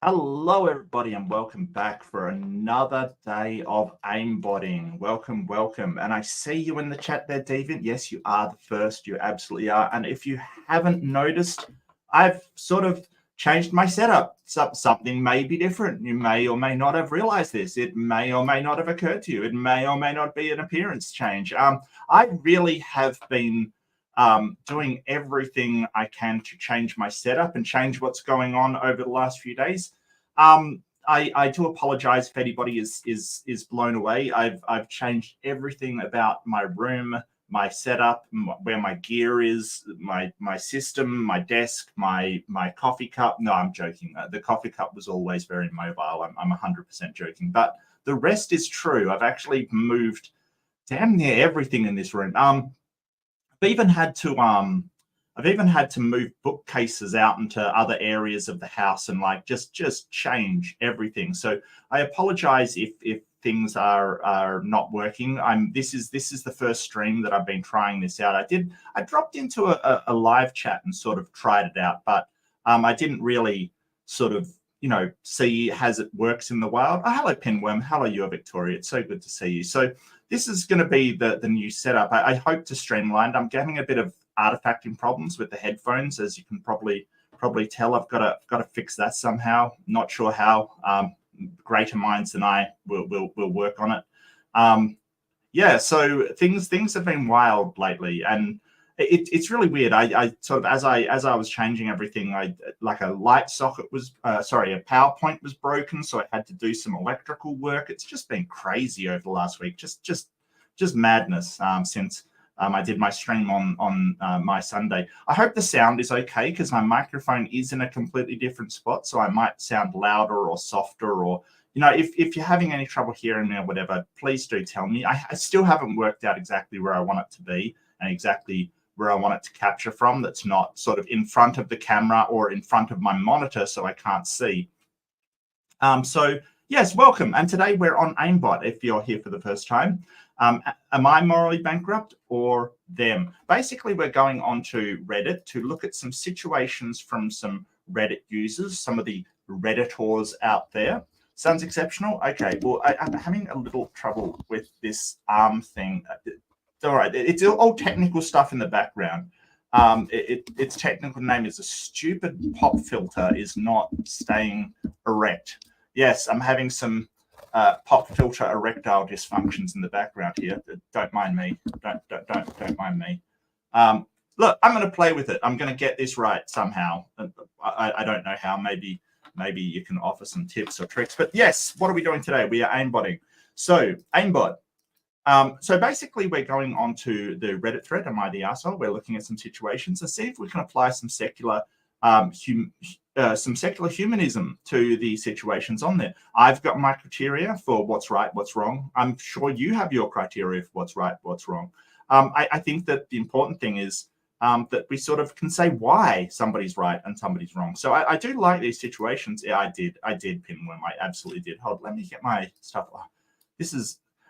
Hello, everybody, and welcome back for another day of aimbotting. Welcome, welcome. And I see you in the chat there, Deviant. Yes, you are the first. You absolutely are. And if you haven't noticed, I've sort of changed my setup. Something may be different. You may or may not have realized this. It may or may not have occurred to you. It may or may not be an appearance change. I really have been doing everything I can to change my setup and change what's going on over the last few days. I do apologize if anybody is blown away. I've changed everything about my room, my setup, where my gear is, my system, my desk, my coffee cup. No, I'm joking. The coffee cup was always very mobile. I'm 100% joking, but the rest is true. I've actually moved damn near everything in this room. I've even had to move bookcases out into other areas of the house and like just change everything. So I apologize if things are not working. This is the first stream that I've been trying this out. I dropped into a live chat and sort of tried it out, but I didn't really sort of see as it works in the wild. Oh, hello Pinworm. Hello you, Victoria. It's so good to see you. So this is going to be the new setup. I hope to streamline. I'm getting a bit of artifacting problems with the headphones, as you can probably tell. I've got to fix that somehow. Not sure how. Greater minds than I will work on it. Yeah, so things have been wild lately, and it's really weird. I sort of as I was changing everything, like a light socket was a power point was broken, so I had to do some electrical work. It's just been crazy over the last week, just madness since I did my stream on my Sunday. I hope the sound is okay because my microphone is in a completely different spot, so I might sound louder or softer, or if you're having any trouble hearing me or whatever, please do tell me. I still haven't worked out exactly where I want it to be and exactly where I want it to capture from. That's not sort of in front of the camera or in front of my monitor, so I can't see. So yes, welcome. And today we're on AIMBOT. If you're here for the first time, am I morally bankrupt or them? Basically, we're going onto Reddit to look at some situations from some Reddit users, some of the Redditors out there. Sounds exceptional. Okay, well, I'm having a little trouble with this arm thing. All right, it's all technical stuff in the background. Its technical name is a stupid pop filter is not staying erect. Yes, I'm having some pop filter erectile dysfunctions in the background here. Don't mind me. Don't mind me. Look, I'm going to play with it. I'm going to get this right somehow. I don't know how. Maybe you can offer some tips or tricks. But yes, what are we doing today? We are aimbotting. So aimbot. So basically, we're going on to the Reddit thread, Am I the Arsehole? We're looking at some situations and see if we can apply some secular humanism to the situations on there. I've got my criteria for what's right, what's wrong. I'm sure you have your criteria for what's right, what's wrong. I think that the important thing is that we sort of can say why somebody's right and somebody's wrong. So I do like these situations. Yeah, I did, Pinworm. I absolutely did. Hold, let me get my stuff.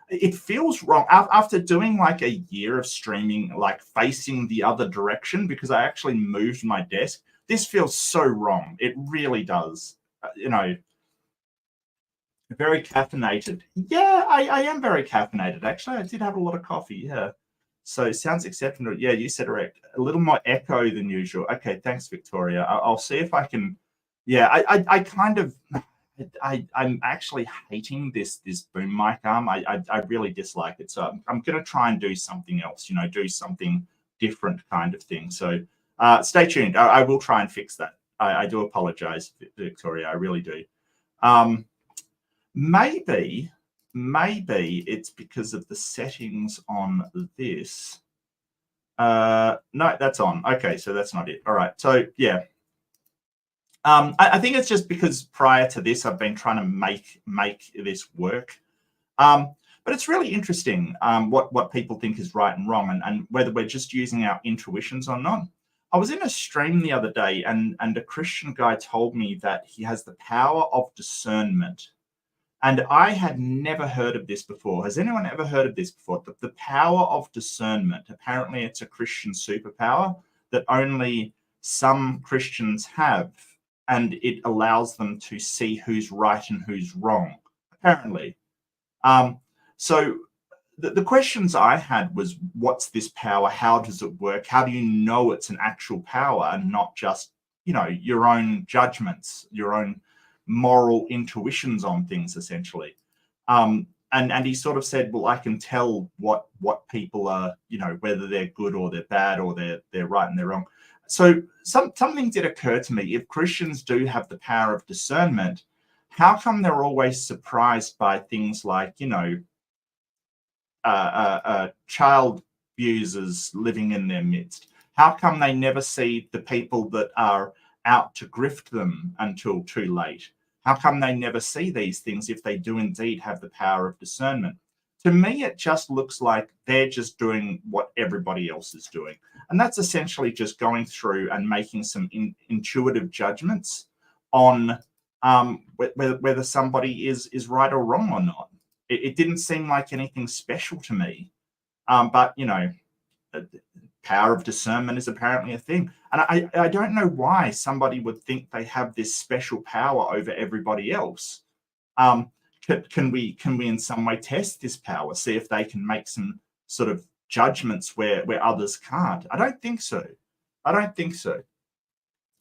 It feels wrong after doing like a year of streaming, like facing the other direction, because I actually moved my desk. This feels so wrong. It really does. Very caffeinated. Yeah, I am very caffeinated. Actually, I did have a lot of coffee. Yeah. So it sounds acceptable. Yeah, you said correct. A little more echo than usual. Okay, thanks, Victoria. I'll see if I can. Yeah, I kind of. I'm actually hating this boom mic arm. I really dislike it. So I'm going to try and do something else, do something different kind of thing. So stay tuned. I will try and fix that. I do apologize, Victoria. I really do. Maybe it's because of the settings on this. No, that's on. Okay, so that's not it. All right. So yeah. I think it's just because prior to this, I've been trying to make this work. But it's really interesting what people think is right and wrong, and whether we're just using our intuitions or not. I was in a stream the other day, and a Christian guy told me that he has the power of discernment. And I had never heard of this before. Has anyone ever heard of this before? The power of discernment. Apparently, it's a Christian superpower that only some Christians have. and it allows them to see who's right and who's wrong, apparently. So the questions I had was, what's this power? How does it work? How do you know it's an actual power and not just, your own judgments, your own moral intuitions on things, essentially? And he sort of said, well, I can tell what people are, whether they're good or they're bad or they're right and they're wrong. So something did occur to me. If Christians do have the power of discernment, how come they're always surprised by things like, child abusers living in their midst? How come they never see the people that are out to grift them until too late? How come they never see these things if they do indeed have the power of discernment? To me, it just looks like they're just doing what everybody else is doing. And that's essentially just going through and making some intuitive judgments on whether somebody is right or wrong or not. It didn't seem like anything special to me. But, power of discernment is apparently a thing. And I don't know why somebody would think they have this special power over everybody else. Can we in some way test this power, see if they can make some sort of judgments where others can't? I don't think so.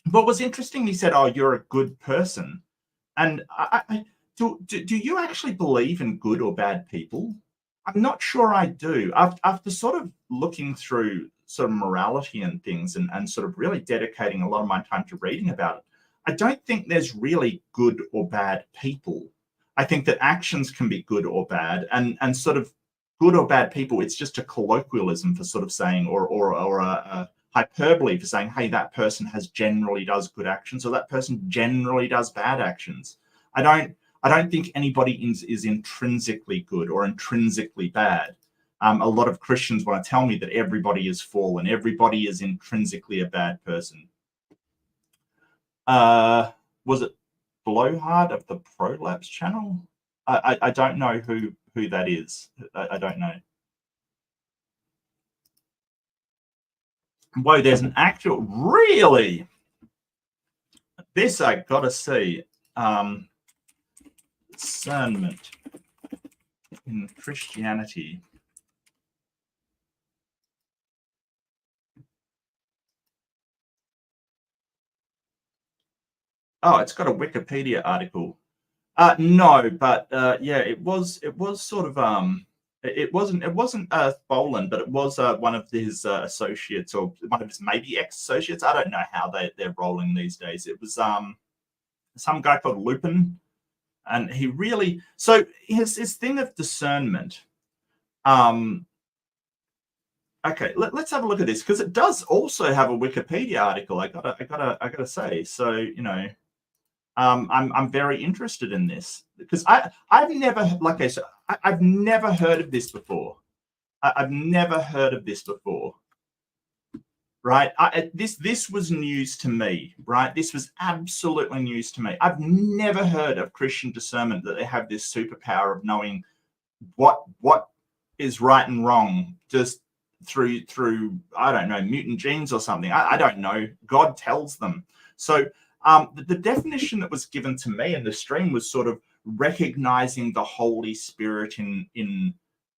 But what's interesting, he said, oh, you're a good person. And do you actually believe in good or bad people? I'm not sure I do. After sort of looking through sort of morality and things and sort of really dedicating a lot of my time to reading about it, I don't think there's really good or bad people. I think that actions can be good or bad, and sort of good or bad people, it's just a colloquialism for sort of saying, or a hyperbole for saying, hey, that person generally does good actions, or that person generally does bad actions. I don't think anybody is intrinsically good or intrinsically bad. A lot of Christians want to tell me that everybody is fallen, everybody is intrinsically a bad person. Was it Blowhard of the Prolapse channel? I don't know who that is. I don't know. Whoa, there's an actual, really? This I gotta see. Discernment in Christianity. Oh, it's got a Wikipedia article. No, but yeah, it was sort of it wasn't Boland, but it was one of his associates, or one of his maybe ex-associates. I don't know how they're rolling these days. It was some guy called Lupin, and he really, so his thing of discernment. Okay, let's have a look at this, because it does also have a Wikipedia article. I gotta say. So I'm very interested in this, because I've never, like I said, I've never heard of this before. I've never heard of this before. Right? This was news to me. Right? This was absolutely news to me. I've never heard of Christian discernment, that they have this superpower of knowing what is right and wrong just through I don't know, mutant genes or something. I don't know. God tells them. So the definition that was given to me in the stream was sort of recognizing the Holy Spirit in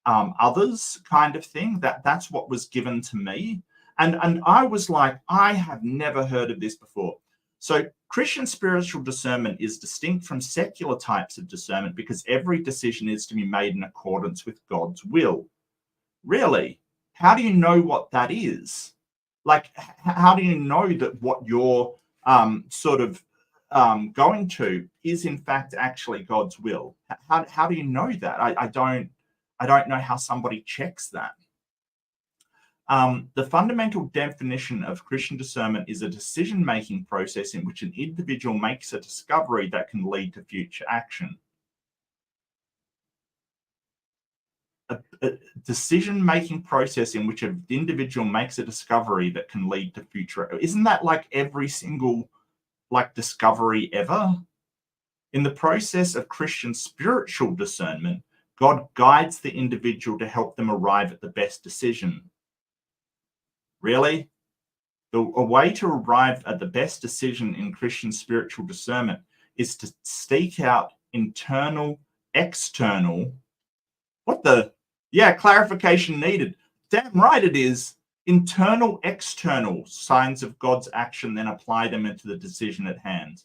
others, kind of thing. That's what was given to me. And I was like, I have never heard of this before. So Christian spiritual discernment is distinct from secular types of discernment because every decision is to be made in accordance with God's will. Really? How do you know what that is? Like, how do you know that what you're sort of going to is in fact actually God's will? How do you know that? I don't know how somebody checks that. The fundamental definition of Christian discernment is a decision-making process in which an individual makes a discovery that can lead to future action. A decision-making process in which an individual makes a discovery that can lead to future. Isn't that like every single discovery ever? In the process of Christian spiritual discernment, God guides the individual to help them arrive at the best decision. Really? a way to arrive at the best decision in Christian spiritual discernment is to seek out internal, external. Clarification needed. Damn right it is. Internal, external signs of God's action, then apply them into the decision at hand.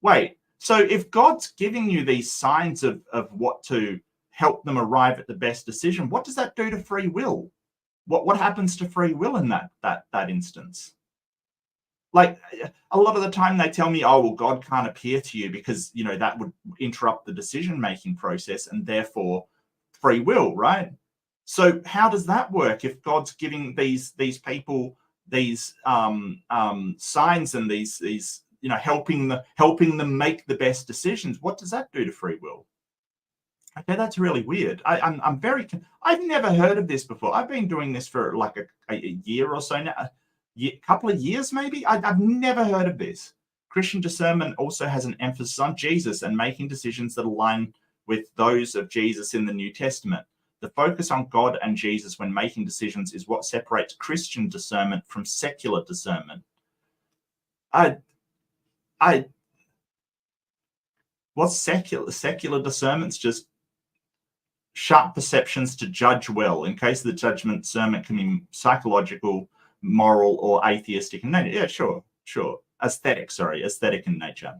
Wait, so if God's giving you these signs of what to help them arrive at the best decision, what does that do to free will? What happens to free will in that instance? Like, a lot of the time they tell me, oh, well, God can't appear to you because, that would interrupt the decision-making process and therefore free will, right? So how does that work if God's giving these people these signs and these helping them make the best decisions? What does that do to free will? Okay, that's really weird. I've never heard of this before. I've been doing this for like a year or so now, a couple of years maybe. I've never heard of this. Christian discernment also has an emphasis on Jesus and making decisions that align with those of Jesus in the New Testament. The focus on God and Jesus when making decisions is what separates Christian discernment from secular discernment. What's secular? Secular discernment's just sharp perceptions to judge well. In case of the judgment, discernment can be psychological, moral, or atheistic in nature. Yeah, sure. Aesthetic in nature.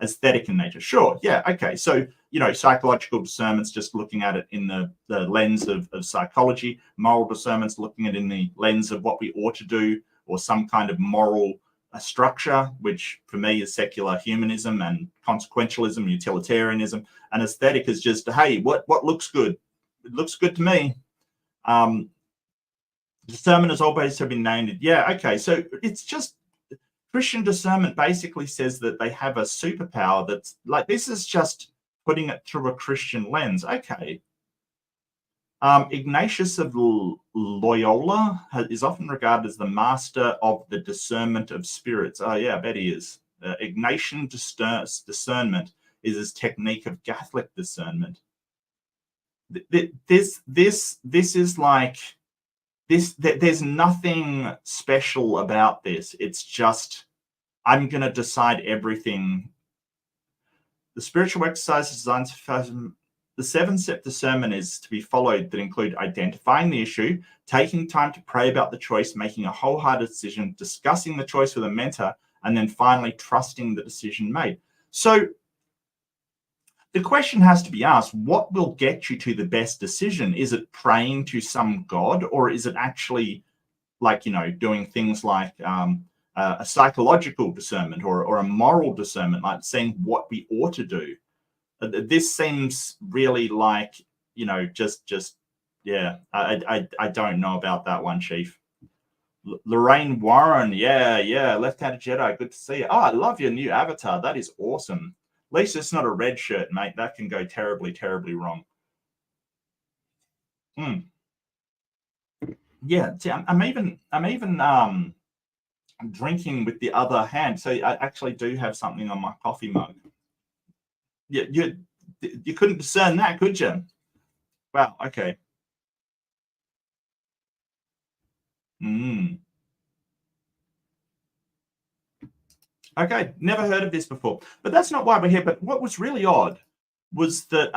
Aesthetic in nature. Sure, yeah, okay. So, psychological discernment's just looking at it in the lens of psychology. Moral discernment's looking at it in the lens of what we ought to do, or some kind of moral structure, which for me is secular humanism and consequentialism, utilitarianism. And aesthetic is just, hey, what looks good? It looks good to me. Discernment has always been named. Yeah, okay. So it's just Christian discernment basically says that they have a superpower that's like, this is just putting it through a Christian lens. Okay. Ignatius of Loyola is often regarded as the master of the discernment of spirits. Oh, yeah, I bet he is. Ignatian discernment is his technique of Catholic discernment. This is like this. There's nothing special about this. It's just, I'm going to decide everything. The spiritual exercise is designed to the 7-step discernment is to be followed that include identifying the issue, taking time to pray about the choice, making a wholehearted decision, discussing the choice with a mentor, and then finally trusting the decision made. So the question has to be asked, what will get you to the best decision? Is it praying to some God, or is it actually like, doing things like a psychological discernment or a moral discernment, like saying what we ought to do? This seems really like, yeah, I don't know about that one, Chief. Lorraine Warren, yeah, Left-Handed Jedi, good to see you. Oh, I love your new avatar. That is awesome. At least it's not a red shirt, mate. That can go terribly, terribly wrong. Yeah, see, I'm even drinking with the other hand. So I actually do have something on my coffee mug. Yeah, you couldn't discern that, could you? Wow, okay. Okay, never heard of this before. But that's not why we're here. But what was really odd was that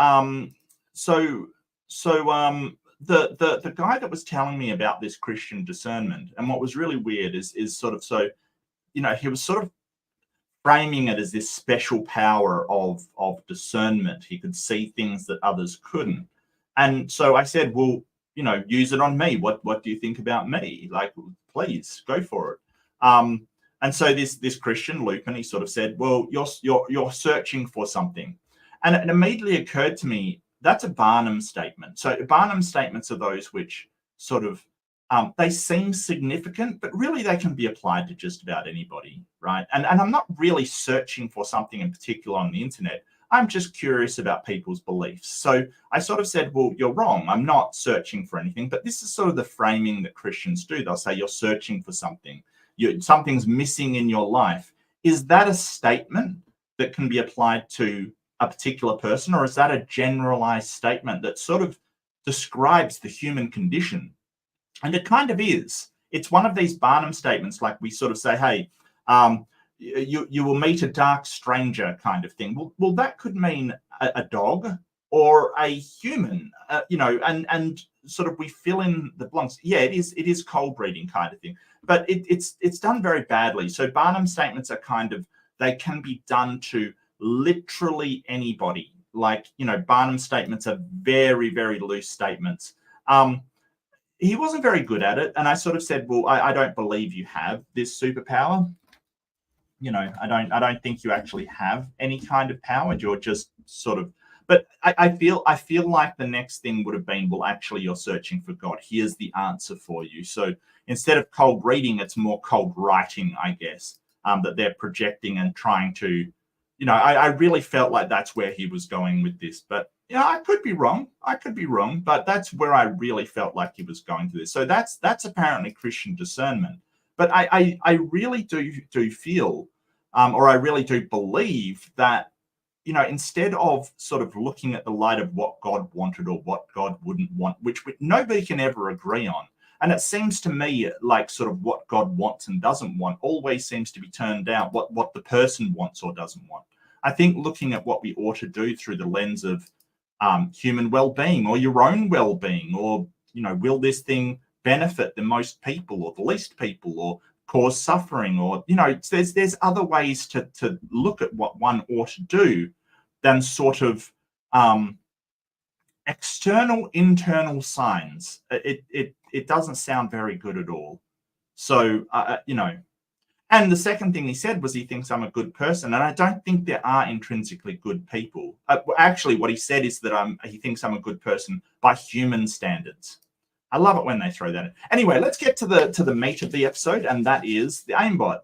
the guy that was telling me about this Christian discernment, and what was really weird is sort of, so, he was sort of framing it as this special power of discernment. He could see things that others couldn't. And so I said, well, use it on me. What do you think about me? Like, please go for it. And so this Christian Lupin, he sort of said, well, you're searching for something. And it immediately occurred to me, that's a Barnum statement. So Barnum statements are those which sort of, they seem significant, but really they can be applied to just about anybody, right? And I'm not really searching for something in particular on the internet. I'm just curious about people's beliefs. So I sort of said, well, you're wrong. I'm not searching for anything, but this is sort of the framing that Christians do. They'll say you're searching for something. Something's missing in your life. Is that a statement that can be applied to a particular person, or is that a generalized statement that sort of describes the human condition? And it kind of is. it's one of these Barnum statements, like we sort of say, hey, you will meet a dark stranger kind of thing. Well, that could mean a dog or a human, and sort of we fill in the blanks. Yeah, it is cold reading kind of thing, but it's done very badly. So Barnum statements are kind of, they can be done to literally anybody. Like, Barnum statements are very, very loose statements. He wasn't very good at it, and I sort of said, well, I don't believe you have this superpower. I don't think you actually have any kind of power. You're just sort of, but I feel like the next thing would have been, well, actually, you're searching for God. Here's the answer for you. So instead of cold reading, it's more cold writing, I guess, that they're projecting and trying to, I really felt like that's where he was going with this. But I could be wrong. But that's where I really felt like he was going to this. So that's apparently Christian discernment. But I really do feel, or I really do believe that, instead of sort of looking at the light of what God wanted or what God wouldn't want, which nobody can ever agree on. And it seems to me like sort of what God wants and doesn't want always seems to be turned down, what the person wants or doesn't want. I think looking at what we ought to do through the lens of human well-being or your own well-being, or, will this thing benefit the most people or the least people, or cause suffering, or there's other ways to look at what one ought to do than sort of external internal signs. It doesn't sound very good at all. So and the second thing he said was he thinks I'm a good person, and I don't think there are intrinsically good people. Actually, what he said is that he thinks I'm a good person by human standards. I love it when they throw that in. Anyway, let's get to the meat of the episode, and that is the AIMBOT.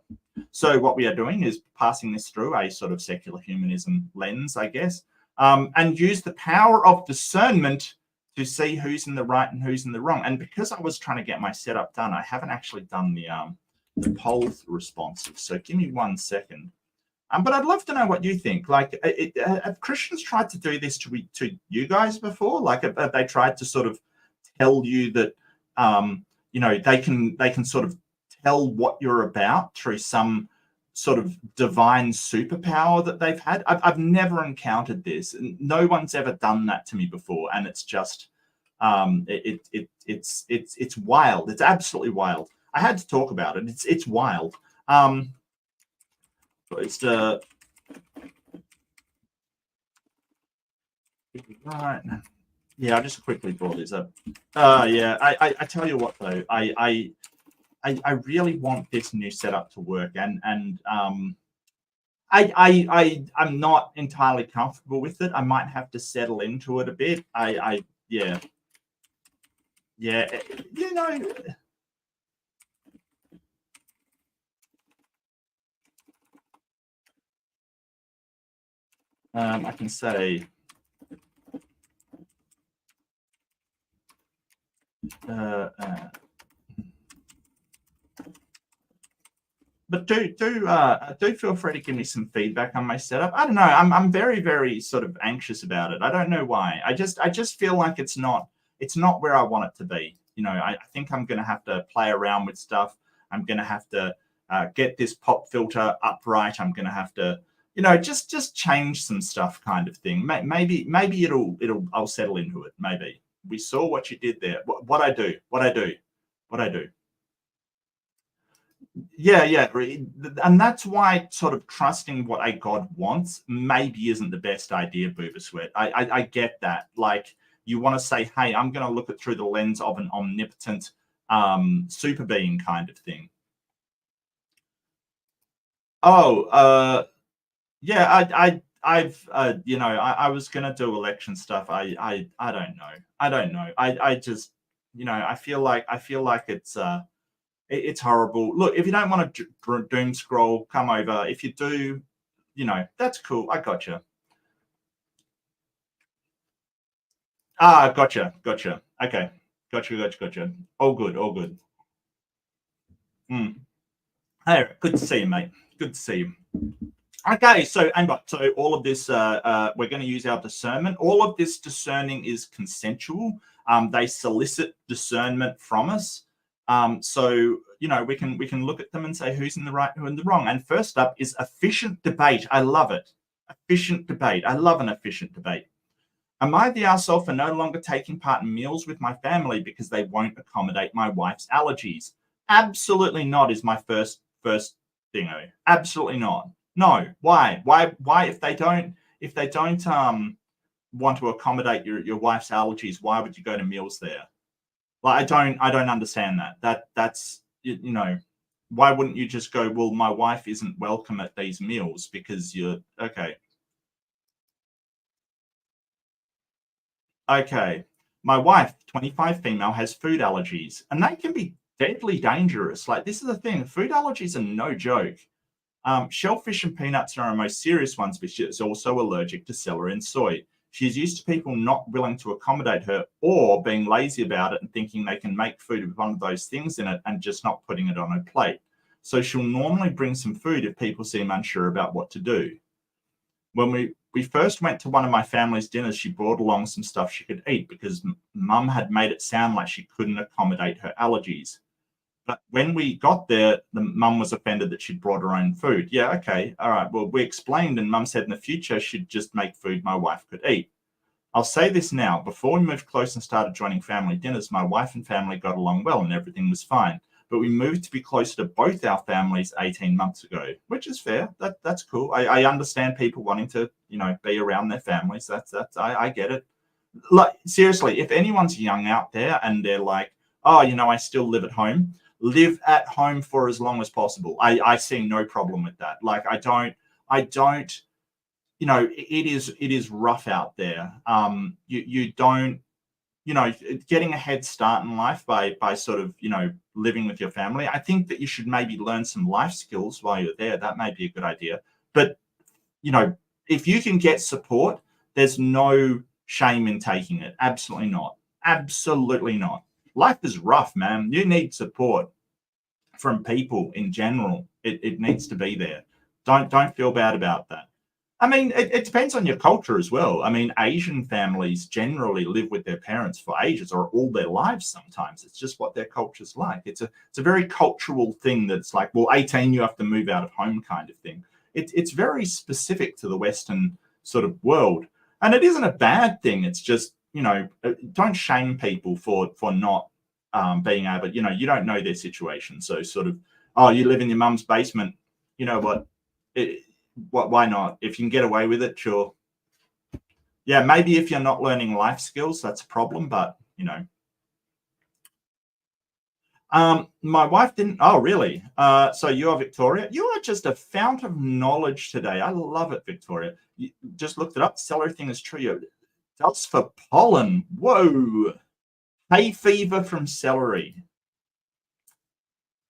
So what we are doing is passing this through a sort of secular humanism lens, I guess, and use the power of discernment to see who's in the right and who's in the wrong. And because I was trying to get my setup done, I haven't actually done the poll responses. So give me 1 second. But I'd love to know what you think. Like, have Christians tried to do this to you guys before? Like, have they tried to sort of tell you that they can sort of tell what you're about through some sort of divine superpower that they've had? I've never encountered this, and no one's ever done that to me before, and it's just it's wild. It's absolutely wild. I had to talk about it. It's wild. It's right. Yeah, I just quickly brought this up. Yeah, I tell you what though, I really want this new setup to work, and I'm not entirely comfortable with it. I might have to settle into it a bit. Yeah, I can say. But do feel free to give me some feedback on my setup. I don't know. I'm very, very sort of anxious about it. I don't know why. I just feel like it's not where I want it to be. I think I'm going to have to play around with stuff. I'm going to have to get this pop filter upright. I'm going to have to, just change some stuff, kind of thing. Maybe I'll settle into it. Maybe. We saw what you did there. What I do. Yeah. And that's why sort of trusting what a God wants maybe isn't the best idea, Booba Sweat. I get that. Like, you want to say, hey, I'm going to look it through the lens of an omnipotent super being kind of thing. Oh, yeah, I was going to do election stuff. I don't know. I just, I feel like it's horrible. Look, if you don't want to doom scroll, come over. If you do, that's cool. I gotcha. Gotcha. Okay. Gotcha. All good. Hey, good to see you, mate. Good to see you. Okay, so AIMBOT. So all of this, we're going to use our discernment. All of this discerning is consensual. They solicit discernment from us. So, you know, we can look at them and say who's in the right, who in the wrong. And first up is efficient debate. I love it. Efficient debate. I love an efficient debate. Am I the arsehole for no longer taking part in meals with my family because they won't accommodate my wife's allergies? Absolutely not is my first thingo. Absolutely not. No. Why? Why if they don't want to accommodate your wife's allergies, why would you go to meals there? Like I don't understand that. That's you know, why wouldn't you just go, well, my wife isn't welcome at these meals because you're okay. Okay. My wife, 25 female, has food allergies, and they can be deadly dangerous. Like, this is the thing, food allergies are no joke. Shellfish and peanuts are our most serious ones, but she's also allergic to celery and soy. She's used to people not willing to accommodate her or being lazy about it and thinking they can make food with one of those things in it and just not putting it on her plate. So she'll normally bring some food if people seem unsure about what to do. When we first went to one of my family's dinners, she brought along some stuff she could eat because mum had made it sound like she couldn't accommodate her allergies. But when we got there, the mum was offended that she'd brought her own food. Yeah, okay, all right. Well, we explained, and mum said in the future she'd just make food my wife could eat. I'll say this now. Before we moved close and started joining family dinners, my wife and family got along well and everything was fine. But we moved to be closer to both our families 18 months ago, which is fair. That's cool. I understand people wanting to, you know, be around their families. I get it. Like, seriously, if anyone's young out there and they're like, oh, you know, I still live at home for as long as possible. I see no problem with that. Like, I don't, you know, it is rough out there. You don't, you know, getting a head start in life by sort of, you know, living with your family. I think that you should maybe learn some life skills while you're there. That may be a good idea. But, you know, if you can get support, there's no shame in taking it. Absolutely not. Absolutely not. Life is rough, man. You need support from people in general. It needs to be there. Don't feel bad about that. I mean, it depends on your culture as well. I mean, Asian families generally live with their parents for ages or all their lives sometimes. It's just what their culture's like. It's a very cultural thing that's like, well, 18, you have to move out of home kind of thing. It's very specific to the Western sort of world. And it isn't a bad thing. It's just, you know, don't shame people for not being able, you know, you don't know their situation. So sort of, oh, you live in your mum's basement. You know what? Why not? If you can get away with it, sure. Yeah, maybe if you're not learning life skills, that's a problem, but, you know. My wife didn't. Oh, really? So you are Victoria? You are just a fount of knowledge today. I love it, Victoria. You just looked it up. Celery thing is true. That's for pollen. Whoa. Hay fever from celery.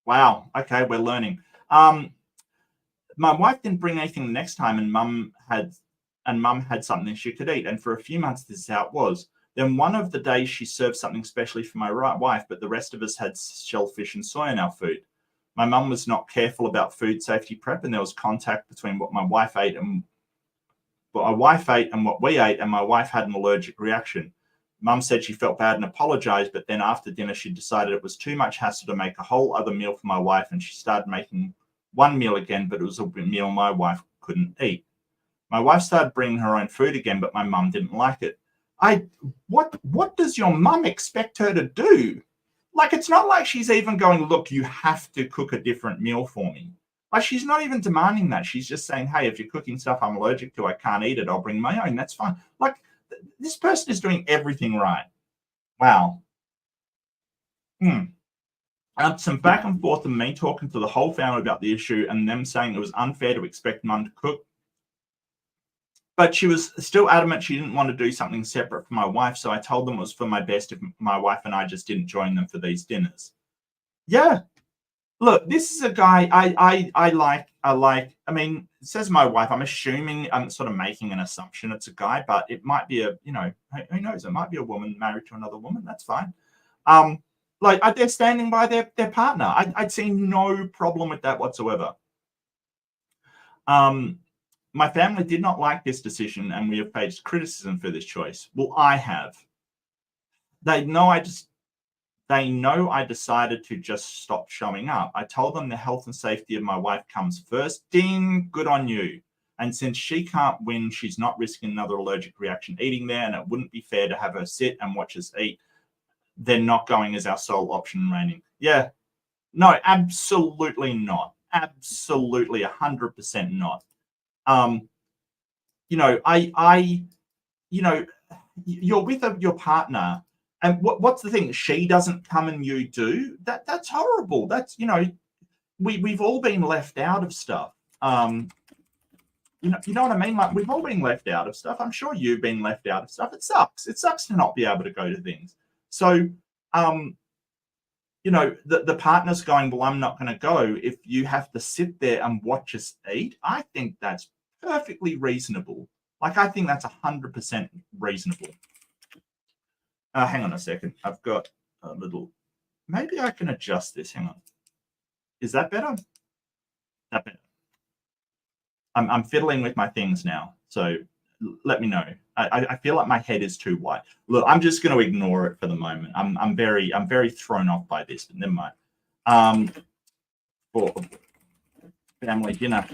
Wow. Okay, we're learning. My wife didn't bring anything the next time, and mum had something she could eat. And for a few months, this is how it was. Then one of the days she served something specially for my wife, but the rest of us had shellfish and soy in our food. My mum was not careful about food safety prep, and there was contact between what my wife ate and what we ate, and my wife had an allergic reaction. Mum said she felt bad and apologized, but then after dinner, she decided it was too much hassle to make a whole other meal for my wife, and she started making one meal again, but it was a meal my wife couldn't eat. My wife started bringing her own food again, but my mum didn't like it. What does your mum expect her to do? Like, it's not like she's even going, look, you have to cook a different meal for me. Like, she's not even demanding that. She's just saying, hey, if you're cooking stuff I'm allergic to, I can't eat it. I'll bring my own. That's fine. Like, this person is doing everything right. Wow. Some back and forth and me talking to the whole family about the issue and them saying it was unfair to expect mum to cook. But she was still adamant she didn't want to do something separate for my wife, so I told them it was for my best if my wife and I just didn't join them for these dinners. Yeah. Look, this is a guy I like. I mean, it says my wife. I'm assuming, I'm sort of making an assumption it's a guy, but it might be a, you know, who knows? It might be a woman married to another woman. That's fine. Like, they're standing by their partner. I'd see no problem with that whatsoever. My family did not like this decision, and we have faced criticism for this choice. Well, I have. They know I just They know I decided to just stop showing up. I told them the health and safety of my wife comes first. Ding, good on you. And since she can't win, she's not risking another allergic reaction eating there, and it wouldn't be fair to have her sit and watch us eat. They're not going as our sole option remaining. Yeah, no, absolutely not. Absolutely, 100% not. You know, you know, you're with your partner, and what's the thing? She doesn't come and you do. That's horrible. That's, you know, we've all been left out of stuff. You know what I mean? Like, we've all been left out of stuff. I'm sure you've been left out of stuff. It sucks. It sucks to not be able to go to things. So, you know, the partner's going, well, I'm not going to go if you have to sit there and watch us eat. I think that's perfectly reasonable. Like, I think that's 100% reasonable. Hang on a second. I've got a little, maybe I can adjust this. Hang on. Is that better? That better. I'm fiddling with my things now, so let me know. I feel like my head is too white. Look, I'm just going to ignore it for the moment. I'm very thrown off by this, but never mind. For family dinner,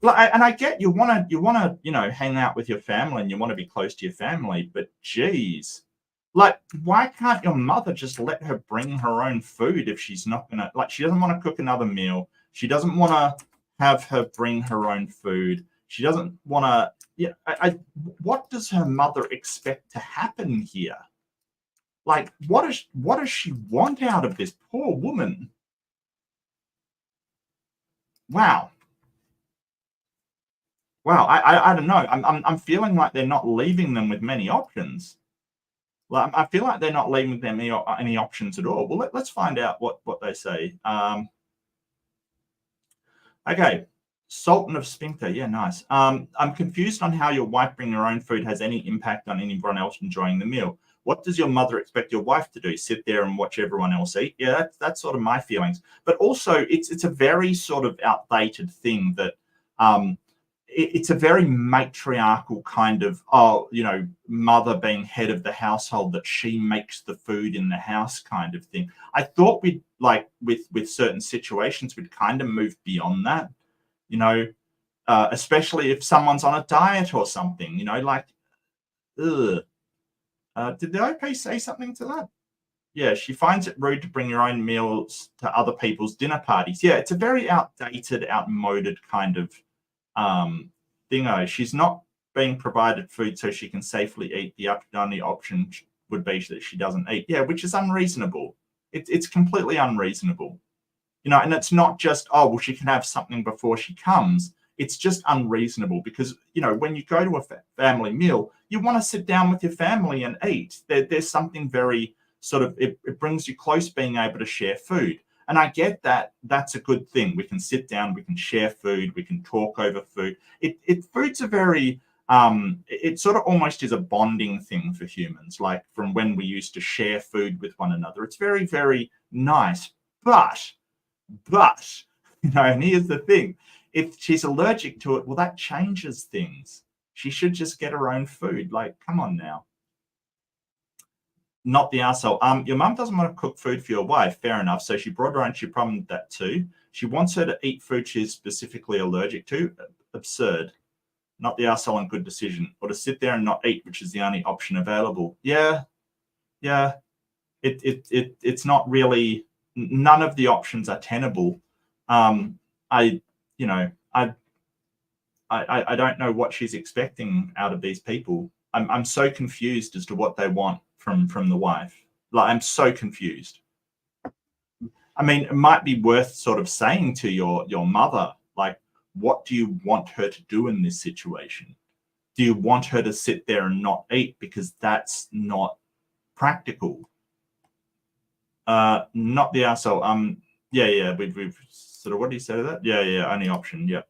and I get you want to you know, hang out with your family and you want to be close to your family, but geez, like, why can't your mother just let her bring her own food if she's not gonna, like, she doesn't want to cook another meal, she doesn't want to have her bring her own food, she doesn't want to, yeah, what does her mother expect to happen here? Like, what does she want out of this poor woman? Wow. I don't know. I'm feeling like they're not leaving them with many options. Well, I feel like they're not leaving them any options at all. Well, let's find out what they say. Okay, Sultan of Sphincter. Yeah, nice. I'm confused on how your wife bringing her own food has any impact on anyone else enjoying the meal. What does your mother expect your wife to do? Sit there and watch everyone else eat? Yeah, that's sort of my feelings. But also, it's a very sort of outdated thing that it's a very matriarchal kind of, oh, you know, mother being head of the household, that she makes the food in the house kind of thing. I thought we'd, like, with certain situations, we'd kind of move beyond that, you know, especially if someone's on a diet or something, you know, like, ugh. Did the OP say something to that? Yeah, she finds it rude to bring your own meals to other people's dinner parties. Yeah, it's a very outdated, outmoded kind of thingo. She's not being provided food so she can safely eat. The only option would be that she doesn't eat. Yeah, which is unreasonable. It's completely unreasonable. You know, and it's not just, oh, well, she can have something before she comes. It's just unreasonable because, you know, when you go to a family meal, you want to sit down with your family and eat. There's something very sort of, it brings you close, being able to share food. And I get that that's a good thing. We can sit down, we can share food, we can talk over food. Food's a very, it sort of almost is a bonding thing for humans, like from when we used to share food with one another. It's very, very nice. But, you know, and here's the thing. If she's allergic to it, well, that changes things. She should just get her own food. Like, come on now. Not the arsehole. Your mum doesn't want to cook food for your wife. Fair enough. So she brought her own. She problem with that too. She wants her to eat food she's specifically allergic to. Absurd. Not the arsehole and good decision. Or to sit there and not eat, which is the only option available. Yeah. It's not really. None of the options are tenable. I don't know what she's expecting out of these people. I'm so confused as to what they want from the wife. Like, I'm so confused. I mean, it might be worth sort of saying to your mother, like, what do you want her to do in this situation? Do you want her to sit there and not eat? Because that's not practical. Not the arsehole. Yeah. We've sort of, what do you say to that? Yeah. Only option. Yeah.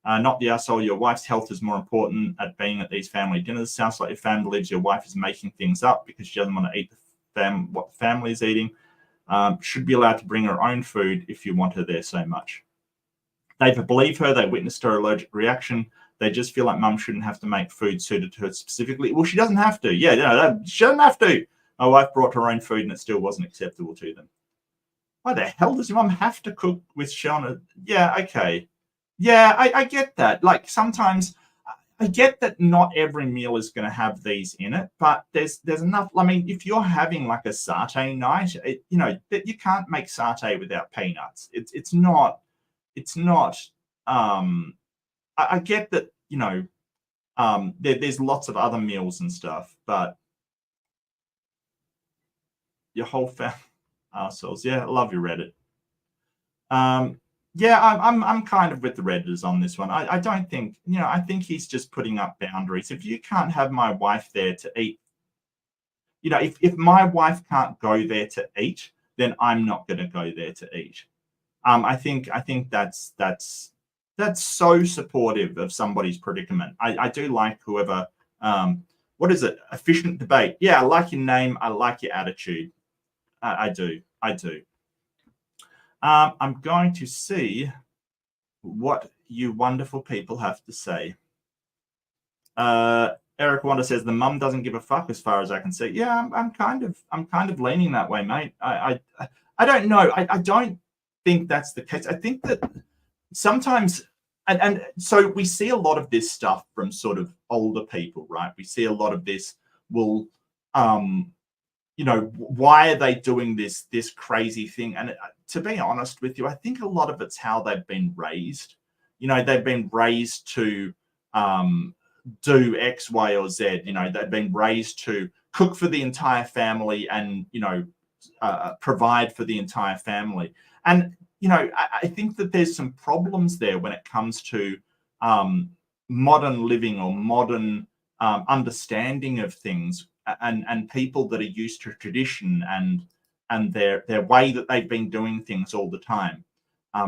Not the arsehole. Your wife's health is more important at being at these family dinners. Sounds like your family believes your wife is making things up because she doesn't want to eat what the family is eating. Should be allowed to bring her own food if you want her there so much. They believe her. They witnessed her allergic reaction. They just feel like mum shouldn't have to make food suited to her specifically. Well, she doesn't have to. Yeah, no, she doesn't have to. My wife brought her own food and it still wasn't acceptable to them. Why the hell does your mum have to cook with Shauna? Yeah, okay. Yeah, I get that. Like sometimes I get that not every meal is going to have these in it, but there's enough. I mean, if you're having like a satay night, that you can't make satay without peanuts. It's not. I get that. There's lots of other meals and stuff, but your whole family ourselves. Yeah, I love your Reddit. Yeah, I'm kind of with the Redditors on this one. I don't think, I think he's just putting up boundaries. If you can't have my wife there to eat, if my wife can't go there to eat, then I'm not going to go there to eat. I think that's so supportive of somebody's predicament. I do like whoever. What is it? Efficient debate. Yeah, I like your name. I like your attitude. I do. I'm going to see what you wonderful people have to say. Eric Wanda says the mum doesn't give a fuck as far as I can see. Yeah, I'm kind of leaning that way, mate. I don't know. I don't think that's the case. I think that sometimes, and so we see a lot of this stuff from sort of older people, right? We see a lot of this. Well, why are they doing this crazy thing? And to be honest with you, I think a lot of it's how they've been raised. They've been raised to do X, Y, or Z. They've been raised to cook for the entire family and, provide for the entire family. And, I think that there's some problems there when it comes to modern living or modern understanding of things and people that are used to tradition and their way that they've been doing things all the time.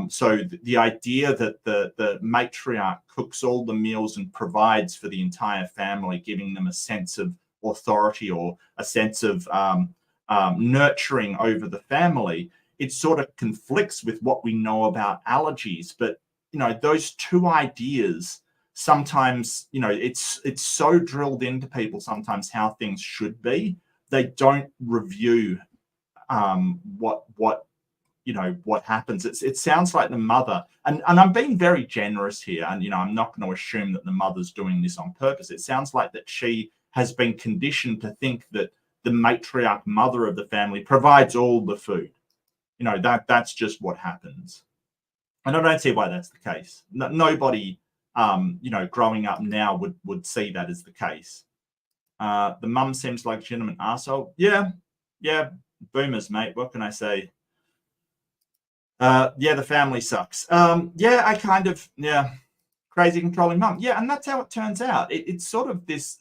So the idea that the matriarch cooks all the meals and provides for the entire family, giving them a sense of authority or a sense of nurturing over the family, it sort of conflicts with what we know about allergies. But, those two ideas, sometimes, it's so drilled into people sometimes how things should be. They don't review what happens. It sounds like the mother, and I'm being very generous here, and I'm not going to assume that the mother's doing this on purpose. It sounds like that she has been conditioned to think that the matriarch mother of the family provides all the food. That's just what happens. And I don't see why that's the case. Nobody growing up now would see that as the case. The mum seems like a gentleman arsehole. Yeah, boomers, mate. What can I say? The family sucks. Crazy controlling mum. Yeah, and that's how it turns out. It's sort of this,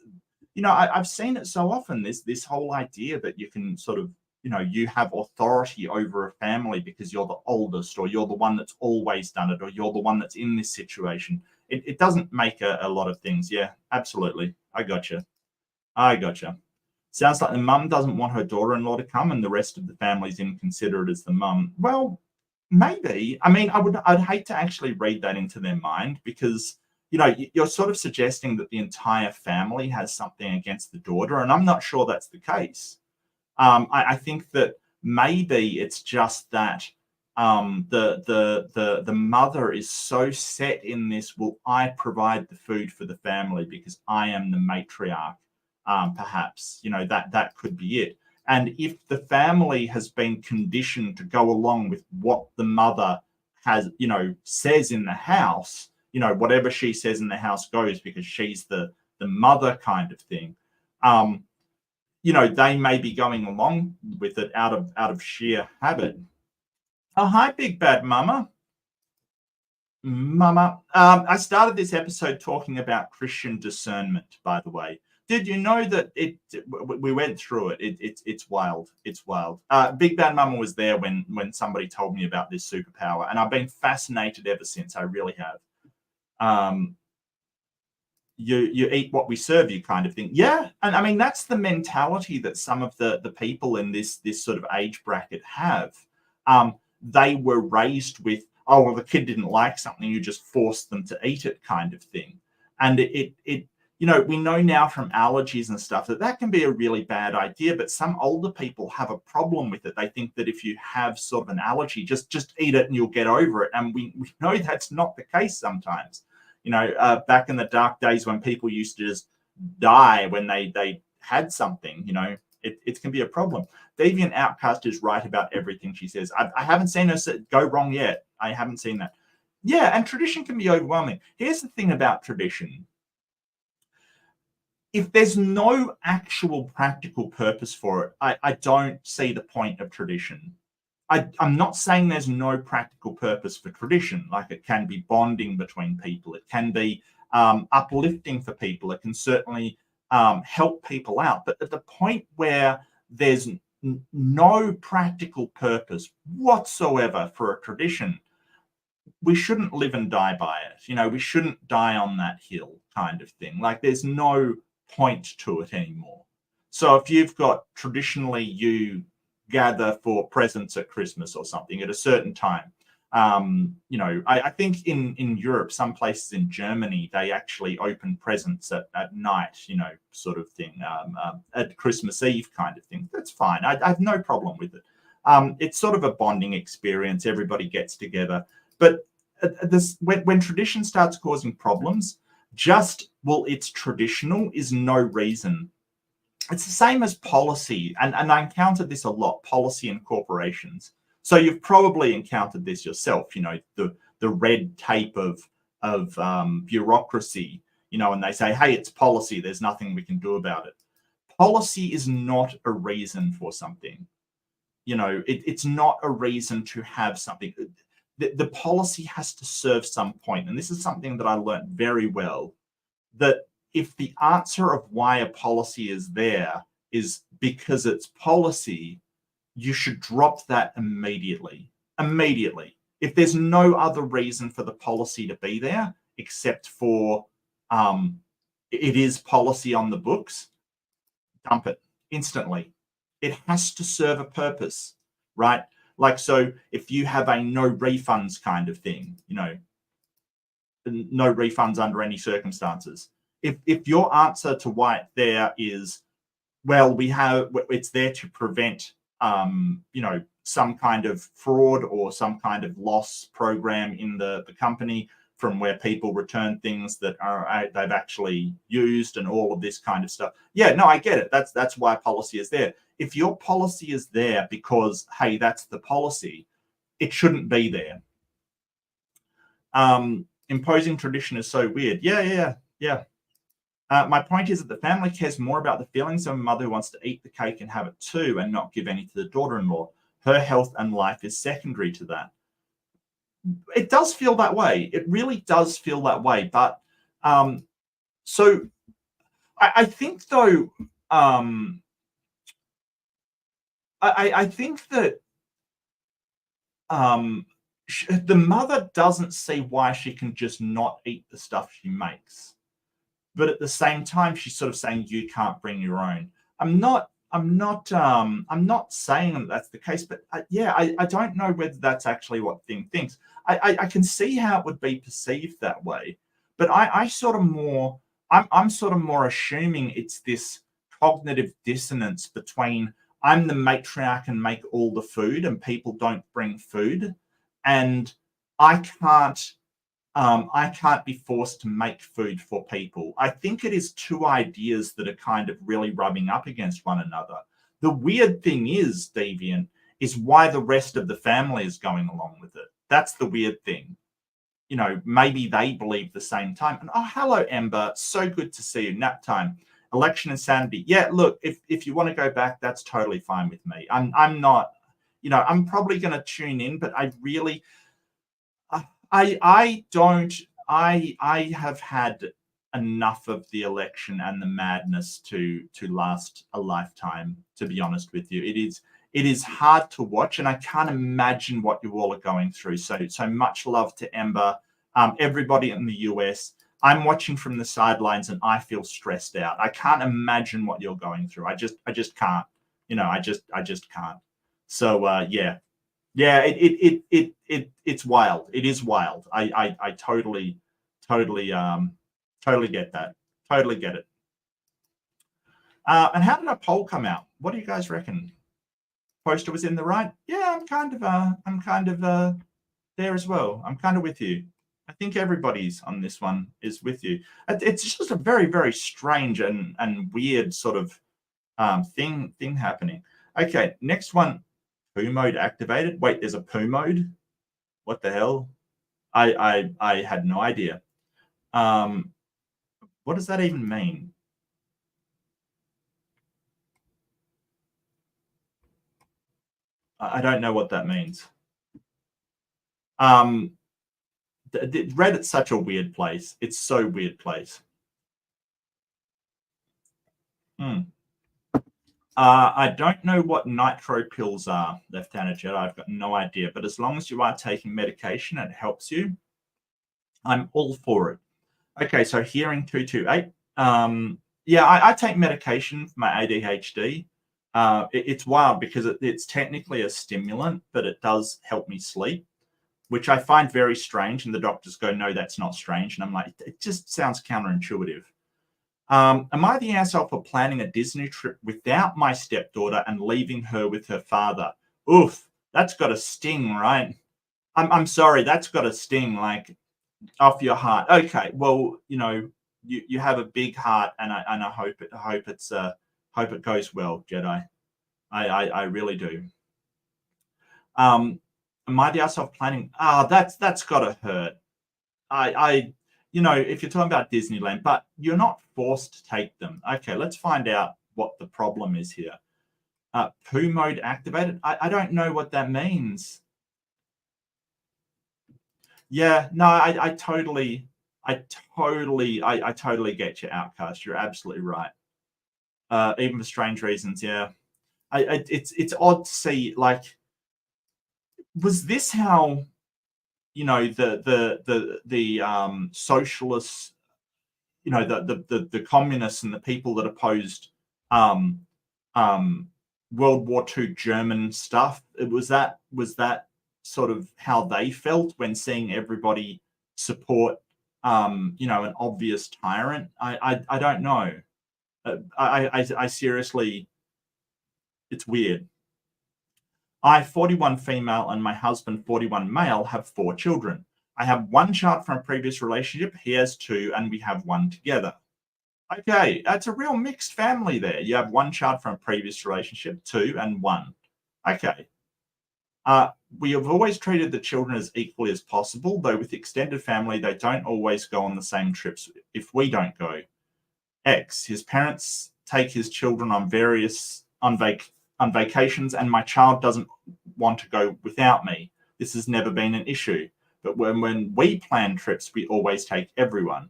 I've seen it so often, this whole idea that you can sort of, you have authority over a family because you're the oldest, or you're the one that's always done it, or you're the one that's in this situation. It doesn't make a lot of things. Yeah, absolutely. I gotcha. Sounds like the mum doesn't want her daughter-in-law to come and the rest of the family's inconsiderate as the mum. Well, maybe. I mean, I'd hate to actually read that into their mind because, you're sort of suggesting that the entire family has something against the daughter, and I'm not sure that's the case. I think that maybe it's just that the mother is so set in this, well, I provide the food for the family because I am the matriarch. Perhaps, that could be it. And if the family has been conditioned to go along with what the mother has, says in the house, whatever she says in the house goes because she's the mother kind of thing. They may be going along with it out of sheer habit. Oh, hi, Big Bad Mama. I started this episode talking about Christian discernment, by the way. Did you know that we went through it? It's wild. It's wild. Big Bad Mama was there when somebody told me about this superpower, and I've been fascinated ever since. I really have. You eat what we serve you kind of thing. Yeah. And I mean, that's the mentality that some of the people in this sort of age bracket have. They were raised with, oh, well, the kid didn't like something, you just forced them to eat it kind of thing. And it we know now from allergies and stuff that can be a really bad idea, but some older people have a problem with it. They think that if you have sort of an allergy, just eat it and you'll get over it. And we know that's not the case sometimes. Back in the dark days when people used to just die when they had something, it can be a problem. Deviant Outcast is right about everything she says. I haven't seen her go wrong yet. I haven't seen that. Yeah, and tradition can be overwhelming. Here's the thing about tradition. If there's no actual practical purpose for it, I don't see the point of tradition. I'm not saying there's no practical purpose for tradition. Like, it can be bonding between people. It can be uplifting for people. It can certainly help people out. But at the point where there's no practical purpose whatsoever for a tradition, we shouldn't live and die by it. We shouldn't die on that hill kind of thing. Like, there's no point to it anymore. So if you've got, traditionally you gather for presents at Christmas or something at a certain time, I think in Europe, some places in Germany, they actually open presents at night, sort of thing, at Christmas Eve kind of thing. That's fine. I have no problem with it. It's sort of a bonding experience. Everybody gets together. But when tradition starts causing problems, it's traditional is no reason. It's the same as policy, and I encountered this a lot, policy in corporations. So you've probably encountered this yourself, the red tape of bureaucracy, and they say, hey, it's policy, there's nothing we can do about it. Policy is not a reason for something. It's not a reason to have something. The policy has to serve some point. And this is something that I learned very well, that if the answer of why a policy is there is because it's policy, you should drop that immediately. Immediately. If there's no other reason for the policy to be there except for it is policy on the books, dump it instantly. It has to serve a purpose, right? Like, so if you have a no refunds kind of thing, no refunds under any circumstances. If your answer to why it's there is, well, it's there to prevent, some kind of fraud or some kind of loss program in the company from where people return things that they've actually used and all of this kind of stuff. Yeah, no, I get it. That's why policy is there. If your policy is there because, hey, that's the policy, it shouldn't be there. Imposing tradition is so weird. Yeah. My point is that the family cares more about the feelings of a mother who wants to eat the cake and have it too and not give any to the daughter-in-law. Her health and life is secondary to that. It does feel that way. It really does feel that way. But so I think, though, I think that the mother doesn't see why she can just not eat the stuff she makes. But at the same time, she's sort of saying you can't bring your own. I'm not saying that that's the case, but I don't know whether that's actually what Thing thinks. I can see how it would be perceived that way, but I'm sort of more assuming it's this cognitive dissonance between I'm the matriarch and make all the food and people don't bring food, and I can't be forced to make food for people. I think it is two ideas that are kind of really rubbing up against one another. The weird thing is, Deviant, is why the rest of the family is going along with it. That's the weird thing. Maybe they believe the same time. And hello, Ember. So good to see you. Nap time. Election insanity. Yeah, look, if you want to go back, that's totally fine with me. I'm not, I'm probably going to tune in, but I really... I have had enough of the election and the madness to last a lifetime, to be honest with you. It is hard to watch, and I can't imagine what you all are going through. So much love to Ember, everybody in the US. I'm watching from the sidelines and I feel stressed out. I can't imagine what you're going through. I just can't. I just can't. So yeah, it's wild. It is wild. I totally get that. Totally get it. And how did our poll come out? What do you guys reckon? Poster was in the right? Yeah, I'm kind of there as well. I'm kind of with you. I think everybody's on this one is with you. It's just a very, very strange and weird sort of thing happening. Okay, next one. Poo mode activated. Wait, there's a poo mode? What the hell? I had no idea. What does that even mean? I don't know what that means. Reddit's such a weird place. It's so weird place. I don't know what nitro pills are, Left-Handed Jedi. I've got no idea. But as long as you are taking medication and it helps you, I'm all for it. Okay, so hearing 228. Yeah, I take medication for my ADHD. It's wild because it's technically a stimulant, but it does help me sleep, which I find very strange. And the doctors go, no, that's not strange. And I'm like, it just sounds counterintuitive. Am I the asshole for planning a Disney trip without my stepdaughter and leaving her with her father? Oof, that's got a sting, right? I'm sorry, that's got a sting, like off your heart. Okay, well, you know, you have a big heart, and I hope it goes well, Jedi. I really do. Am I the asshole planning? That's gotta hurt. You know, if you're talking about Disneyland, but you're not forced to take them. Okay, let's find out what the problem is here. Poo mode activated. I don't know what that means. Yeah, no, I totally get you, Outcast. You're absolutely right. Even for strange reasons, yeah. It's odd to see, like, was this how, you know, the socialists, you know, the communists and the people that opposed World War II German stuff, was that sort of how they felt when seeing everybody support you know, an obvious tyrant? I don't know. I seriously, it's weird. I, 41 female, and my husband, 41 male, have 4 children. I have 1 child from a previous relationship. He has 2, and we have 1 together. Okay, that's a real mixed family there. You have 1 child from a previous relationship, 2, and 1. Okay. We have always treated the children as equally as possible, though with extended family, they don't always go on the same trips if we don't go. X, his parents take his children on vacations, and my child doesn't want to go without me. This has never been an issue. But when we plan trips, we always take everyone.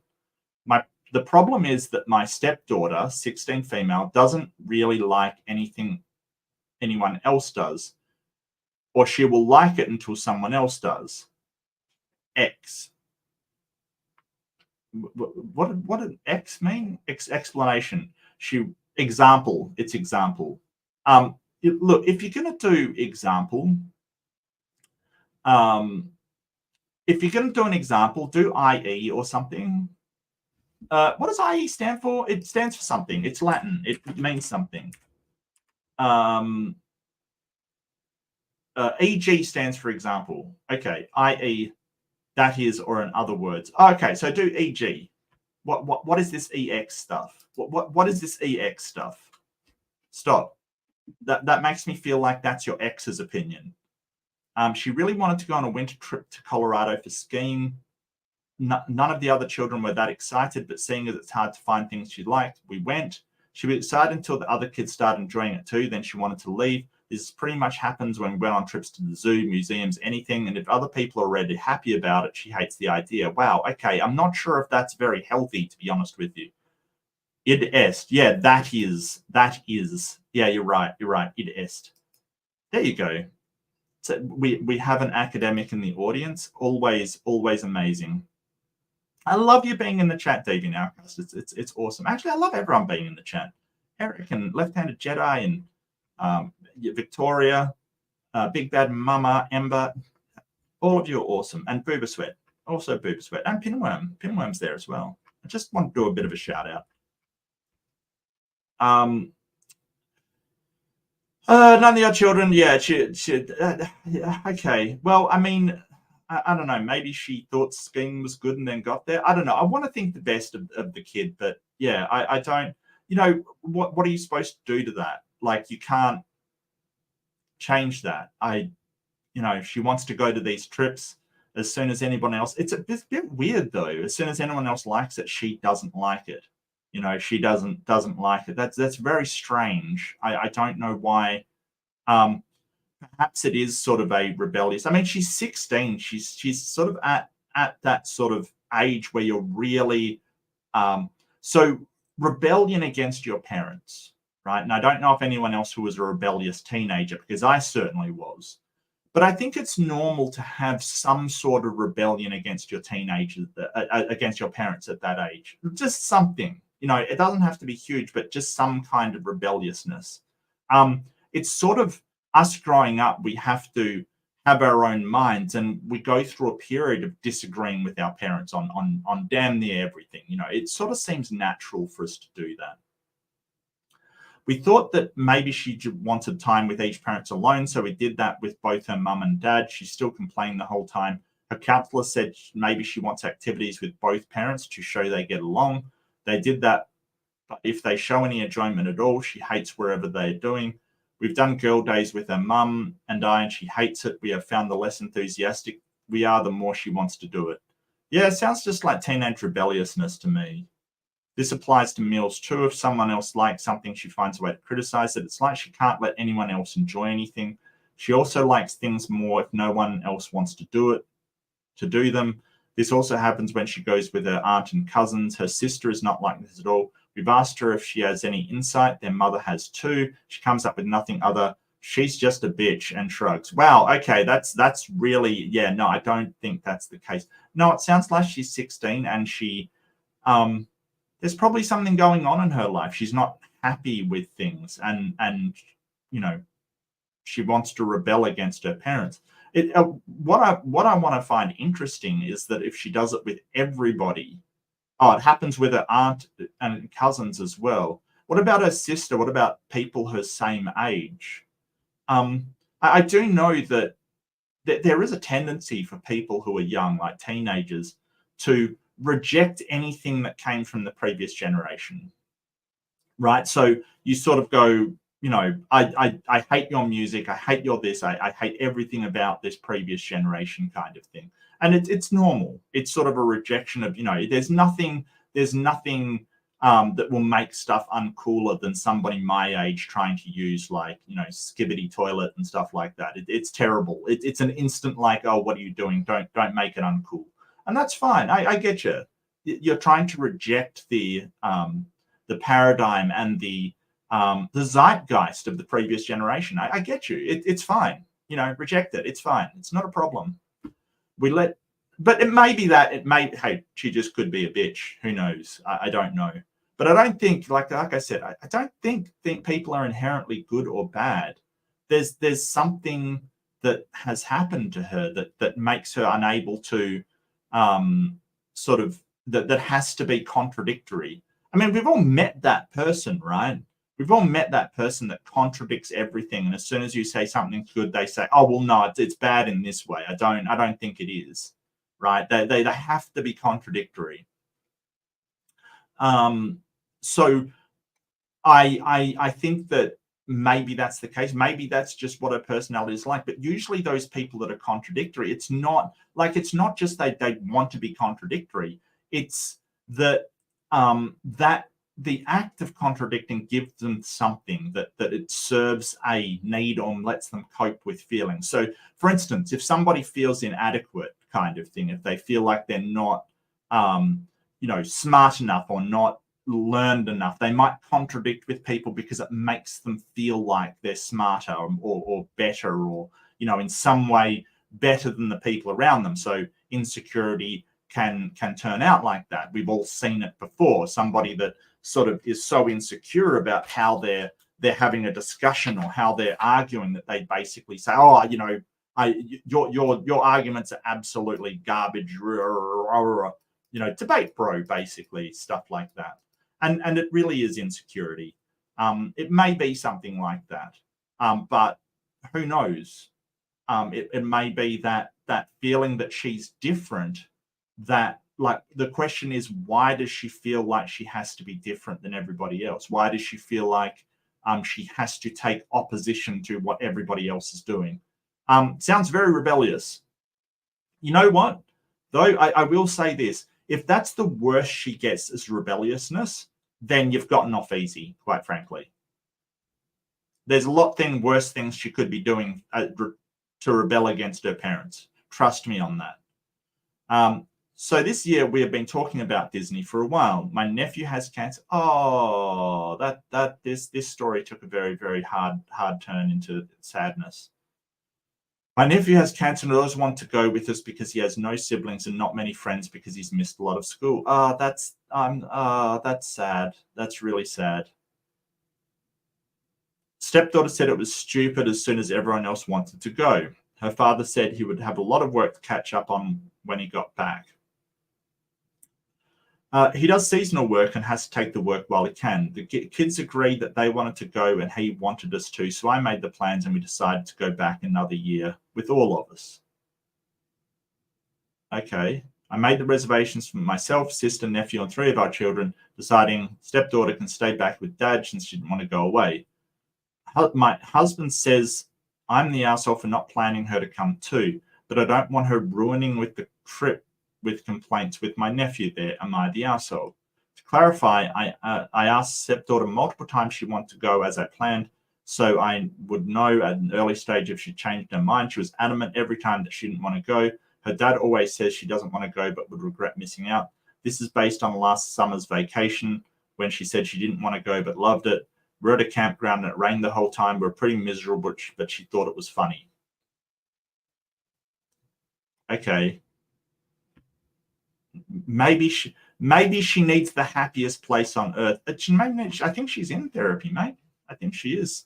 The problem is that my stepdaughter, 16 female, doesn't really like anything anyone else does, or she will like it until someone else does. X. What did X mean? Explanation. Example. It's example. Look, if you're going to do example, if you're going to do an example, do IE or something. What does IE stand for? It stands for something. It's Latin. It means something. EG stands for example. Okay, IE, that is, or in other words. Okay, so do EG. What is this EX stuff? What is this EX stuff? Stop. That makes me feel like that's your ex's opinion. She really wanted to go on a winter trip to Colorado for skiing. None of the other children were that excited, but seeing as it's hard to find things she liked, we went. She was excited until the other kids started enjoying it too. Then she wanted to leave. This pretty much happens when we went on trips to the zoo, museums, anything. And if other people are already happy about it, she hates the idea. Wow, okay, I'm not sure if that's very healthy, to be honest with you. Id est. Yeah, that is. Yeah, you're right. Id est. There you go. So we have an academic in the audience. Always amazing. I love you being in the chat, Davey. Now, it's awesome. Actually, I love everyone being in the chat. Eric and Left-Handed Jedi and Victoria, Big Bad Mama, Ember. All of you are awesome. And Booba Sweat, also Booba Sweat, and Pinworm. Pinworm's there as well. I just want to do a bit of a shout out. None of your children. Yeah, okay. Well, I mean, I don't know. Maybe she thought skiing was good and then got there. I don't know. I want to think the best of the kid, but yeah, I don't. You know, what are you supposed to do to that? Like, you can't change that. You know, she wants to go to these trips as soon as anyone else. It's a bit weird though. As soon as anyone else likes it, she doesn't like it. You know, she doesn't like it. That's very strange. I don't know why. Perhaps it is sort of a rebellious. I mean, she's 16. She's sort of at that sort of age where you're really so rebellion against your parents, right? And I don't know if anyone else who was a rebellious teenager, because I certainly was. But I think it's normal to have some sort of rebellion against your teenagers, against your parents at that age. Just something, you know, it doesn't have to be huge, but just some kind of rebelliousness. It's sort of us growing up, we have to have our own minds, and we go through a period of disagreeing with our parents on damn near everything. You know, it sort of seems natural for us to do that. We thought that maybe she wanted time with each parent alone, so we did that with both her mum and dad. She still complained the whole time. Her counselor said maybe she wants activities with both parents to show they get along. They did that, but if they show any enjoyment at all, she hates wherever they're doing. We've done girl days with her mum and I, and she hates it. We have found the less enthusiastic we are, the more she wants to do it. Yeah, it sounds just like teenage rebelliousness to me. This applies to meals too. If someone else likes something, she finds a way to criticize it. It's like she can't let anyone else enjoy anything. She also likes things more if no one else wants to do them. This also happens when she goes with her aunt and cousins. Her sister is not like this at all. We've asked her if she has any insight. Their mother has too. She comes up with nothing other. She's just a bitch, and shrugs. Wow, okay, that's really, yeah, no, I don't think that's the case. No, it sounds like she's 16 and she there's probably something going on in her life. She's not happy with things, and you know, she wants to rebel against her parents. What I want to find interesting is that if she does it with everybody, it happens with her aunt and cousins as well. What about her sister? What about people her same age? I do know that there is a tendency for people who are young, like teenagers, to reject anything that came from the previous generation, right? So you sort of go, you know, I hate your music, I hate your this, I hate everything about this previous generation kind of thing. And it's normal. It's sort of a rejection of, you know, there's nothing that will make stuff uncooler than somebody my age trying to use, like, you know, skibbity toilet and stuff like that. It's terrible. It's an instant like, oh, what are you doing? Don't make it uncool. And that's fine. I get you. You're trying to reject the paradigm and the zeitgeist of the previous generation. I get you. It's fine. You know, reject it. It's fine. It's not a problem. But it may be that hey, she just could be a bitch. Who knows? I don't know. But I don't think, like I said, I don't think people are inherently good or bad. There's something that has happened to her that makes her unable to sort of that has to be contradictory. I mean, we've all met that person, right? We've all met that person that contradicts everything, and as soon as you say something's good, they say, "Oh, well, no, it's bad in this way. I don't think it is." Right? They have to be contradictory. So I think that maybe that's the case. Maybe that's just what her personality is like. But usually those people that are contradictory, it's not just they want to be contradictory. It's that that the act of contradicting gives them something that it serves a need or lets them cope with feelings. So, for instance, if somebody feels inadequate, kind of thing, if they feel like they're not, you know, smart enough or not learned enough, they might contradict with people because it makes them feel like they're smarter or better, or, you know, in some way better than the people around them. So insecurity can turn out like that. We've all seen it before. Somebody that sort of is so insecure about how they're having a discussion or how they're arguing that they basically say, "Oh, you know, your arguments are absolutely garbage," you know, debate bro, basically, stuff like that. And it really is insecurity. It may be something like that, but who knows? It may be that feeling that she's different, that like the question is, why does she feel like she has to be different than everybody else? Why does she feel like she has to take opposition to what everybody else is doing? Sounds very rebellious. You know what? Though I will say this, if that's the worst she gets is rebelliousness, then you've gotten off easy, quite frankly. There's a lot worse things she could be doing to rebel against her parents. Trust me on that. So this year we have been talking about Disney for a while. My nephew has cancer. Oh, this story took a very, very hard turn into sadness. My nephew has cancer and always want to go with us because he has no siblings and not many friends because he's missed a lot of school. That's sad. That's really sad. Stepdaughter said it was stupid as soon as everyone else wanted to go. Her father said he would have a lot of work to catch up on when he got back. He does seasonal work and has to take the work while he can. The kids agreed that they wanted to go and he wanted us to, so I made the plans and we decided to go back another year with all of us. Okay. I made the reservations for myself, sister, nephew, and 3 of our children, deciding stepdaughter can stay back with dad since she didn't want to go away. My husband says I'm the arsehole for not planning her to come too, but I don't want her ruining with the trip with complaints with my nephew there. Am I the arsehole? To clarify, I asked stepdaughter multiple times she wanted to go as I planned, so I would know at an early stage if she changed her mind. She was adamant every time that she didn't want to go. Her dad always says she doesn't want to go but would regret missing out. This is based on last summer's vacation when she said she didn't want to go but loved it. We're at a campground and it rained the whole time. We're pretty miserable, but she thought it was funny. Okay. Maybe she needs the happiest place on earth. I think she's in therapy, mate. I think she is.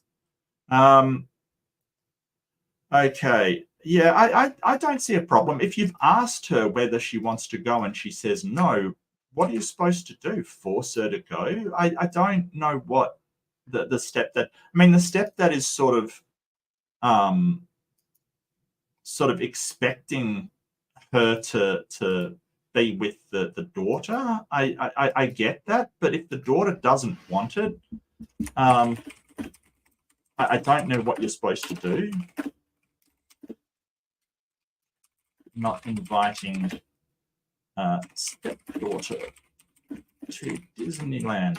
Okay. Yeah, I don't see a problem. If you've asked her whether she wants to go and she says no, what are you supposed to do? Force her to go? I don't know what the step that, I mean, the step that is sort of expecting her to be with the daughter. I get that, but if the daughter doesn't want it, I don't know what you're supposed to do. Not inviting stepdaughter to Disneyland.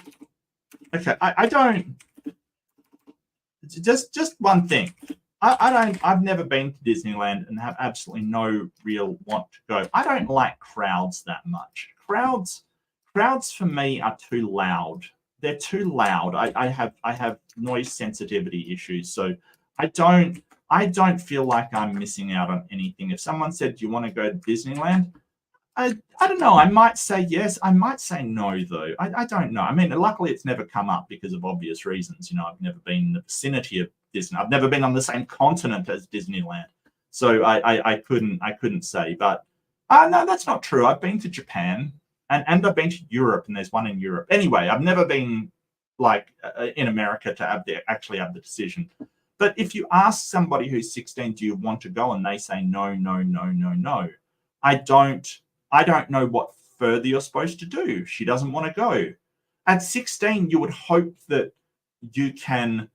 Okay, I don't. Just one thing. I've never been to Disneyland and have absolutely no real want to go. I don't like crowds that much. Crowds for me are too loud. They're too loud. I have noise sensitivity issues, so I don't feel like I'm missing out on anything. If someone said, "Do you want to go to Disneyland?" I don't know. I might say yes. I might say no, though. I don't know. I mean, luckily it's never come up because of obvious reasons. You know, I've never been in the vicinity of Disney. I've never been on the same continent as Disneyland, so I couldn't say. But no, that's not true. I've been to Japan and I've been to Europe, and there's one in Europe. Anyway, I've never been like in America to actually have the decision. But if you ask somebody who's 16, do you want to go, and they say no, no, no, no, no, I don't know what further you're supposed to do. She doesn't want to go. At 16, you would hope that you can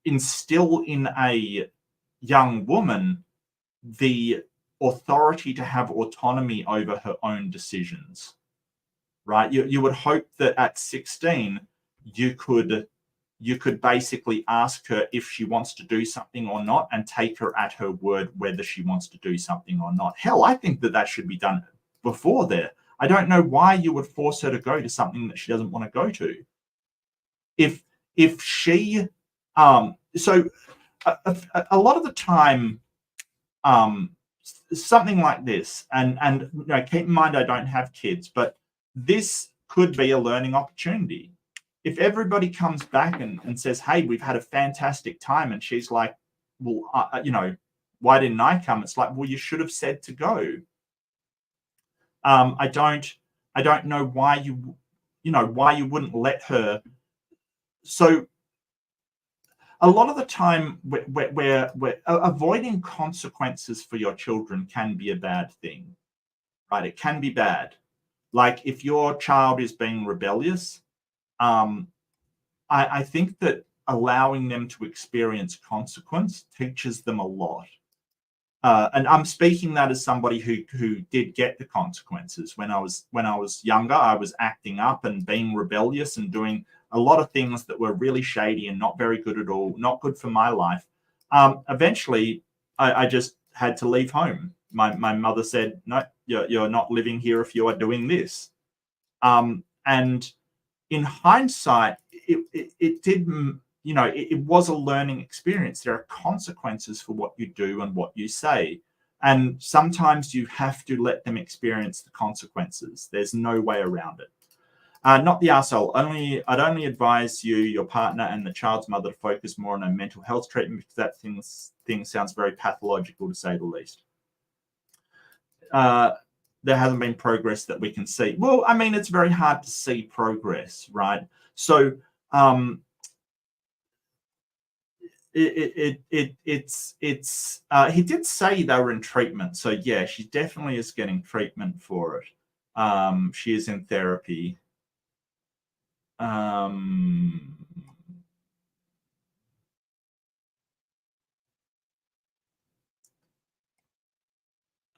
instill in a young woman the authority to have autonomy over her own decisions, right? You would hope that at 16, you could basically ask her if she wants to do something or not and take her at her word whether she wants to do something or not. Hell, I think that should be done before there. I don't know why you would force her to go to something that she doesn't want to go to. If she, so a lot of the time, something like this, and you know, keep in mind I don't have kids, but this could be a learning opportunity. If everybody comes back and says, "Hey, we've had a fantastic time," and she's like, "Well, you know, why didn't I come?" It's like, well, you should have said to go. I don't know why you wouldn't let her so a lot of the time where avoiding consequences for your children can be a bad thing, right? It can be bad. Like if your child is being rebellious, I think that allowing them to experience consequence teaches them a lot. And I'm speaking that as somebody who did get the consequences when I was younger. I was acting up and being rebellious and doing a lot of things that were really shady and not very good at all, not good for my life. Eventually, I just had to leave home. My mother said, "No, you're not living here if you are doing this." And in hindsight, it did, it was a learning experience. There are consequences for what you do and what you say. And sometimes you have to let them experience the consequences. There's no way around it. Not the arsehole. I'd only advise you, your partner, and the child's mother to focus more on a mental health treatment because that thing sounds very pathological, to say the least. There hasn't been progress that we can see. Well, I mean, it's very hard to see progress, right? So he did say they were in treatment. So yeah, she definitely is getting treatment for it. She is in therapy. I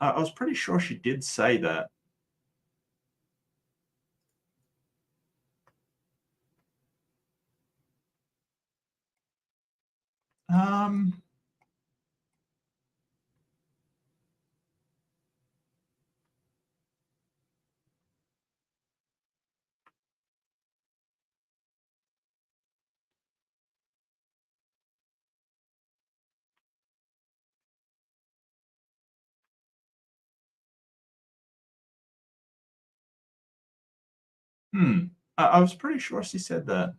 was pretty sure she did say that. I was pretty sure she said that.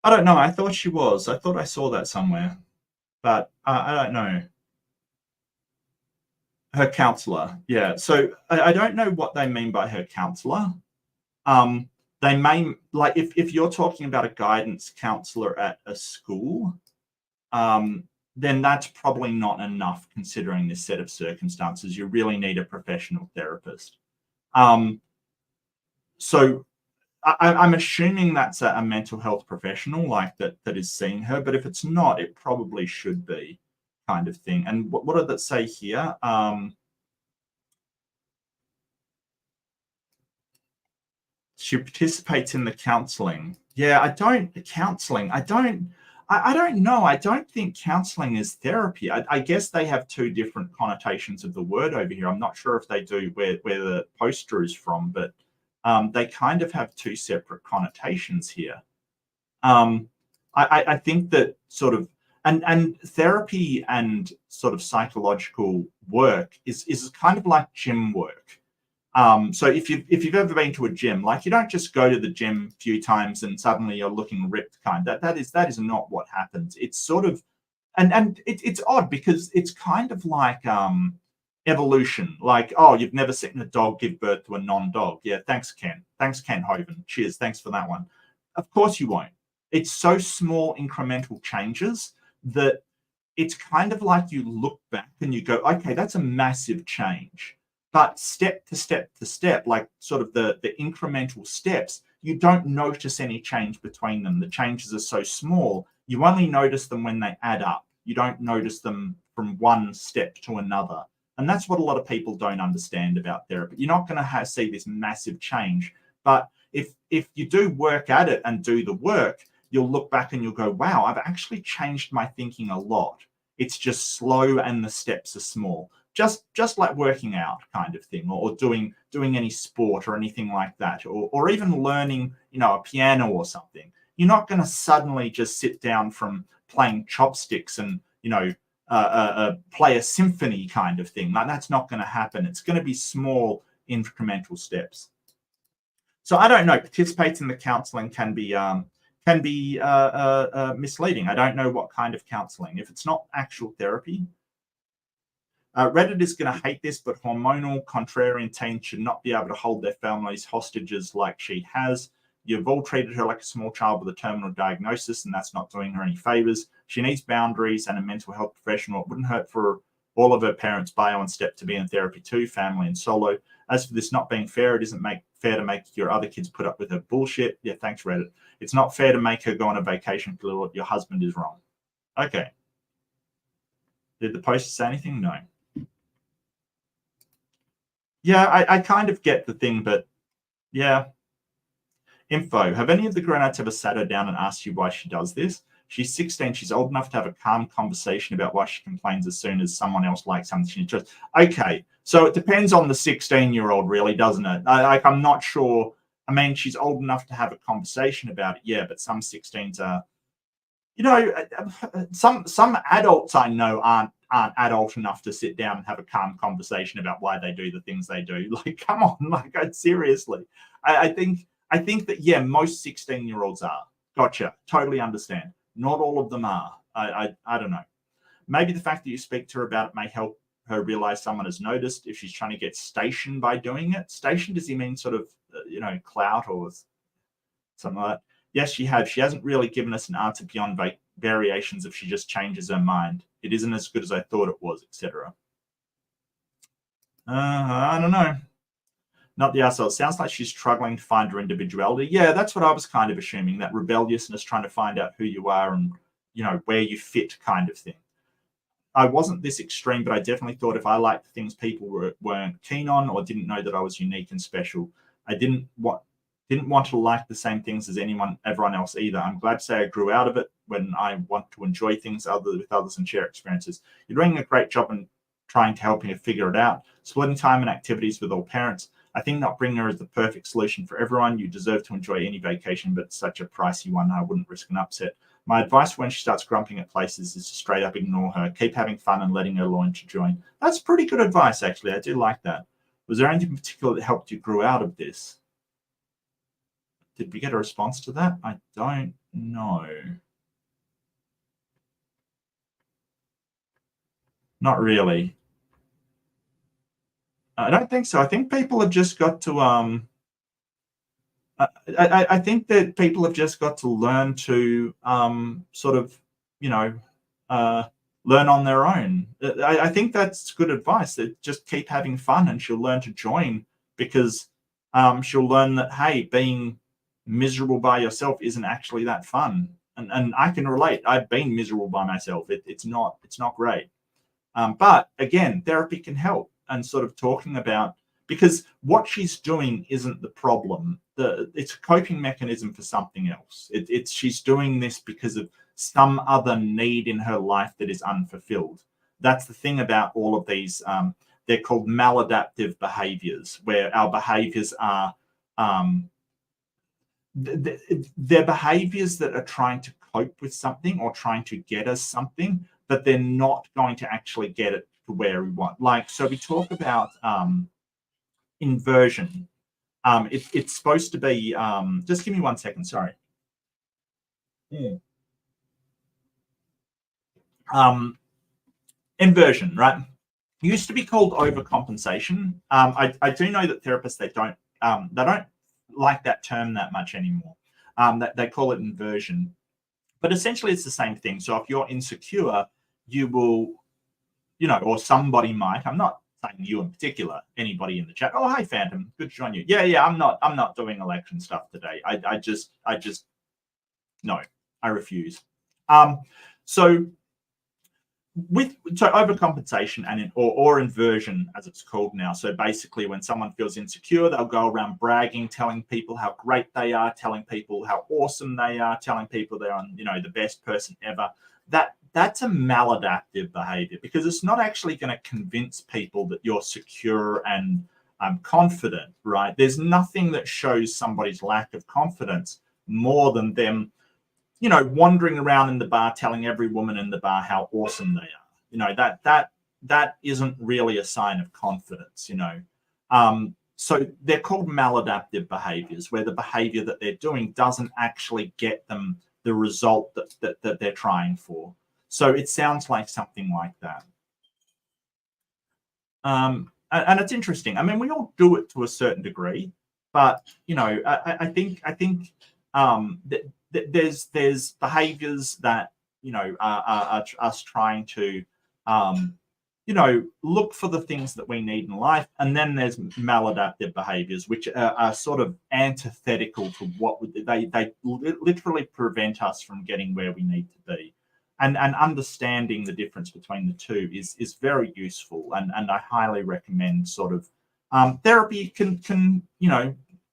I don't know. I thought she was. I thought I saw that somewhere, but I don't know. Her counselor, yeah. So I don't know what they mean by her counselor. They may, like, if you're talking about a guidance counselor at a school, then that's probably not enough considering this set of circumstances. You really need a professional therapist. So I'm assuming that's a mental health professional like that is seeing her, but if it's not, it probably should be, kind of thing. And what did that say here? She participates in the counseling. Yeah, I don't know. I don't think counseling is therapy. I guess they have two different connotations of the word over here. I'm not sure if they do where the poster is from, but they kind of have two separate connotations here. I think that sort of and therapy and sort of psychological work is kind of like gym work. So if you've ever been to a gym, like you don't just go to the gym a few times and suddenly you're looking ripped. That is not what happens. It's sort of it's odd because it's kind of like evolution. Like, oh, you've never seen a dog give birth to a non-dog. Yeah, thanks, Ken. Thanks, Ken Hovind. Cheers. Thanks for that one. Of course you won't. It's so small incremental changes that it's kind of like you look back and you go, okay, that's a massive change. But step to step to step, like sort of the incremental steps, you don't notice any change between them. The changes are so small, you only notice them when they add up. You don't notice them from one step to another. And that's what a lot of people don't understand about therapy. You're not going to see this massive change. But if you do work at it and do the work, you'll look back and you'll go, wow, I've actually changed my thinking a lot. It's just slow and the steps are small. Just like working out kind of thing, or doing any sport or anything like that, or even learning, a piano or something. You're not going to suddenly just sit down from playing chopsticks and, play a symphony kind of thing. Like, that's not going to happen. It's going to be small incremental steps. So I don't know. Participating in the counseling can be misleading. I don't know what kind of counseling. If it's not actual therapy, Reddit is going to hate this, but hormonal contrarian teens should not be able to hold their families hostages like she has. You've all treated her like a small child with a terminal diagnosis, and that's not doing her any favors. She needs boundaries and a mental health professional. It wouldn't hurt for all of her parents, bio and step, to be in therapy too, family and solo. As for this not being fair, it isn't fair to make your other kids put up with her bullshit. Yeah, thanks, Reddit. It's not fair to make her go on a vacation for your husband is wrong. Okay. Did the poster say anything? No. Yeah, I kind of get the thing, but yeah. Info. Have any of the grown-ups ever sat her down and asked you why she does this? She's 16. She's old enough to have a calm conversation about why she complains as soon as someone else likes something she enjoys. Okay, so it depends on the 16-year-old, really, doesn't it? I'm not sure. I mean, she's old enough to have a conversation about it, yeah, but some 16s are, you know, some adults I know aren't adult enough to sit down and have a calm conversation about why they do the things they do. Like, come on, like, seriously. I think that, yeah, most 16-year-olds are. Gotcha. Totally understand. Not all of them are. I don't know. Maybe the fact that you speak to her about it may help her realize someone has noticed if she's trying to get stationed by doing it. Station, does he mean sort of, clout or something like that? Yes, she has. She hasn't really given us an answer beyond variations if she just changes her mind. It isn't as good as I thought it was, etc. I don't know. Not the asshole. It sounds like she's struggling to find her individuality. Yeah, that's what I was kind of assuming, that rebelliousness, trying to find out who you are and, where you fit kind of thing. I wasn't this extreme, but I definitely thought if I liked things people weren't keen on or didn't know that I was unique and special, I didn't want to like the same things as everyone else either. I'm glad to say I grew out of it when I want to enjoy things with others and share experiences. You're doing a great job in trying to help me figure it out. Splitting time and activities with all parents. I think not bringing her is the perfect solution for everyone. You deserve to enjoy any vacation, but it's such a pricey one. I wouldn't risk an upset. My advice when she starts grumping at places is to straight up ignore her. Keep having fun and letting her launch to join. That's pretty good advice, actually. I do like that. Was there anything in particular that helped you grow out of this? Did we get a response to that? I don't know. Not really. I don't think so. I think people have just got to I think that people have just got to learn to sort of, learn on their own. I think that's good advice, that just keep having fun and she'll learn to join, because she'll learn that, hey, being miserable by yourself isn't actually that fun. And I can relate. I've been miserable by myself. It's not great. But again, therapy can help, and sort of talking about, because what she's doing isn't the problem. It's a coping mechanism for something else. She's doing this because of some other need in her life that is unfulfilled. That's the thing about all of these. They're called maladaptive behaviors, where our behaviors are they're behaviors that are trying to cope with something or trying to get us something, but they're not going to actually get it to where we want. Like, so we talk about inversion. It's supposed to be, just give me 1 second, sorry. Inversion, right? Used to be called overcompensation. I do know that therapists, they don't like that term that much anymore. They call it inversion. But essentially it's the same thing. So if you're insecure, you will, or somebody might, I'm not saying you in particular, anybody in the chat. Oh, hi Phantom, good to join you. Yeah, I'm not doing election stuff today. I just no, I refuse. So overcompensation or inversion, as it's called now. So basically, when someone feels insecure, they'll go around bragging, telling people how great they are, telling people how awesome they are, telling people they're the best person ever. That's a maladaptive behavior, because it's not actually going to convince people that you're secure and confident, right? There's nothing that shows somebody's lack of confidence more than them wandering around in the bar telling every woman in the bar how awesome they are. that isn't really a sign of confidence. So they're called maladaptive behaviors, where the behavior that they're doing doesn't actually get them the result that they're trying for. So it sounds like something like that. And it's interesting. I mean, we all do it to a certain degree, but I think there's behaviors that are us trying to look for the things that we need in life, and then there's maladaptive behaviors, which are sort of antithetical to what they literally prevent us from getting where we need to be. And understanding the difference between the two is very useful, and I highly recommend sort of therapy can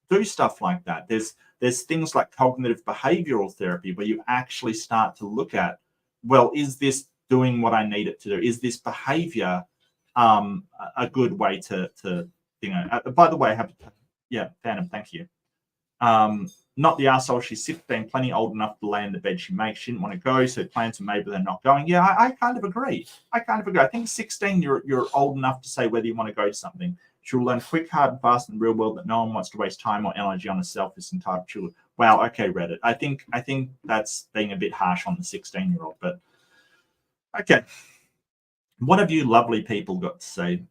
do stuff like that. There's things like cognitive behavioral therapy, where you actually start to look at, well, is this doing what I need it to do? Is this behavior a good way to by the way, Phantom, thank you. Not the arsehole. She's 16, plenty old enough to lay in the bed she makes. She didn't want to go, so plans are made, but they're not going. Yeah, I kind of agree. I think 16, you're old enough to say whether you want to go to something. She'll learn quick, hard, and fast in the real world that no one wants to waste time or energy on a selfish, entitled children. Wow, okay, Reddit. I think that's being a bit harsh on the 16-year-old, but okay. What have you lovely people got to say?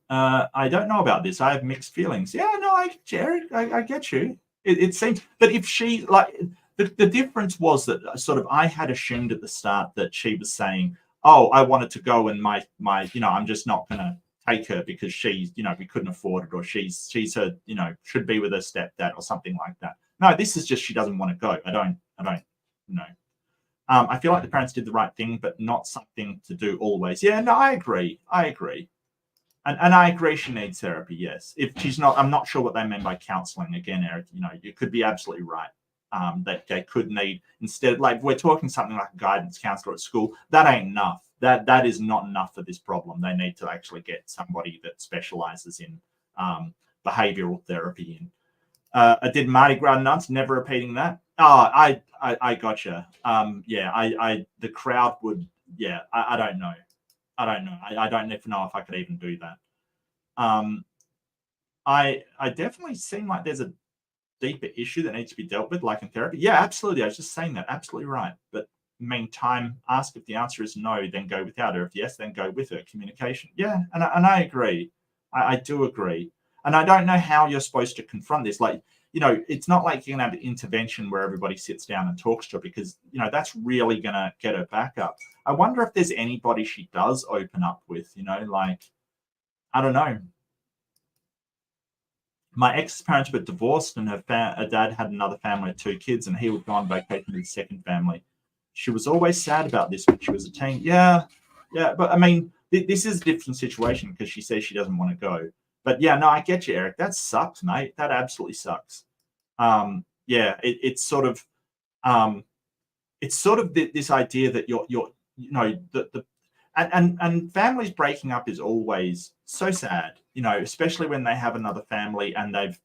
I don't know about this. I have mixed feelings. Yeah, no, I get you, Eric. I get you. It seems, but if she, like, the difference was that sort of I had assumed at the start that she was saying, oh, I wanted to go, and my I'm just not going to take her because she's, we couldn't afford it, or she's her, should be with her stepdad or something like that. No, this is just she doesn't want to go. I don't know. I feel like the parents did the right thing, but not something to do always. Yeah, no, I agree. And I agree she needs therapy, yes. If she's not, I'm not sure what they mean by counseling. Again, Eric, you could be absolutely right. That they could need, instead, like, we're talking something like a guidance counselor at school, that ain't enough. That is not enough for this problem. They need to actually get somebody that specializes in behavioral therapy. I did Mardi Gras nuts, never repeating that. Oh, I gotcha. The crowd would, I don't know. I don't even know if I could even do that. I definitely seem like there's a deeper issue that needs to be dealt with, like in therapy. Yeah, absolutely. I was just saying that. Absolutely right. But meantime, ask if the answer is no, then go without her. If yes, then go with her. Communication. Yeah, and I agree. I do agree. And I don't know how you're supposed to confront this. Like, it's not like you're going to have an intervention where everybody sits down and talks to her, because, that's really going to get her back up. I wonder if there's anybody she does open up with, like, I don't know. My ex-parents were divorced, and her dad had another family of 2 kids, and he would go on vacation with his second family. She was always sad about this when she was a teen. Yeah. But I mean, this is a different situation because she says she doesn't want to go. But yeah, no, I get you, Eric. That sucks, mate. That absolutely sucks. It's sort of this idea that and families breaking up is always so sad, especially when they have another family and they've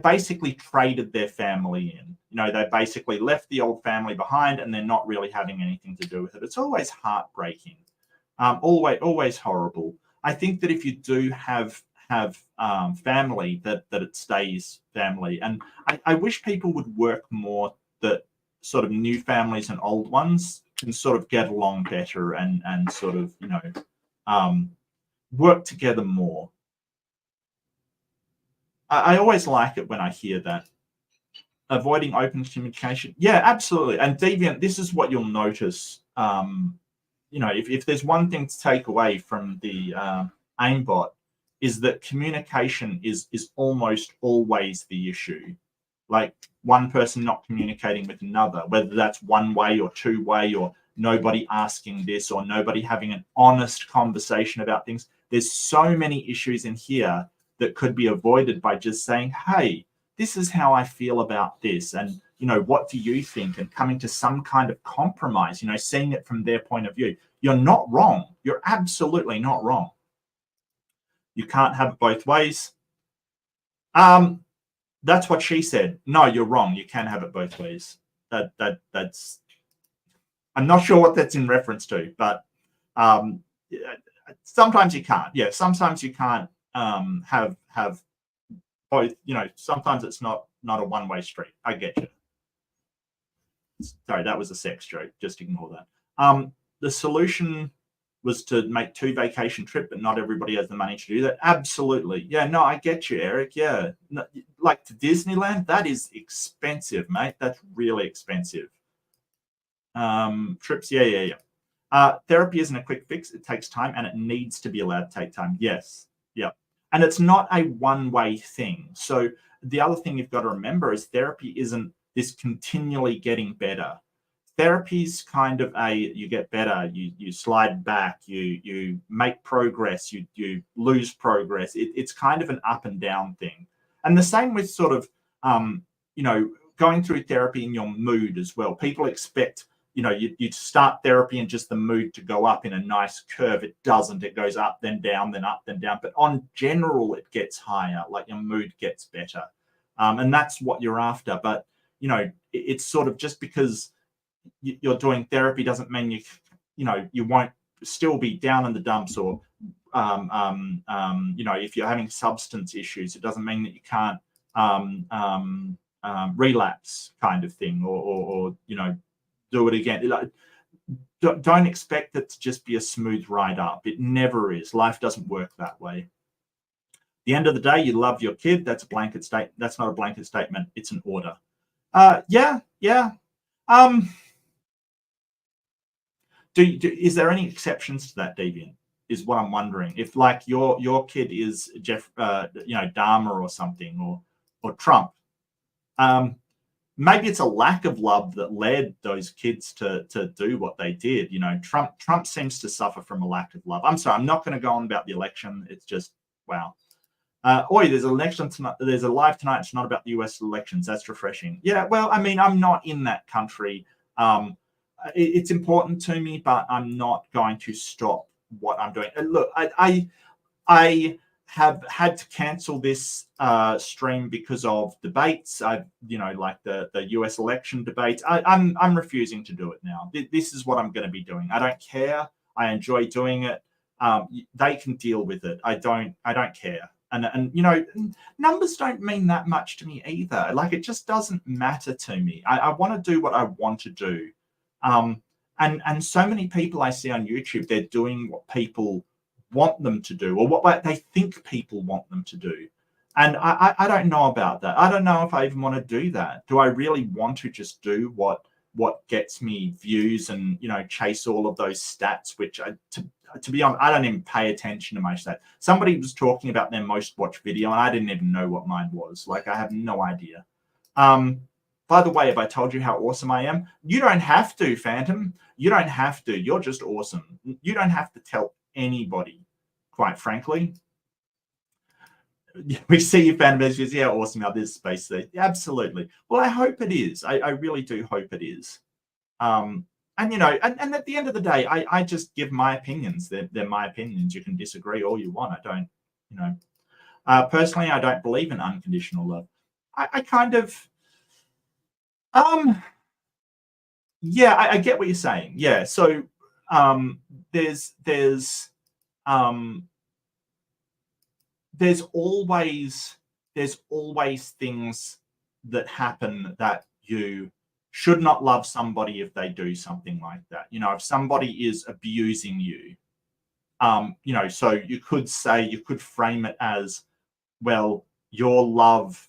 basically traded their family in. They basically left the old family behind and they're not really having anything to do with it. It's always heartbreaking, always horrible. I think that if you do have family, that it stays family. And I wish people would work more that sort of new families and old ones can sort of get along better and sort of, work together more. I always like it when I hear that. Avoiding open communication. Yeah, absolutely. And Deviant, this is what you'll notice. If there's one thing to take away from the AIMBOT, is that communication is almost always the issue. Like, one person not communicating with another, whether that's one way or two way, or nobody asking this, or nobody having an honest conversation about things. There's so many issues in here that could be avoided by just saying, hey, this is how I feel about this. And, what do you think? And coming to some kind of compromise, seeing it from their point of view. You're not wrong. You're absolutely not wrong. You can't have it both ways. That's what she said. No, you're wrong. You can have it both ways. That's I'm not sure what that's in reference to, but sometimes you can't. Yeah, sometimes you can't have both. Sometimes it's not a one-way street. I get you. Sorry, that was a sex joke. Just ignore that. The solution was to make 2 vacation trip, but not everybody has the money to do that. Absolutely. Yeah, no, I get you, Eric. Yeah. No, like to Disneyland, that is expensive, mate. That's really expensive. Trips, yeah. Therapy isn't a quick fix. It takes time and it needs to be allowed to take time. Yes. Yeah. And it's not a one-way thing. So the other thing you've got to remember is therapy isn't this continually getting better. Therapy's kind of you get better, you slide back, you make progress, you lose progress. It's kind of an up and down thing. And the same with sort of going through therapy in your mood as well. People expect you start therapy and just the mood to go up in a nice curve. It doesn't. It goes up, then down, then up, then down. But on general, it gets higher, like your mood gets better. And that's what you're after. But, it's sort of just because you're doing therapy doesn't mean you won't still be down in the dumps, or if you're having substance issues, it doesn't mean that you can't relapse, kind of thing, or do it again. Don't expect it to just be a smooth ride up. It never is. Life doesn't work that way. At the end of the day, you love your kid. That's a blanket statement. That's not a blanket statement. It's an order. Yeah. Is there any exceptions to that, Deviant? Is what I'm wondering. If like your kid is Dahmer or something, or Trump, maybe it's a lack of love that led those kids to do what they did. Trump seems to suffer from a lack of love. I'm sorry, I'm not going to go on about the election. It's just wow. There's an election tonight. There's a live tonight. It's not about the US elections. That's refreshing. Yeah, well, I mean, I'm not in that country. It's important to me, but I'm not going to stop what I'm doing. And look, I have had to cancel this stream because of debates. Like the US election debates. I'm refusing to do it now. This is what I'm going to be doing. I don't care. I enjoy doing it. They can deal with it. I don't care. And numbers don't mean that much to me either. Like, it just doesn't matter to me. I want to do what I want to do. And so many people I see on YouTube, they're doing what people want them to do, or what they think people want them to do. And I don't know about that. I don't know if I even want to do that. Do I really want to just do what gets me views and chase all of those stats, which to be honest, I don't even pay attention to my stats. Somebody was talking about their most watched video and I didn't even know what mine was. Like, I have no idea. By the way, have I told you how awesome I am? You don't have to, Phantom. You don't have to. You're just awesome. You don't have to tell anybody, quite frankly. We see you, Phantom. Yeah, awesome. Now there's space there. Absolutely. Well, I hope it is. I really do hope it is. And and at the end of the day, I just give my opinions. They're my opinions. You can disagree all you want. I don't, personally, I don't believe in unconditional love. I kind of, yeah, I get what you're saying. Yeah. So, there's always things that happen that you should not love somebody if they do something like that. If somebody is abusing you, so you could frame it as, well, your love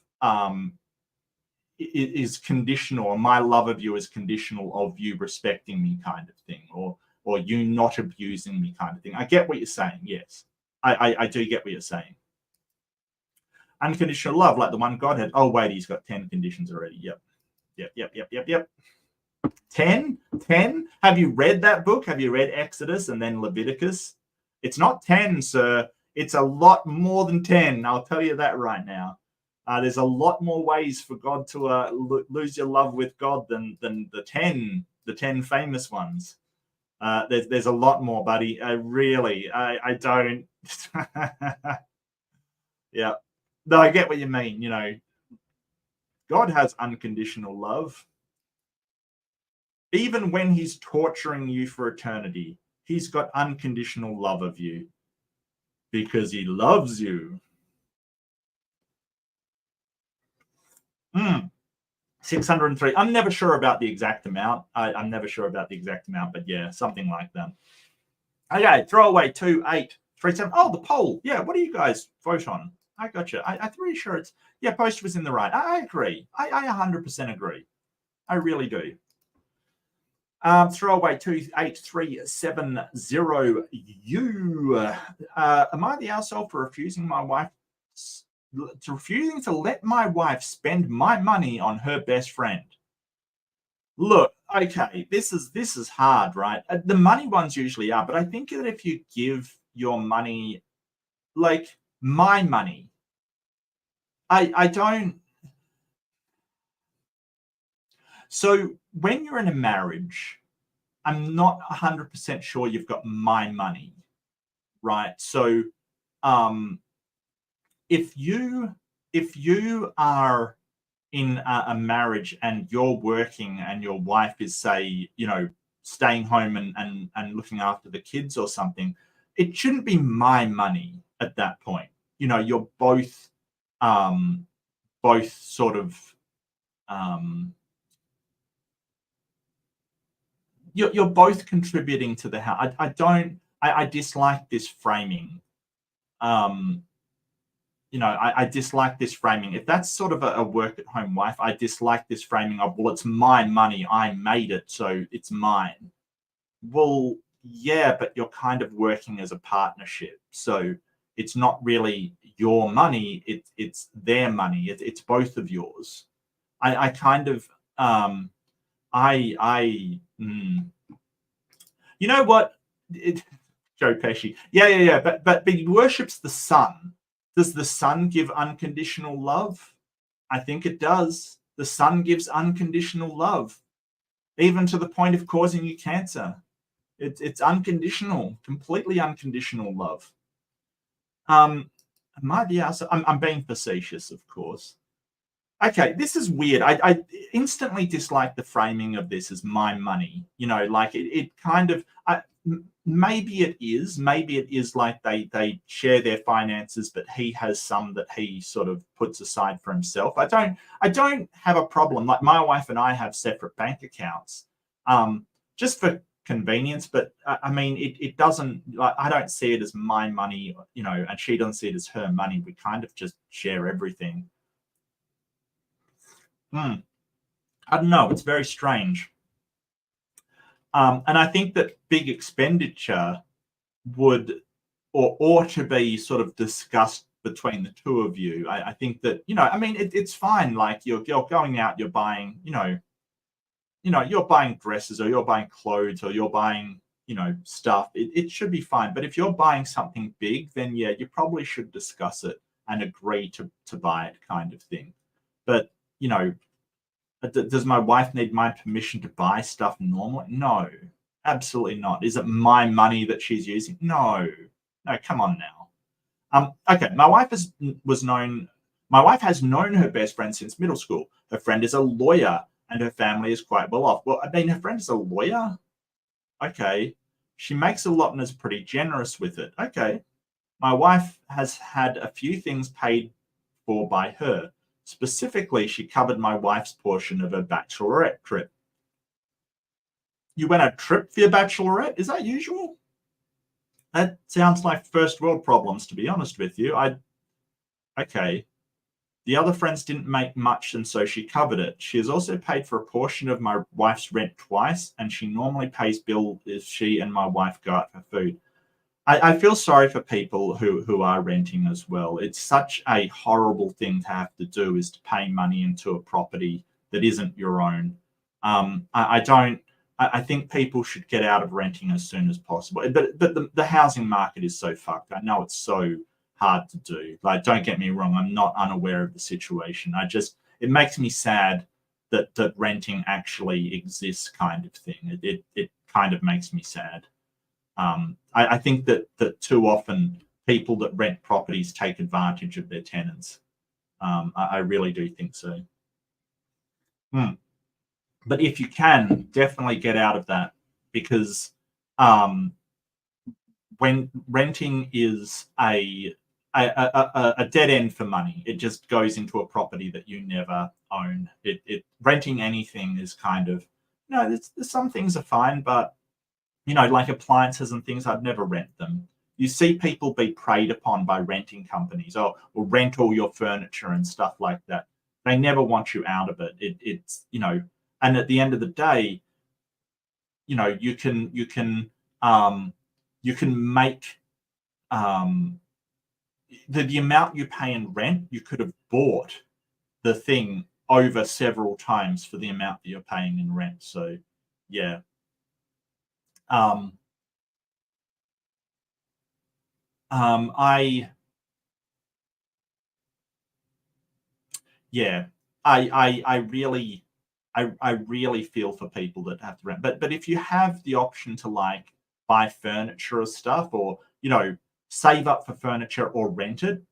is conditional, or my love of you is conditional of you respecting me, kind of thing, or you not abusing me, kind of thing. I get what you're saying. Yes, I do get what you're saying. Unconditional love, like the one God had. Oh, wait, he's got 10 conditions already. Yep. 10? Have you read that book? Have you read Exodus and then Leviticus? It's not 10, sir. It's a lot more than 10. I'll tell you that right now. There's a lot more ways for God to lose your love with God than the 10 famous ones. There's a lot more, buddy. I don't. Yeah. No, I get what you mean. God has unconditional love. Even when he's torturing you for eternity, he's got unconditional love of you because he loves you. 603. I'm never sure about the exact amount. I'm never sure about the exact amount, but yeah, something like that. Okay, throwaway 2837. Oh, the poll. Yeah, what do you guys vote on? I gotcha. I'm pretty sure it's, yeah, post was in the right. I agree. I 100% agree. I really do. Throwaway 28370. Am I the asshole for refusing to let my wife spend my money on her best friend? Look, okay, this is hard, right? The money ones usually are, but I think that if you give your money, like my money, I don't. So when you're in a marriage, I'm not 100% sure you've got my money, right? So if you are in a marriage and you're working and your wife is, say, staying home and looking after the kids or something, it shouldn't be my money at that point. You're both sort of you're both contributing to the house. I dislike this framing. I dislike this framing. If that's sort of a work at home wife, I dislike this framing of, well, it's my money. I made it, so it's mine. Well, yeah, but you're kind of working as a partnership. So it's not really your money. It's their money. It's both of yours. I kind of, you know what? Joe Pesci. Yeah. But he worships the sun. Does the sun give unconditional love? I think it does. The sun gives unconditional love, even to the point of causing you cancer. It's unconditional, completely unconditional love. Am I the asshole? I'm being facetious, of course. Okay, this is weird. I instantly dislike the framing of this as my money. Like it kind of. Maybe it is like they share their finances, but he has some that he sort of puts aside for himself. I don't have a problem. Like my wife and I have separate bank accounts, just for convenience. But I mean, it doesn't. Like, I don't see it as my money, and she doesn't see it as her money. We kind of just share everything. I don't know. It's very strange. And I think that big expenditure would or ought to be sort of discussed between the two of you. I think that, I mean, it's fine. Like you're going out, you're buying, you're buying dresses or you're buying clothes or you're buying, stuff. It should be fine. But if you're buying something big, then yeah, you probably should discuss it and agree to buy it, kind of thing. But, does my wife need my permission to buy stuff normally? No, absolutely not. Is it my money that she's using? No, come on now. Okay, my wife has known her best friend since middle school. Her friend is a lawyer and her family is quite well off. Well, I mean, her friend is a lawyer? Okay. She makes a lot and is pretty generous with it. Okay. My wife has had a few things paid for by her. Specifically, she covered my wife's portion of her bachelorette trip. You went a trip for your bachelorette? Is that usual? That sounds like first world problems, to be honest with you. Okay. The other friends didn't make much, and so she covered it. She has also paid for a portion of my wife's rent twice, and she normally pays bill if she and my wife go out for food. I feel sorry for people who are renting as well. It's such a horrible thing to have to do, is to pay money into a property that isn't your own. I think people should get out of renting as soon as possible. But the housing market is so fucked. I know it's so hard to do. Like, don't get me wrong, I'm not unaware of the situation. It makes me sad that renting actually exists, kind of thing. It kind of makes me sad. I think that too often people that rent properties take advantage of their tenants. I really do think so. But if you can, definitely get out of that, because when renting is a dead end for money, it just goes into a property that you never own. Renting anything is kind of, there's some things are fine, but like appliances and things, I'd never rent them. You see people be preyed upon by renting companies, or rent all your furniture and stuff like that. They never want you out of it. It's and at the end of the day, you can make the amount you pay in rent, you could have bought the thing over several times for the amount that you're paying in rent. So yeah. I really feel for people that have to rent. But if you have the option to like buy furniture or stuff, or save up for furniture or rent it,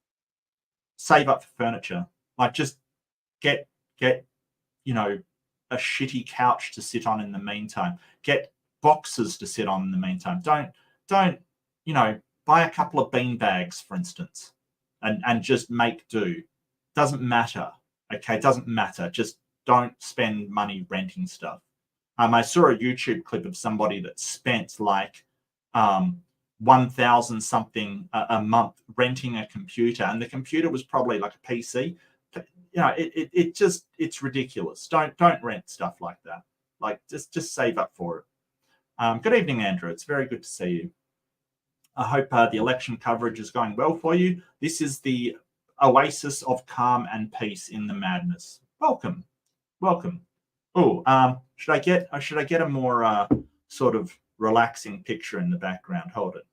save up for furniture. Like just get a shitty couch to sit on in the meantime. Get boxes to sit on in the meantime. Don't buy a couple of bean bags, for instance, and just make do. Doesn't matter. Okay, doesn't matter. Just don't spend money renting stuff. I saw a YouTube clip of somebody that spent like 1,000 something a month renting a computer, and the computer was probably like a PC. But, it's ridiculous. Don't rent stuff like that. Like just save up for it. Good evening, Andrew. It's very good to see you. I hope the election coverage is going well for you. This is the oasis of calm and peace in the madness. Welcome. Oh, should I get a more sort of relaxing picture in the background? Hold it.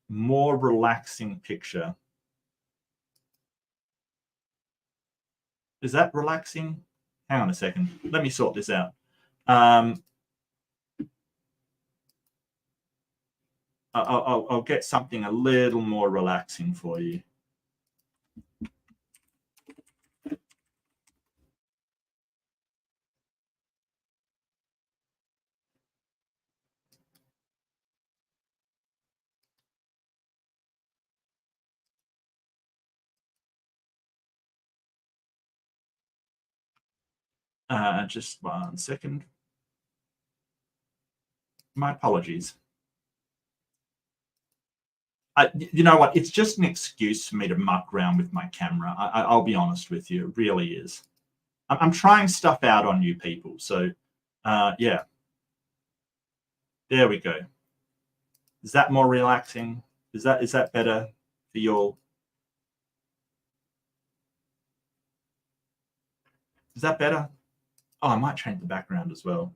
More relaxing picture. Is that relaxing? Hang on a second. Let me sort this out. I'll get something a little more relaxing for you. Just 1 second. My apologies. You know what? It's just an excuse for me to muck around with my camera. I'll be honest with you. It really is. I'm trying stuff out on you people. So, yeah. There we go. Is that more relaxing? Is that better for you all? Is that better? Oh, I might change the background as well.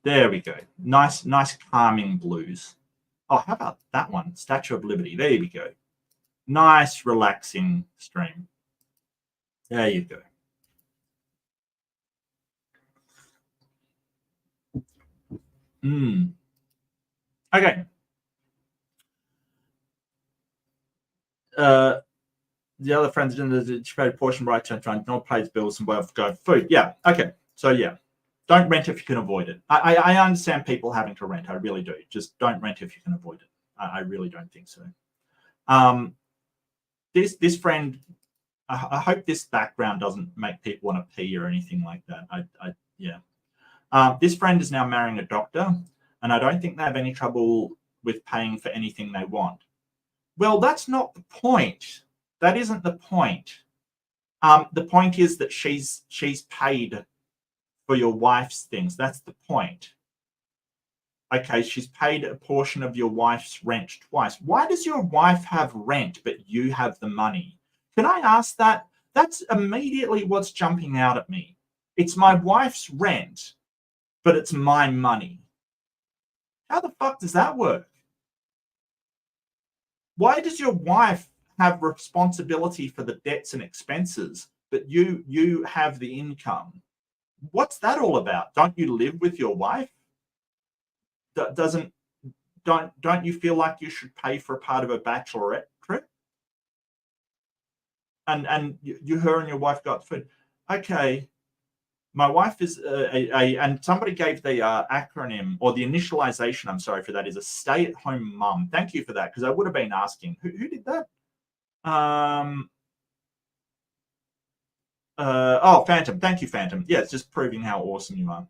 There we go. Nice calming blues. Oh, how about that one? Statue of Liberty. There we go. Nice relaxing stream. There you go. Okay. The other friends in the trade portion right to try and not pay bills and where go food. Yeah. Okay. So yeah, don't rent if you can avoid it. I understand people having to rent. I really do. Just don't rent if you can avoid it. I really don't think so. This friend, I hope this background doesn't make people want to pee or anything like that. Yeah. This friend is now marrying a doctor, and I don't think they have any trouble with paying for anything they want. Well, that's not the point. That isn't the point. The point is that she's paid for your wife's things. That's the point. Okay, she's paid a portion of your wife's rent twice. Why does your wife have rent, but you have the money? Can I ask that? That's immediately what's jumping out at me. It's my wife's rent, but it's my money. How the fuck does that work? Why does your wife have responsibility for the debts and expenses, but you have the income? What's that all about? Don't you live with your wife? Doesn't don't you feel like you should pay for a part of a bachelorette trip? And her and your wife got food. Okay, my wife is and somebody gave the acronym or the initialization, I'm sorry for that, is a stay-at-home mum. Thank you for that, because I would have been asking, who did that? Phantom. Thank you, Phantom. Yeah, it's just proving how awesome you are.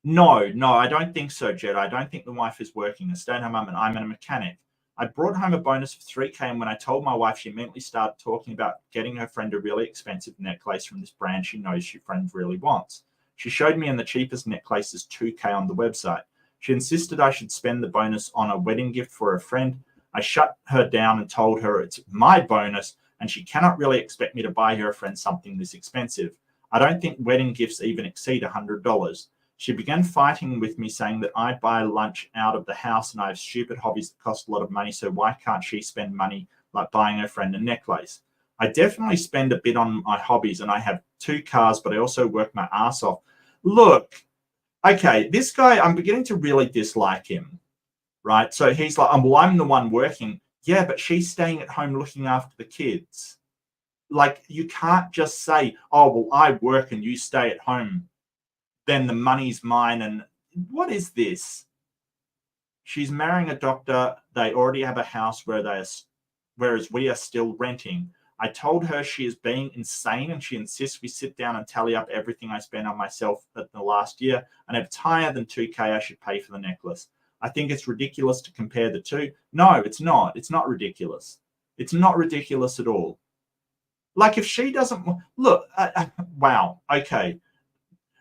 No, I don't think so, Jed. I don't think the wife is working. A stay-at-home mum, and I'm a mechanic. I brought home a bonus of $3K, and when I told my wife, she immediately started talking about getting her friend a really expensive necklace from this brand she knows she friend really wants. She showed me, and the cheapest necklace is $2K on the website. She insisted I should spend the bonus on a wedding gift for a friend. I shut her down and told her it's my bonus, and she cannot really expect me to buy her a friend something this expensive. I don't think wedding gifts even exceed $100. She began fighting with me, saying that I buy lunch out of the house and I have stupid hobbies that cost a lot of money, so why can't she spend money like buying her friend a necklace? I definitely spend a bit on my hobbies, and I have 2 cars, but I also work my ass off. Look, okay, this guy, I'm beginning to really dislike him, right? So he's like, well, I'm the one working. Yeah, but she's staying at home looking after the kids. Like, you can't just say, oh, well, I work and you stay at home, then the money's mine. And what is this? She's marrying a doctor. They already have a house whereas we are still renting. I told her she is being insane, and she insists we sit down and tally up everything I spent on myself at the last year, and if it's higher than 2K, I should pay for the necklace. I think it's ridiculous to compare the two. No, it's not. It's not ridiculous. It's not ridiculous at all. Like, if she doesn't look, wow, okay.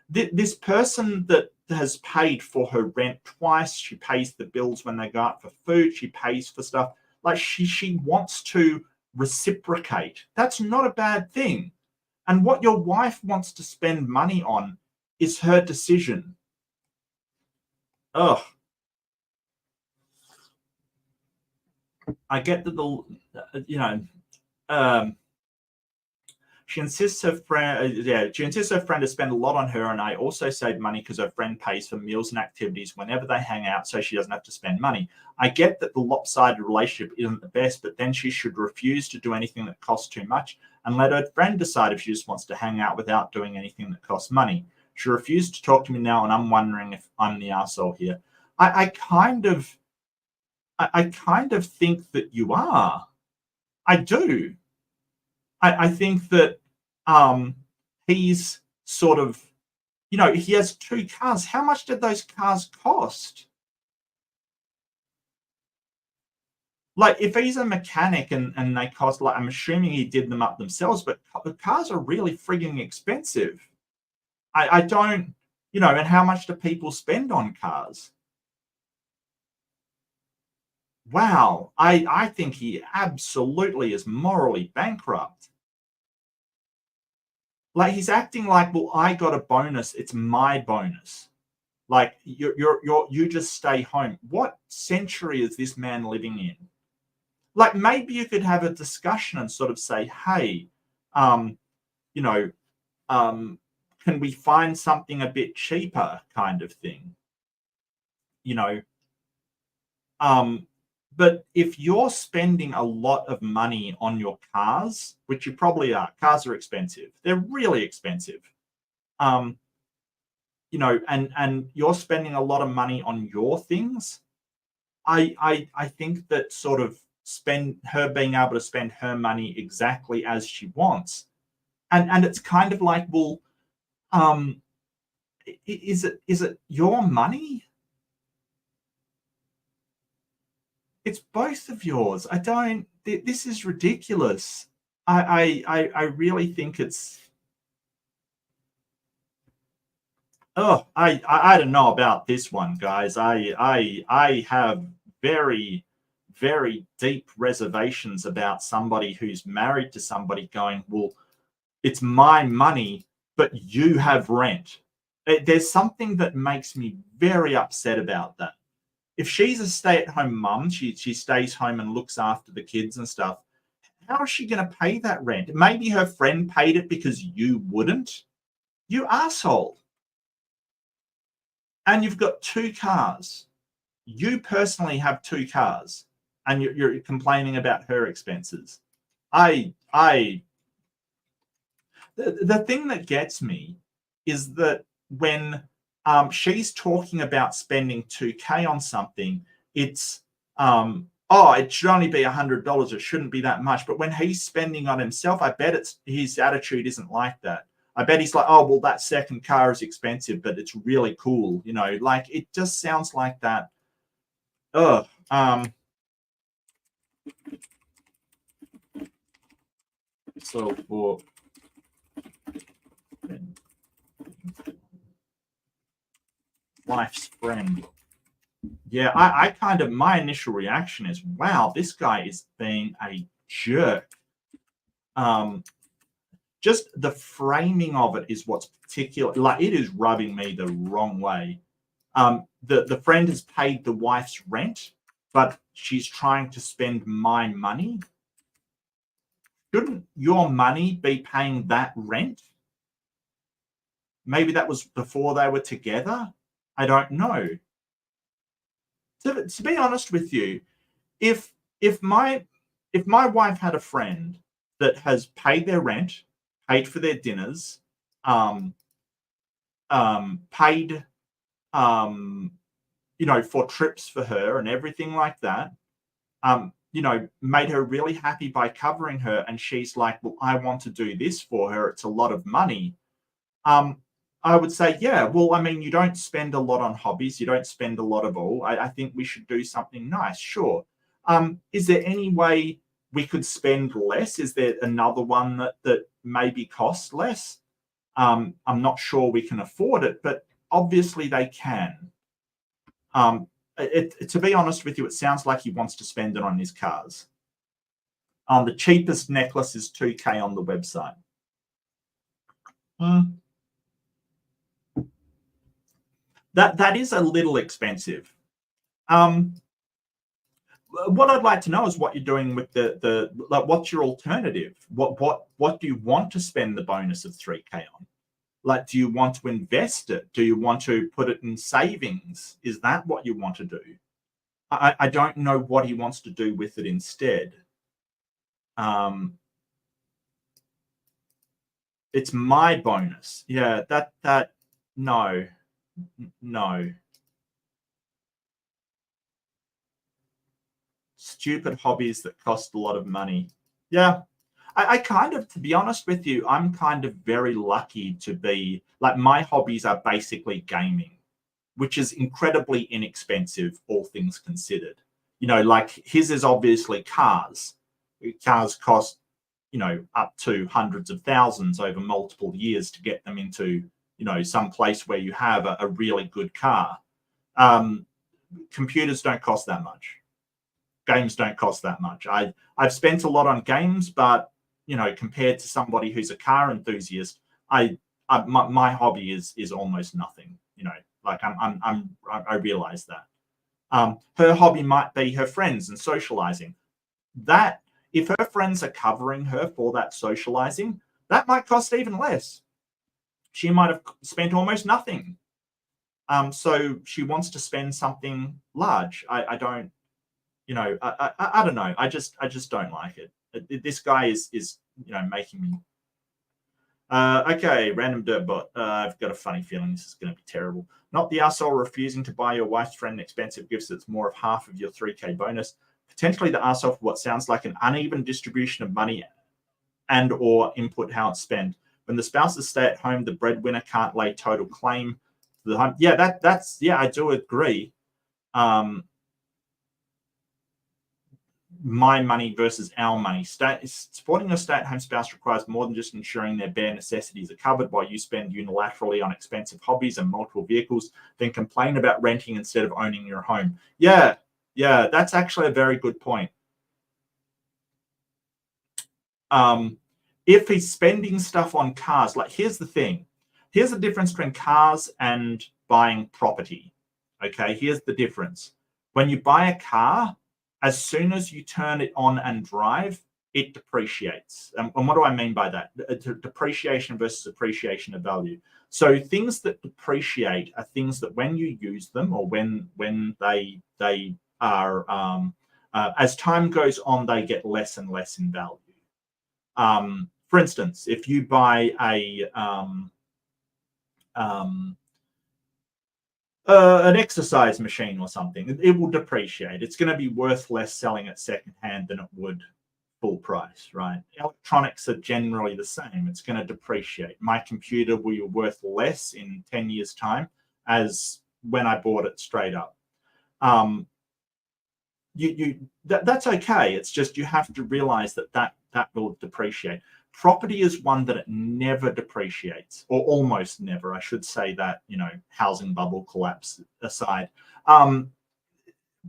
This person that has paid for her rent twice, she pays the bills when they go out for food, she pays for stuff. Like, she wants to reciprocate. That's not a bad thing. And what your wife wants to spend money on is her decision. Ugh. I get that she insists her friend to spend a lot on her, and I also save money because her friend pays for meals and activities whenever they hang out, so she doesn't have to spend money. I get that the lopsided relationship isn't the best, but then she should refuse to do anything that costs too much and let her friend decide if she just wants to hang out without doing anything that costs money. She refused to talk to me now, and I'm wondering if I'm the asshole here. I kind of think that you are. I do. I think that he's sort of, he has 2 cars. How much did those cars cost? Like, if he's a mechanic and they cost, like, I'm assuming he did them up themselves, but the cars are really frigging expensive. I don't, and how much do people spend on cars? Wow, I think he absolutely is morally bankrupt. Like, he's acting like, well, I got a bonus, it's my bonus. Like, you just stay home. What century is this man living in? Like, maybe you could have a discussion and sort of say, hey, can we find something a bit cheaper, kind of thing? But if you're spending a lot of money on your cars, which you probably are, cars are expensive. They're really expensive. And you're spending a lot of money on your things. I think that sort of her being able to spend her money exactly as she wants. And it's kind of like, well, is it your money? It's both of yours. This is ridiculous. I really think it's, I don't know about this one, guys. I have very, very deep reservations about somebody who's married to somebody going, well, it's my money, but you have rent. There's something that makes me very upset about that. If she's a stay-at-home mum, she stays home and looks after the kids and stuff, how is she going to pay that rent? Maybe her friend paid it because you wouldn't. You asshole. And you've got 2 cars. you personally have 2 cars and you're complaining about her expenses. The thing that gets me is that when she's talking about spending 2K on something, it's it should only be $100. It shouldn't be that much. But when he's spending on himself, I bet his attitude isn't like that. I bet he's like, oh, well, that second car is expensive, but it's really cool. You know, like it just sounds like that. So for wife's friend. Yeah, I kind of, my initial reaction is, wow, this guy is being a jerk. Just the framing of it is what's particular. Like, it is rubbing me the wrong way. The friend has paid the wife's rent, but she's trying to spend my money. Shouldn't your money be paying that rent? Maybe that was before they were together. I don't know. To be honest with you, if my wife had a friend that has paid their rent, paid for their dinners, paid for trips for her and everything like that, made her really happy by covering her, and she's like, well, I want to do this for her, it's a lot of money. I would say, yeah, well, I mean, you don't spend a lot on hobbies. You don't spend a lot of all. I think we should do something nice. Sure. Is there any way we could spend less? Is there another one that maybe costs less? I'm not sure we can afford it, but obviously they can. To be honest with you, it sounds like he wants to spend it on his cars. The cheapest necklace is 2K on the website. That is a little expensive. What I'd like to know is what you're doing with the like, what's your alternative? What do you want to spend the bonus of 3K on? Like, do you want to invest it? Do you want to put it in savings? Is that what you want to do? I don't know what he wants to do with it instead. It's my bonus. Yeah, that no. Stupid hobbies that cost a lot of money. Yeah. I kind of, to be honest with you, I'm kind of very lucky to be, like, my hobbies are basically gaming, which is incredibly inexpensive, all things considered. Like, his is obviously cars. Cars cost, up to hundreds of thousands over multiple years to get them into, some place where you have a really good car. Computers don't cost that much. Games don't cost that much. I've spent a lot on games, but compared to somebody who's a car enthusiast, my hobby is almost nothing. Like, I realize that. Her hobby might be her friends and socializing. That, if her friends are covering her for that socializing, that might cost even less. She might have spent almost nothing. So she wants to spend something large. I don't, I don't know. I just don't like it. This guy is making me. Okay, random dirtbot. I've got a funny feeling this is going to be terrible. Not the arsehole refusing to buy your wife's friend expensive gifts that's more of half of your 3K bonus. Potentially the arsehole for what sounds like an uneven distribution of money and or input how it's spent. When the spouses stay at home, the breadwinner can't lay total claim to the home. Yeah, that's I do agree. My money versus our money. Supporting your stay-at-home spouse requires more than just ensuring their bare necessities are covered while you spend unilaterally on expensive hobbies and multiple vehicles, then complain about renting instead of owning your home. Yeah, that's actually a very good point. If he's spending stuff on cars, like, here's the thing. Here's the difference between cars and buying property. Okay, here's the difference. When you buy a car, as soon as you turn it on and drive, it depreciates. And what do I mean by that? Depreciation versus appreciation of value. So things that depreciate are things that when you use them, or when they are as time goes on, they get less and less in value. For instance, if you buy an exercise machine or something, it will depreciate. It's going to be worth less selling it secondhand than it would full price, right? Electronics are generally the same. It's going to depreciate. My computer will be worth less in 10 years' time as when I bought it straight up. That's okay. It's just you have to realize that will depreciate. Property is one that it never depreciates, or almost never. I should say that, housing bubble collapse aside.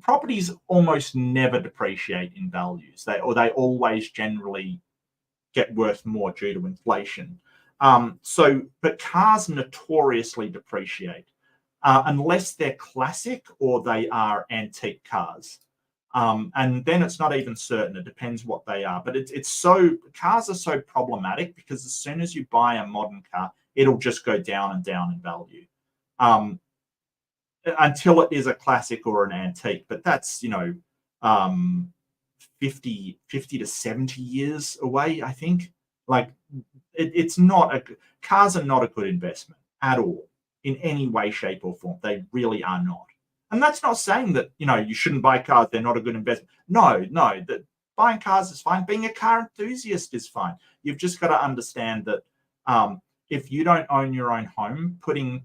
Properties almost never depreciate in values. They always generally get worth more due to inflation. But cars notoriously depreciate unless they're classic or they are antique cars. And then it's not even certain. It depends what they are. But cars are so problematic because as soon as you buy a modern car, it'll just go down and down in value until it is a classic or an antique. But that's 50 to 70 years away, I think. Like cars are not a good investment at all in any way, shape, or form. They really are not. And that's not saying that, you shouldn't buy cars. They're not a good investment. No, that buying cars is fine. Being a car enthusiast is fine. You've just got to understand that if you don't own your own home, putting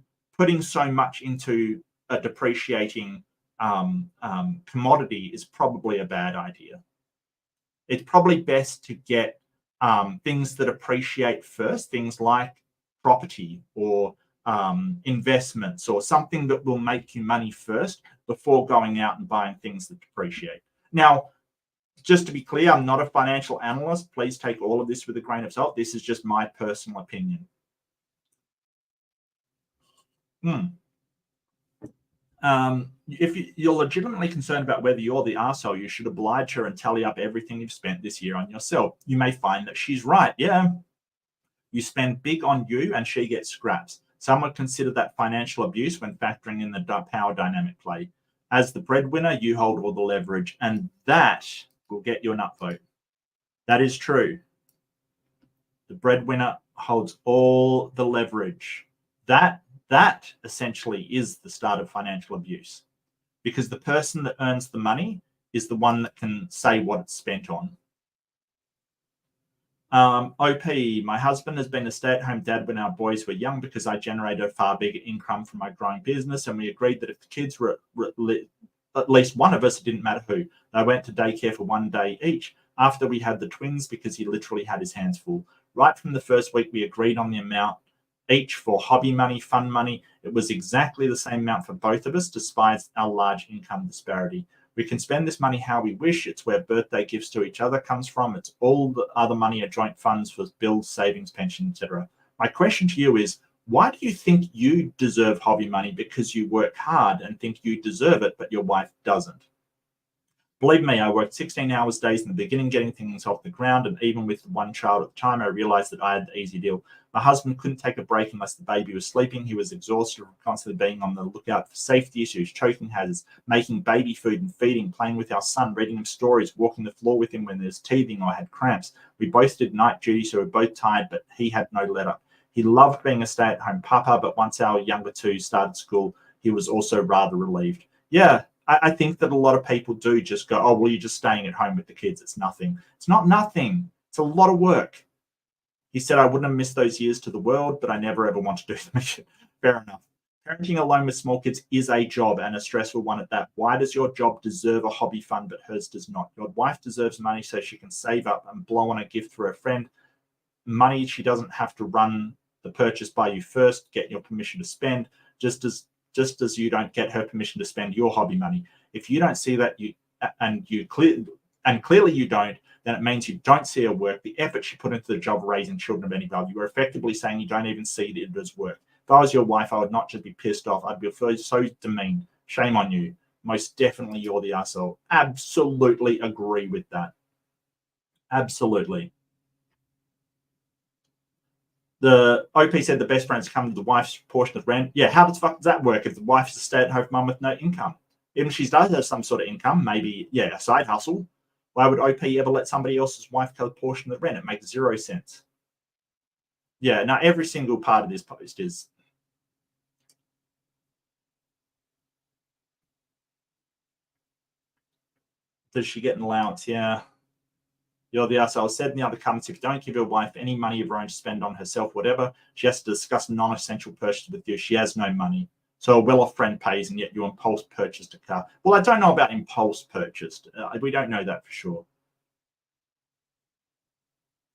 so much into a depreciating commodity is probably a bad idea. It's probably best to get things that appreciate first, things like property or investments or something that will make you money first before going out and buying things that depreciate. Now, just to be clear, I'm not a financial analyst. Please take all of this with a grain of salt. This is just my personal opinion. If you're legitimately concerned about whether you're the arsehole, you should oblige her and tally up everything you've spent this year on yourself. You may find that she's right. Yeah, you spend big on you and she gets scraps. Some would consider that financial abuse when factoring in the power dynamic play. As the breadwinner, you hold all the leverage, and that will get you an upvote. That is true. The breadwinner holds all the leverage. That essentially is the start of financial abuse, because the person that earns the money is the one that can say what it's spent on. OP, my husband has been a stay-at-home dad when our boys were young because I generated a far bigger income from my growing business, and we agreed that if the kids were at least one of us, it didn't matter who, they went to daycare for 1 day each after we had the twins because he literally had his hands full. Right from the first week, we agreed on the amount each for hobby money, fun money. It was exactly the same amount for both of us, despite our large income disparity. We can spend this money how we wish. It's where birthday gifts to each other comes from. It's all the other money are joint funds for bills, savings, pension, etc. My question to you is, why do you think you deserve hobby money? Because you work hard and think you deserve it, but your wife doesn't. Believe me, I worked 16 hours days in the beginning getting things off the ground, and even with one child at the time, I realized that I had the easy deal. My husband couldn't take a break unless the baby was sleeping. He was exhausted from constantly being on the lookout for safety issues, choking hazards, making baby food and feeding, playing with our son, reading him stories, walking the floor with him when there's teething or had cramps. We both did night duty, so we were both tired, but he had no let up. He loved being a stay-at-home papa, but once our younger two started school, he was also rather relieved. Yeah, I think that a lot of people do just go, oh, well, you're just staying at home with the kids. It's nothing. It's not nothing. It's a lot of work. He said, I wouldn't have missed those years to the world, but I never ever want to do them again. Fair enough. Parenting alone with small kids is a job, and a stressful one at that. Why does your job deserve a hobby fund, but hers does not? Your wife deserves money so she can save up and blow on a gift for a friend. Money she doesn't have to run the purchase by you first, get your permission to spend, just as you don't get her permission to spend your hobby money. If you don't see that, clearly you don't, then it means you don't see her work, the effort she put into the job of raising children of any value. You're effectively saying you don't even see it as work. If I was your wife, I would not just be pissed off. I'd be so demeaned. Shame on you. Most definitely you're the asshole. Absolutely agree with that. Absolutely. The OP said the best friends come to the wife's portion of rent. Yeah, how the fuck does that work if the wife's a stay-at-home mum with no income? Even if she does have some sort of income, maybe, yeah, a side hustle, why would OP ever let somebody else's wife cut a portion of the rent? It makes 0 sense. Yeah, now every single part of this post is... Does she get an allowance? Yeah. You're the asshole. Said in the other comments, if you don't give your wife any money of her own to spend on herself, whatever, she has to discuss non-essential purchases with you. She has no money. So a well-off friend pays, and yet you impulse purchased a car. Well, I don't know about impulse purchased. We don't know that for sure.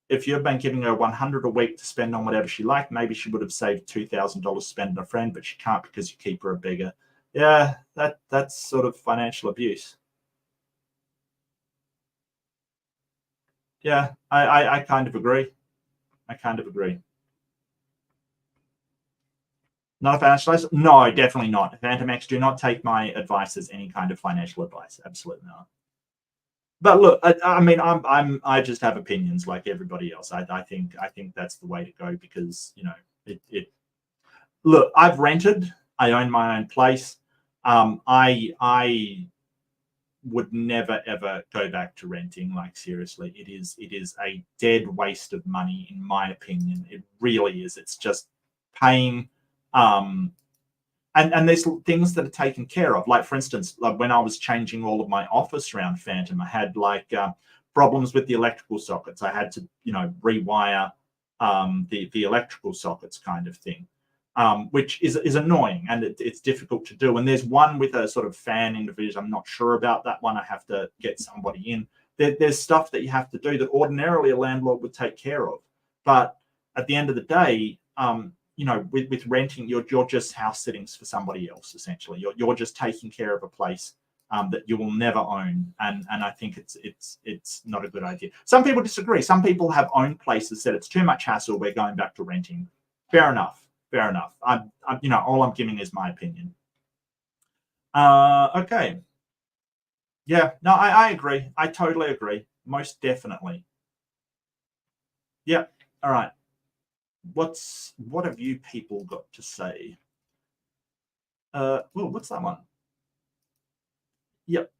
If you've been giving her $100 a week to spend on whatever she liked, maybe she would have saved $2,000 to spend on a friend, but she can't because you keep her a beggar. Yeah, that's sort of financial abuse. Yeah, I kind of agree. I kind of agree. Not a financial advice? No, definitely not. Phantom X, do not take my advice as any kind of financial advice. Absolutely not. But look, I mean, I just have opinions like everybody else. I think that's the way to go because, you know, look, I've rented. I own my own place. I would never ever go back to renting. Like seriously, it is a dead waste of money in my opinion. It really is. It's just paying and there's things that are taken care of. Like for instance, like when I was changing all of my office around Phantom, I had like problems with the electrical sockets. I had to, you know, rewire the electrical sockets kind of thing. Which is annoying and it's difficult to do. And there's one with a sort of fan individual. I'm not sure about that one. I have to get somebody in. There's stuff that you have to do that ordinarily a landlord would take care of. But at the end of the day, you know, with renting, you're just house sittings for somebody else. Essentially, you're just taking care of a place that you will never own. And I think it's not a good idea. Some people disagree. Some people have owned places, said it's too much hassle. We're going back to renting. Fair enough. Fair enough. I'm you know, all I'm giving is my opinion. Okay. Yeah, no, I agree. I totally agree. Most definitely. Yeah. All right. What have you people got to say? Well, what's that one? Yep.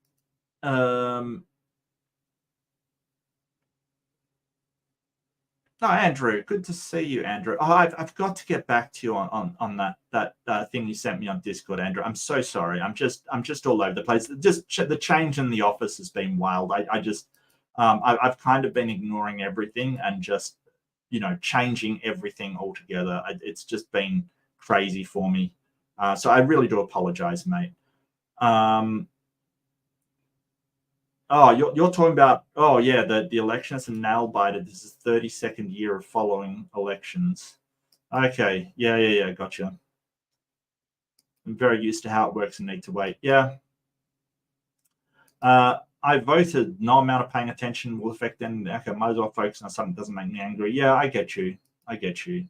No, Andrew, good to see you, Andrew. Oh, I've got to get back to you on that thing you sent me on Discord, Andrew. I'm so sorry. I'm just all over the place. Just the change in the office has been wild. I've kind of been ignoring everything and just, you know, changing everything altogether. It's just been crazy for me. So I really do apologize, mate. Oh, you're talking about, oh yeah, the election is a nail biter. This is 32nd year of following elections. Okay, yeah, gotcha. I'm very used to how it works and need to wait. Yeah. I voted. No amount of paying attention will affect them. Okay, might as well focus on something that doesn't make me angry. Yeah, I get you. You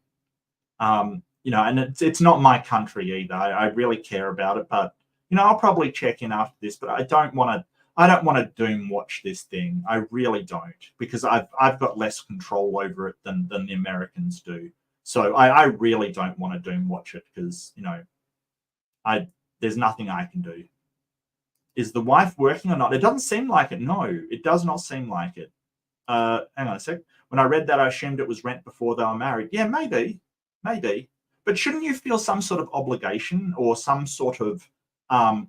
know, and it's not my country either. I really care about it, but you know, I'll probably check in after this. But I don't want to doom watch this thing. I really don't, because I've got less control over it than the Americans do. So I really don't want to doom watch it because, you know, there's nothing I can do. Is the wife working or not? It doesn't seem like it. No, it does not seem like it. Hang on a sec. When I read that, I assumed it was rent before they were married. Yeah, maybe. But shouldn't you feel some sort of obligation or some sort of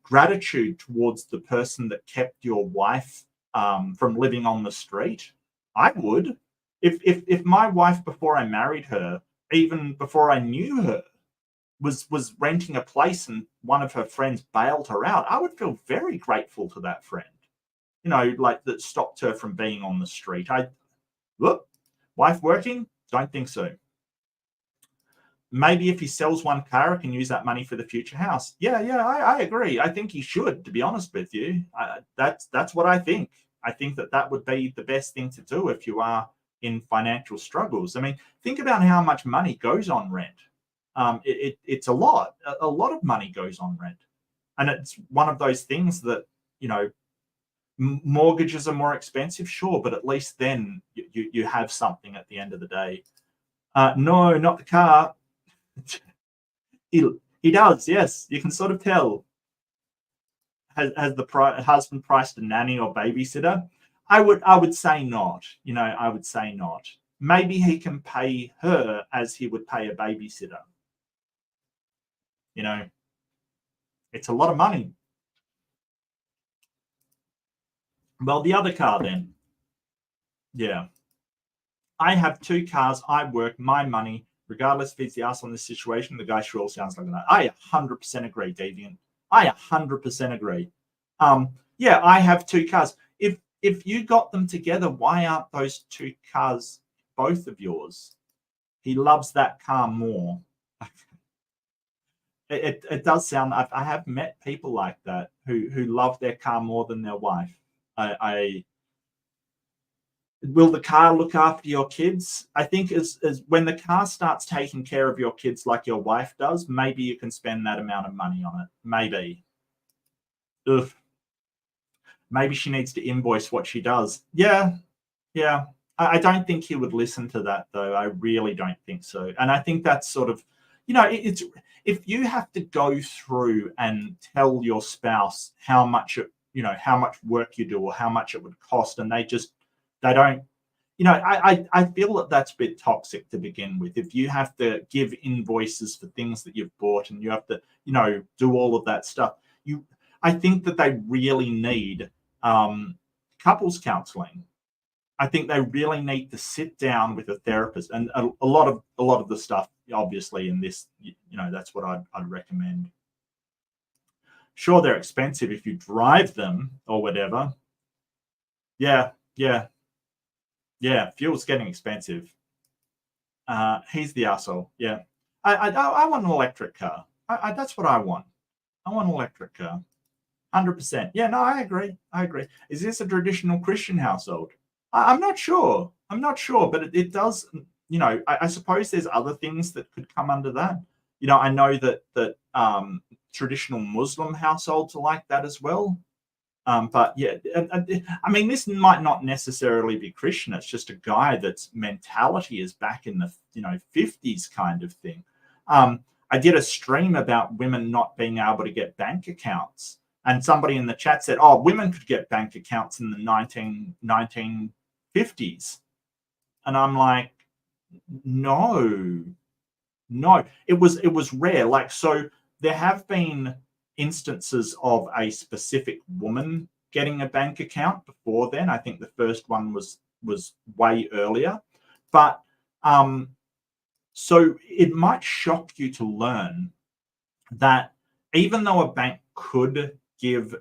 gratitude towards the person that kept your wife from living on the street? I would. If my wife, before I married her, even before I knew her, was renting a place and one of her friends bailed her out, I would feel very grateful to that friend. You know, like that stopped her from being on the street. Look, wife working? Don't think so. Maybe if he sells one car, he can use that money for the future house. Yeah, I agree. I think he should, to be honest with you. That's what I think. I think that would be the best thing to do if you are in financial struggles. I mean, think about how much money goes on rent. It's a lot. A lot of money goes on rent. And it's one of those things that, you know, Mortgages are more expensive, sure, but at least then you have something at the end of the day. No, not the car. He does, yes. You can sort of tell. Has the husband priced a nanny or babysitter? I would say not. I would say not. Maybe he can pay her as he would pay a babysitter. It's a lot of money. Well, the other car then. Yeah. I have 2 cars. I work my money, regardless if he's the ass on this situation. The guy sure sounds like that. I 100% agree, Deviant. I 100% agree. Yeah, I have 2 cars. If you got them together, why aren't those 2 cars both of yours? He loves that car more. It does sound. I have met people like that who love their car more than their wife. Will the car look after your kids? I think as when the car starts taking care of your kids like your wife does, maybe you can spend that amount of money on it. Maybe. Ugh. Maybe she needs to invoice what she does. Yeah. I don't think he would listen to that, though. I really don't think so. And I think that's sort of, it's if you have to go through and tell your spouse how much work you do or how much it would cost, and they don't, I feel that that's a bit toxic to begin with. If you have to give invoices for things that you've bought and you have to, do all of that stuff, I think that they really need couples counseling. I think they really need to sit down with a therapist, and a lot of the stuff, obviously, in this, that's what I'd recommend. Sure, they're expensive if you drive them or whatever. Yeah. Fuel's getting expensive. He's the asshole. Yeah, I want an electric car. That's what I want. I want an electric car. 100%. Yeah, no, I agree. Is this a traditional Christian household? I'm not sure, but it does, I suppose there's other things that could come under that. I know that traditional Muslim households are like that as well. But yeah, I mean, this might not necessarily be Christian. It's just a guy that's mentality is back in the 50s kind of thing. I did a stream about women not being able to get bank accounts. And somebody in the chat said, oh, women could get bank accounts in the 1950s. And I'm like, no. It was rare. Like, so there have been instances of a specific woman getting a bank account before then. I think the first one was way earlier. But so it might shock you to learn that even though a bank could give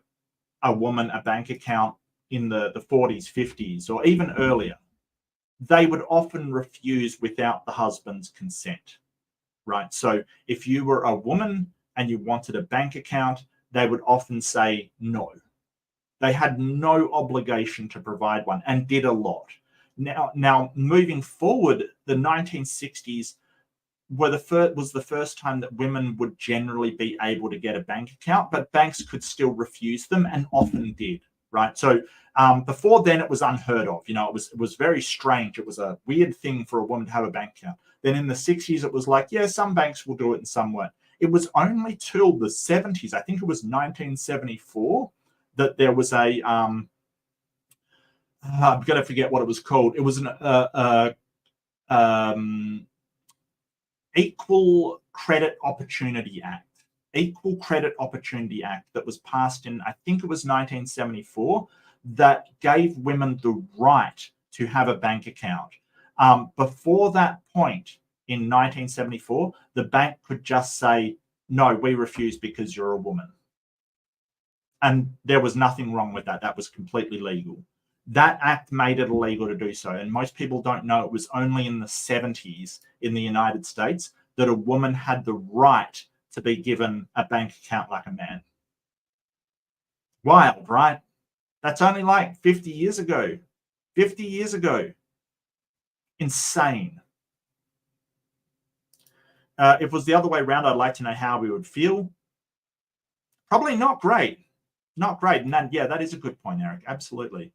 a woman a bank account in the 40s, 50s, or even earlier, they would often refuse without the husband's consent, right? So if you were a woman and you wanted a bank account, they would often say no. They had no obligation to provide one and did a lot. Now moving forward, the 1960s was the first time that women would generally be able to get a bank account, but banks could still refuse them and often did, right? So before then, it was unheard of. It was very strange. It was a weird thing for a woman to have a bank account. Then in the 60s, it was like, yeah, some banks will do it and some won't. It was only till the 70s, I think it was 1974, that there was a, I'm going to forget what it was called. It was an Equal Credit Opportunity Act. Equal Credit Opportunity Act that was passed in, I think it was 1974, that gave women the right to have a bank account. Before that point in 1974, the bank could just say, no, we refuse because you're a woman. And there was nothing wrong with that. That was completely legal. That act made it illegal to do so. And most people don't know it was only in the 70s in the United States that a woman had the right to be given a bank account like a man. Wild, right? That's only like 50 years ago. 50 years ago. Insane. If it was the other way around, I'd like to know how we would feel. Probably not great. Not great. And then, yeah, that is a good point, Eric. Absolutely.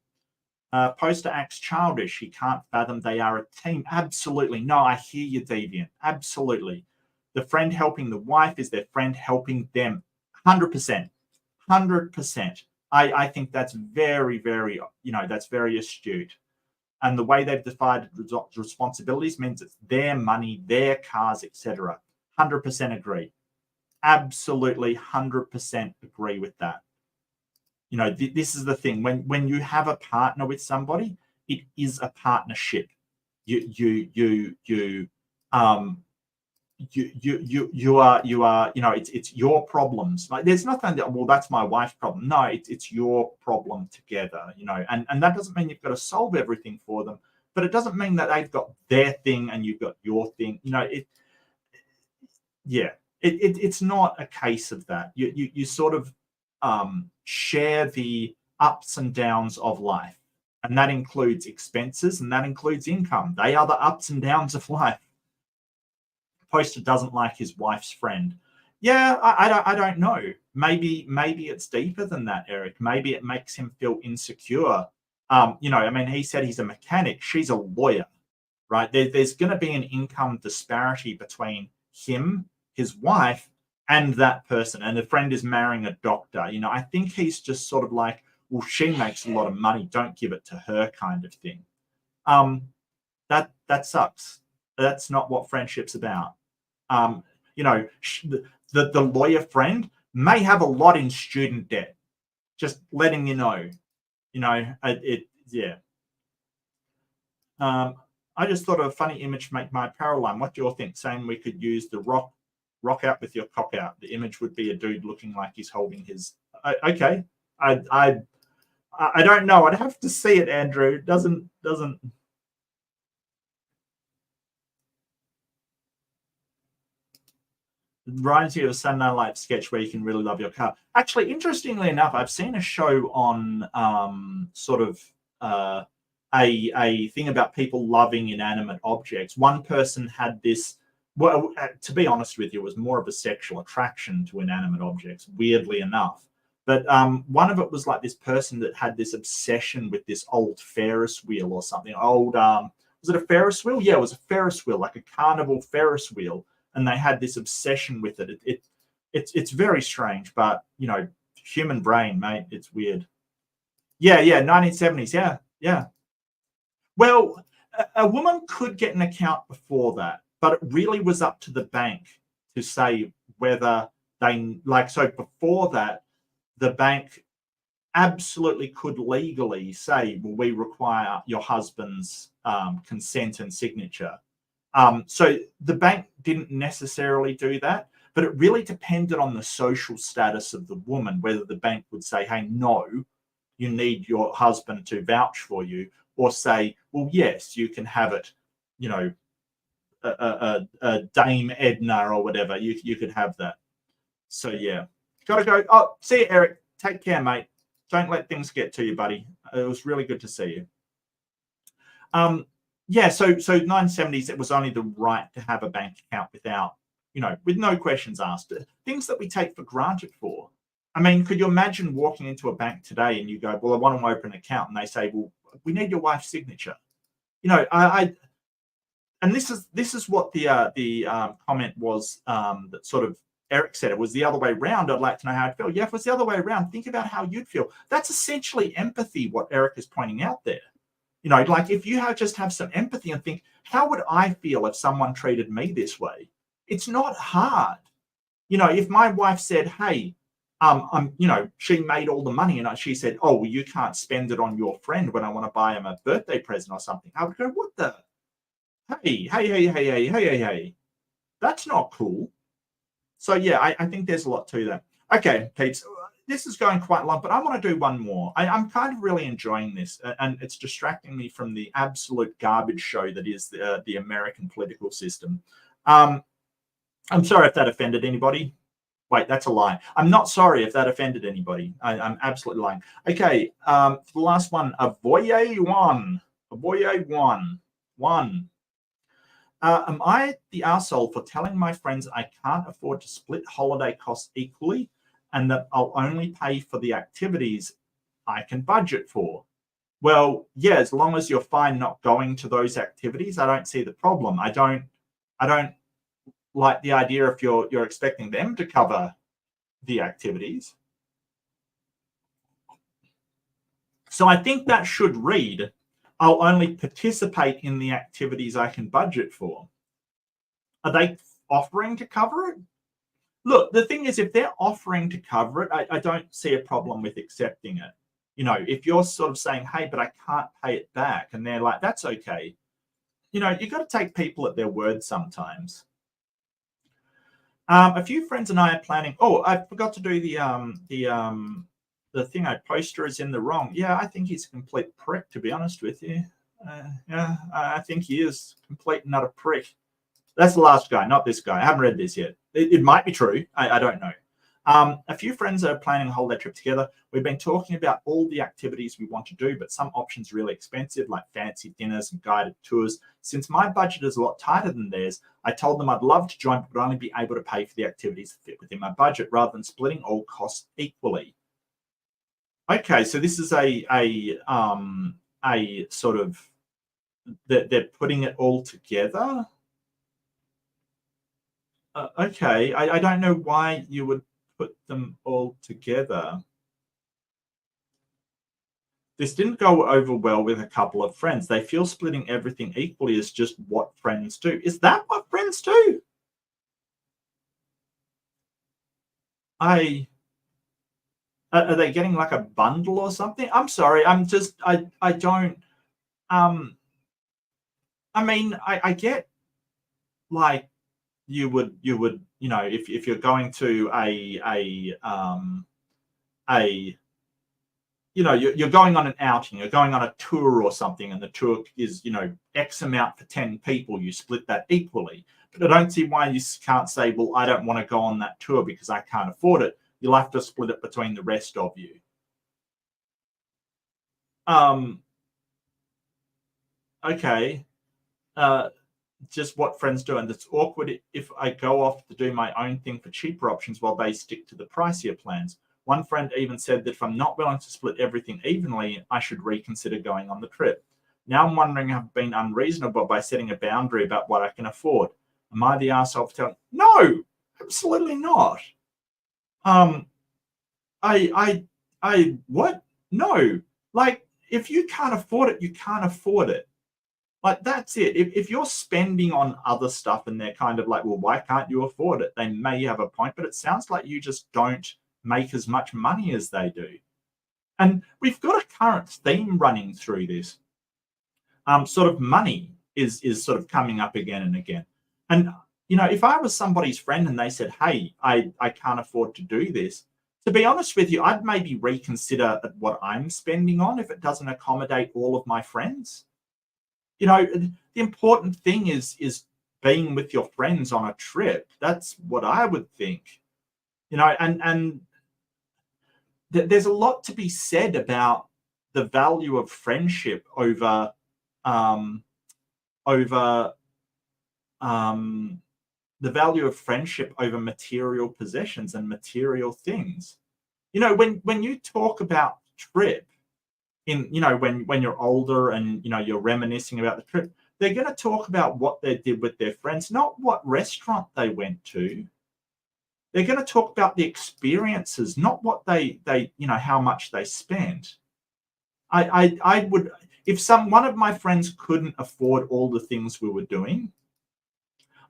Poster acts childish. He can't fathom they are a team. Absolutely. No, I hear you, Deviant. Absolutely. The friend helping the wife is their friend helping them. 100%. 100%. I think that's very, very, that's very astute. And the way they've divided responsibilities means it's their money, their cars, etc. 100% agree. Absolutely 100% agree with that. This is the thing. When you have a partner with somebody, it is a partnership. You are, it's your problems. Like, there's nothing that, well, that's my wife's problem. No, it's your problem together, and that doesn't mean you've got to solve everything for them, but it doesn't mean that they've got their thing and you've got your thing. It's not a case of that. You sort of share the ups and downs of life, and that includes expenses and that includes income. They are the ups and downs of life. Poster doesn't like his wife's friend. Yeah, I don't know. Maybe it's deeper than that, Eric. Maybe it makes him feel insecure. He said he's a mechanic. She's a lawyer, right? There's going to be an income disparity between him, his wife, and that person. And the friend is marrying a doctor. I think he's just sort of like, well, she makes a lot of money. Don't give it to her, kind of thing. That sucks. That's not what friendship's about. The lawyer friend may have a lot in student debt. Just letting you know. Yeah. I just thought of a funny image to make my apparel line. What do you all think? Saying we could use the rock out with your cock out. The image would be a dude looking like he's holding his. Okay. I don't know. I'd have to see it, Andrew. It doesn't. Reminds you of a Sunday Night Live sketch where you can really love your car. Actually, interestingly enough, I've seen a show on a thing about people loving inanimate objects. One person had this. Well, to be honest with you, it was more of a sexual attraction to inanimate objects, weirdly enough. But one of it was like this person that had this obsession with this old Ferris wheel or something. Was it a Ferris wheel? Yeah, it was a Ferris wheel, like a carnival Ferris wheel. And they had this obsession with it. It's very strange, but human brain, mate, it's weird. Yeah, 1970s, yeah. Well, a woman could get an account before that, but it really was up to the bank to say whether they so before that, the bank absolutely could legally say, well, we require your husband's consent and signature. So the bank didn't necessarily do that, but it really depended on the social status of the woman, whether the bank would say, hey, no, you need your husband to vouch for you, or say, well, yes, you can have it, a Dame Edna or whatever, you could have that. So, yeah. Gotta go. Oh, see you, Eric. Take care, mate. Don't let things get to you, buddy. It was really good to see you. Yeah, so 1970s, it was only the right to have a bank account without, with no questions asked. Things that we take for granted for. I mean, could you imagine walking into a bank today and you go, well, I want to open an account, and they say, well, we need your wife's signature. And this is what the comment was that sort of Eric said. It was the other way around. I'd like to know how I'd feel. Yeah, if it was the other way around, think about how you'd feel. That's essentially empathy, what Eric is pointing out there. Like if you just have some empathy and think, how would I feel if someone treated me this way? It's not hard. If my wife said, hey, she made all the money and she said, oh, well, you can't spend it on your friend when I want to buy him a birthday present or something. I would go, what the? Hey. That's not cool. So, yeah, I think there's a lot to that. Okay, peeps. This is going quite long, but I want to do one more. I'm kind of really enjoying this, and it's distracting me from the absolute garbage show that is the American political system. I'm sorry if that offended anybody. Wait, that's a lie. I'm not sorry if that offended anybody. I'm absolutely lying. Okay, for the last one, Avoye one. Am I the arsehole for telling my friends I can't afford to split holiday costs equally? and that I'll only pay for the activities I can budget for. Well, yeah, as long as you're fine not going to those activities, I don't see the problem. I don't like the idea if you're expecting them to cover the activities. So I think that should read, I'll only participate in the activities I can budget for. Are they offering to cover it? Look, the thing is, if they're offering to cover it, I don't see a problem with accepting it. You know, if you're sort of saying, hey, but I can't pay it back, and they're like, that's okay. You know, you got to take people at their word sometimes. A few friends and I are planning. Oh, I forgot to do the thing I poster is in the wrong. Yeah, I think he's a complete prick, to be honest with you. Yeah, I think he is complete and utter prick. That's the last guy, not this guy. I haven't read this yet. It might be true. I don't know. A few friends are planning a holiday trip together. We've been talking about all the activities we want to do, but some options are really expensive, like fancy dinners and guided tours. Since my budget is a lot tighter than theirs, I told them I'd love to join, but would only be able to pay for the activities that fit within my budget rather than splitting all costs equally. Okay, so this is a sort of they're putting it all together. Okay, I don't know why you would put them all together. This didn't go over well with a couple of friends. They feel splitting everything equally is just what friends do. Is that what friends do? Are they getting like a bundle or something? I'm sorry. I don't. I mean, I get like you would, you know, if you're going to you know, you're going on an outing, you're going on a tour or something, and the tour is, you know, X amount for 10 people, you split that equally. But I don't see why you can't say, well, I don't want to go on that tour because I can't afford it. You'll have to split it between the rest of you. Okay. Just what friends do. And it's awkward if I go off to do my own thing for cheaper options while they stick to the pricier plans. One friend even said that if I'm not willing to split everything evenly, I should reconsider going on the trip. Now I'm wondering if I've been unreasonable by setting a boundary about what I can afford. Am I the arsehole for telling? No, absolutely not. What? No. Like, if you can't afford it, you can't afford it. Like, that's it. If you're spending on other stuff and they're kind of like, well, why can't you afford it? They may have a point, but it sounds like you just don't make as much money as they do. And we've got a current theme running through this. Sort of money is sort of coming up again and again. And, you know, if I was somebody's friend and they said, hey, I can't afford to do this, to be honest with you, I'd maybe reconsider what I'm spending on if it doesn't accommodate all of my friends. You know, the important thing is being with your friends on a trip. That's what I would think. You know, and there's a lot to be said about the value of friendship over the value of friendship over material possessions and material things. You know, when you talk about trip, in, you know, when you're older and, you know, you're reminiscing about the trip, they're going to talk about what they did with their friends, not what restaurant they went to. They're going to talk about the experiences, not what they you know, how much they spent. I would, if one of my friends couldn't afford all the things we were doing,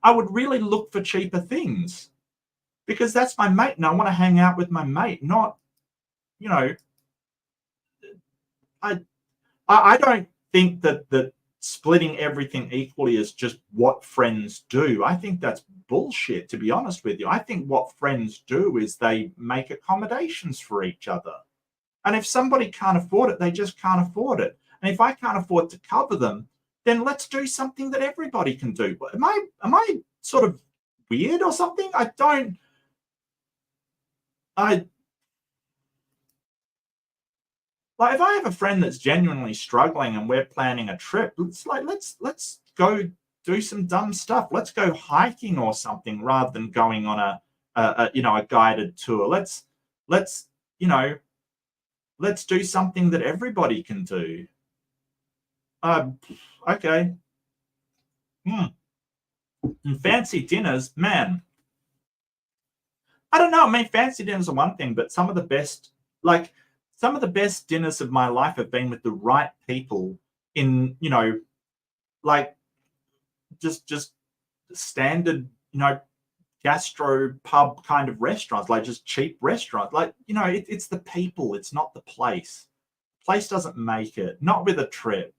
I would really look for cheaper things, because that's my mate and I want to hang out with my mate, not, you know, I don't think that splitting everything equally is just what friends do. I think that's bullshit, to be honest with you. I think what friends do is they make accommodations for each other. And if somebody can't afford it, they just can't afford it. And if I can't afford to cover them, then let's do something that everybody can do. Am I sort of weird or something? Like, if I have a friend that's genuinely struggling and we're planning a trip, let's go do some dumb stuff. Let's go hiking or something rather than going on a you know, a guided tour. Let's let's, you know, let's do something that everybody can do. Okay. And fancy dinners, man. I don't know. I mean, fancy dinners are one thing, but some of the best dinners of my life have been with the right people in, like just standard, gastro pub kind of restaurants, like just cheap restaurants. Like, it's the people, it's not the place. Place doesn't make it, not with a trip.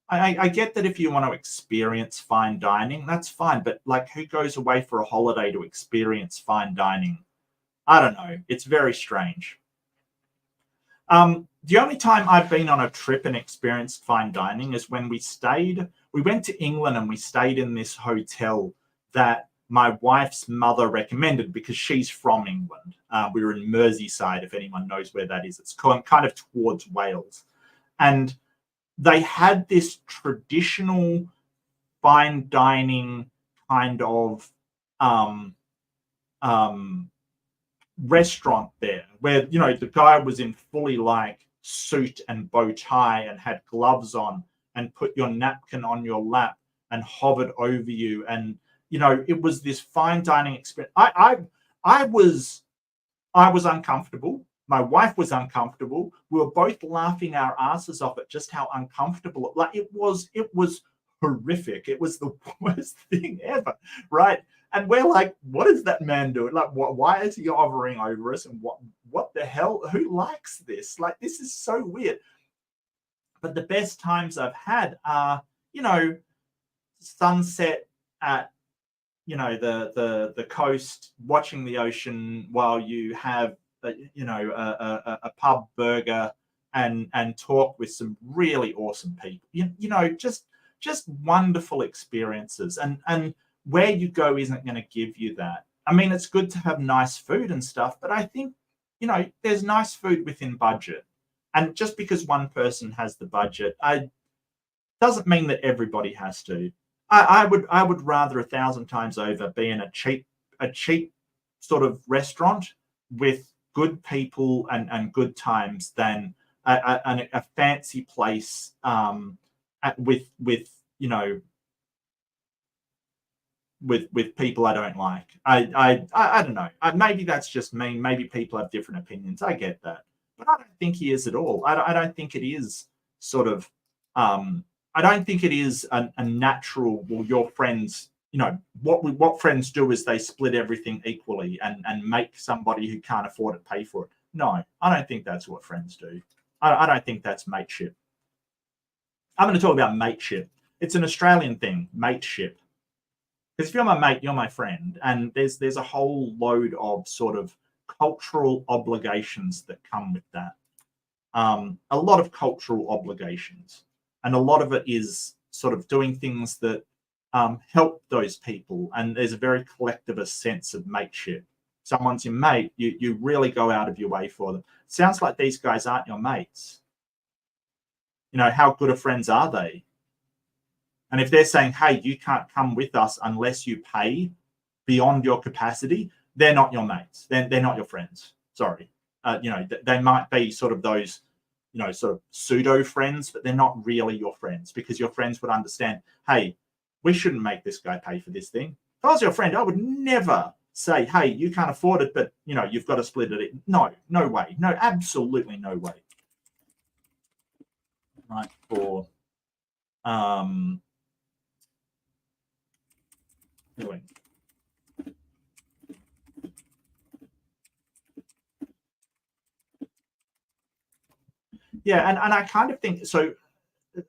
I get that if you want to experience fine dining, that's fine. But like, who goes away for a holiday to experience fine dining? I don't know. It's very strange. The only time I've been on a trip and experienced fine dining is when we went to England and we stayed in this hotel that my wife's mother recommended because she's from England. We were in Merseyside, if anyone knows where that is. It's kind of towards Wales. And they had this traditional fine dining kind of restaurant there where, the guy was in fully like suit and bow tie and had gloves on and put your napkin on your lap and hovered over you. And, it was this fine dining experience. I was uncomfortable. My wife was uncomfortable. We were both laughing our asses off at just how uncomfortable it was horrific. It was the worst thing ever, right? And we're like, what is that man doing? Like, why is he hovering over us? And what the hell? Who likes this? Like, this is so weird. But the best times I've had are, sunset at, the coast, watching the ocean while you have a pub burger and talk with some really awesome people. Just wonderful experiences. And where you go isn't going to give you that. I mean, it's good to have nice food and stuff, but I think, there's nice food within budget. And just because one person has the budget, doesn't mean that everybody has to. I would rather 1,000 times over be in a cheap sort of restaurant with good people and good times than a fancy place with people I don't like. I don't know. Maybe that's just me. Maybe people have different opinions. I get that, but I don't think he is at all. I don't think it is sort of. I don't think it is a natural. Well, your friends, what friends do is they split everything equally and make somebody who can't afford it pay for it. No, I don't think that's what friends do. I don't think that's mateship. I'm going to talk about mateship. It's an Australian thing, mateship. Because if you're my mate, you're my friend, and there's a whole load of sort of cultural obligations that come with that. A lot of cultural obligations, and a lot of it is sort of doing things that help those people. And there's a very collectivist sense of mateship. Someone's your mate, you really go out of your way for them. Sounds like these guys aren't your mates. How good of friends are they? And if they're saying, hey, you can't come with us unless you pay beyond your capacity, they're not your mates. They're not your friends. Sorry. They might be sort of those, sort of pseudo friends, but they're not really your friends, because your friends would understand, hey, we shouldn't make this guy pay for this thing. If I was your friend, I would never say, hey, you can't afford it, but, you've got to split it. No way. No, absolutely no way. Right, for doing. Yeah, and I kind of think so.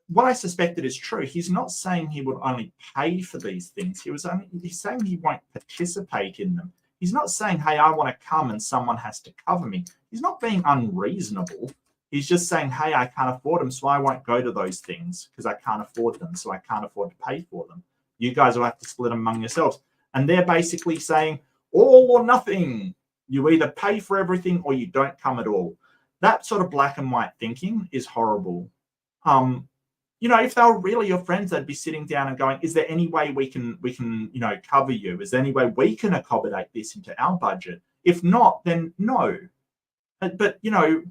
What I suspected is true. He's not saying he would only pay for these things. He's saying he won't participate in them. He's not saying, hey, I want to come and someone has to cover me. He's not being unreasonable. He's just saying, hey, I can't afford them, so I won't go to those things because I can't afford them, so I can't afford to pay for them. You guys will have to split them among yourselves. And they're basically saying all or nothing. You either pay for everything or you don't come at all. That sort of black and white thinking is horrible. If they were really your friends, they'd be sitting down and going, is there any way we can cover you? Is there any way we can accommodate this into our budget? If not, then no. But, you know,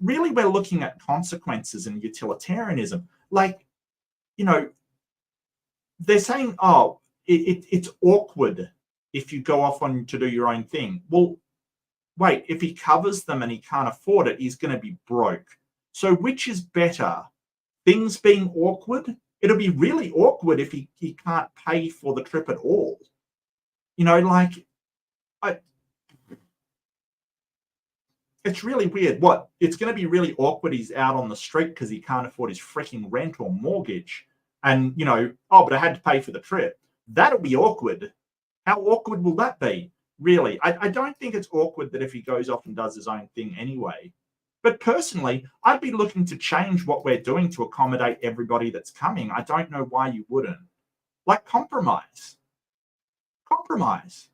really we're looking at consequences and utilitarianism. Like, you know, they're saying, oh, it's awkward if you go off on to do your own thing. Well, wait, if he covers them and he can't afford it, he's going to be broke. So which is better? Things being awkward? It'll be really awkward if he can't pay for the trip at all. You know, like, it's really weird. What? It's going to be really awkward. He's out on the street because he can't afford his freaking rent or mortgage. And, you know, oh, but I had to pay for the trip. That'll be awkward. How awkward will that be? Really? I don't think it's awkward that if he goes off and does his own thing anyway. But personally, I'd be looking to change what we're doing to accommodate everybody that's coming. I don't know why you wouldn't. Like, compromise. Compromise.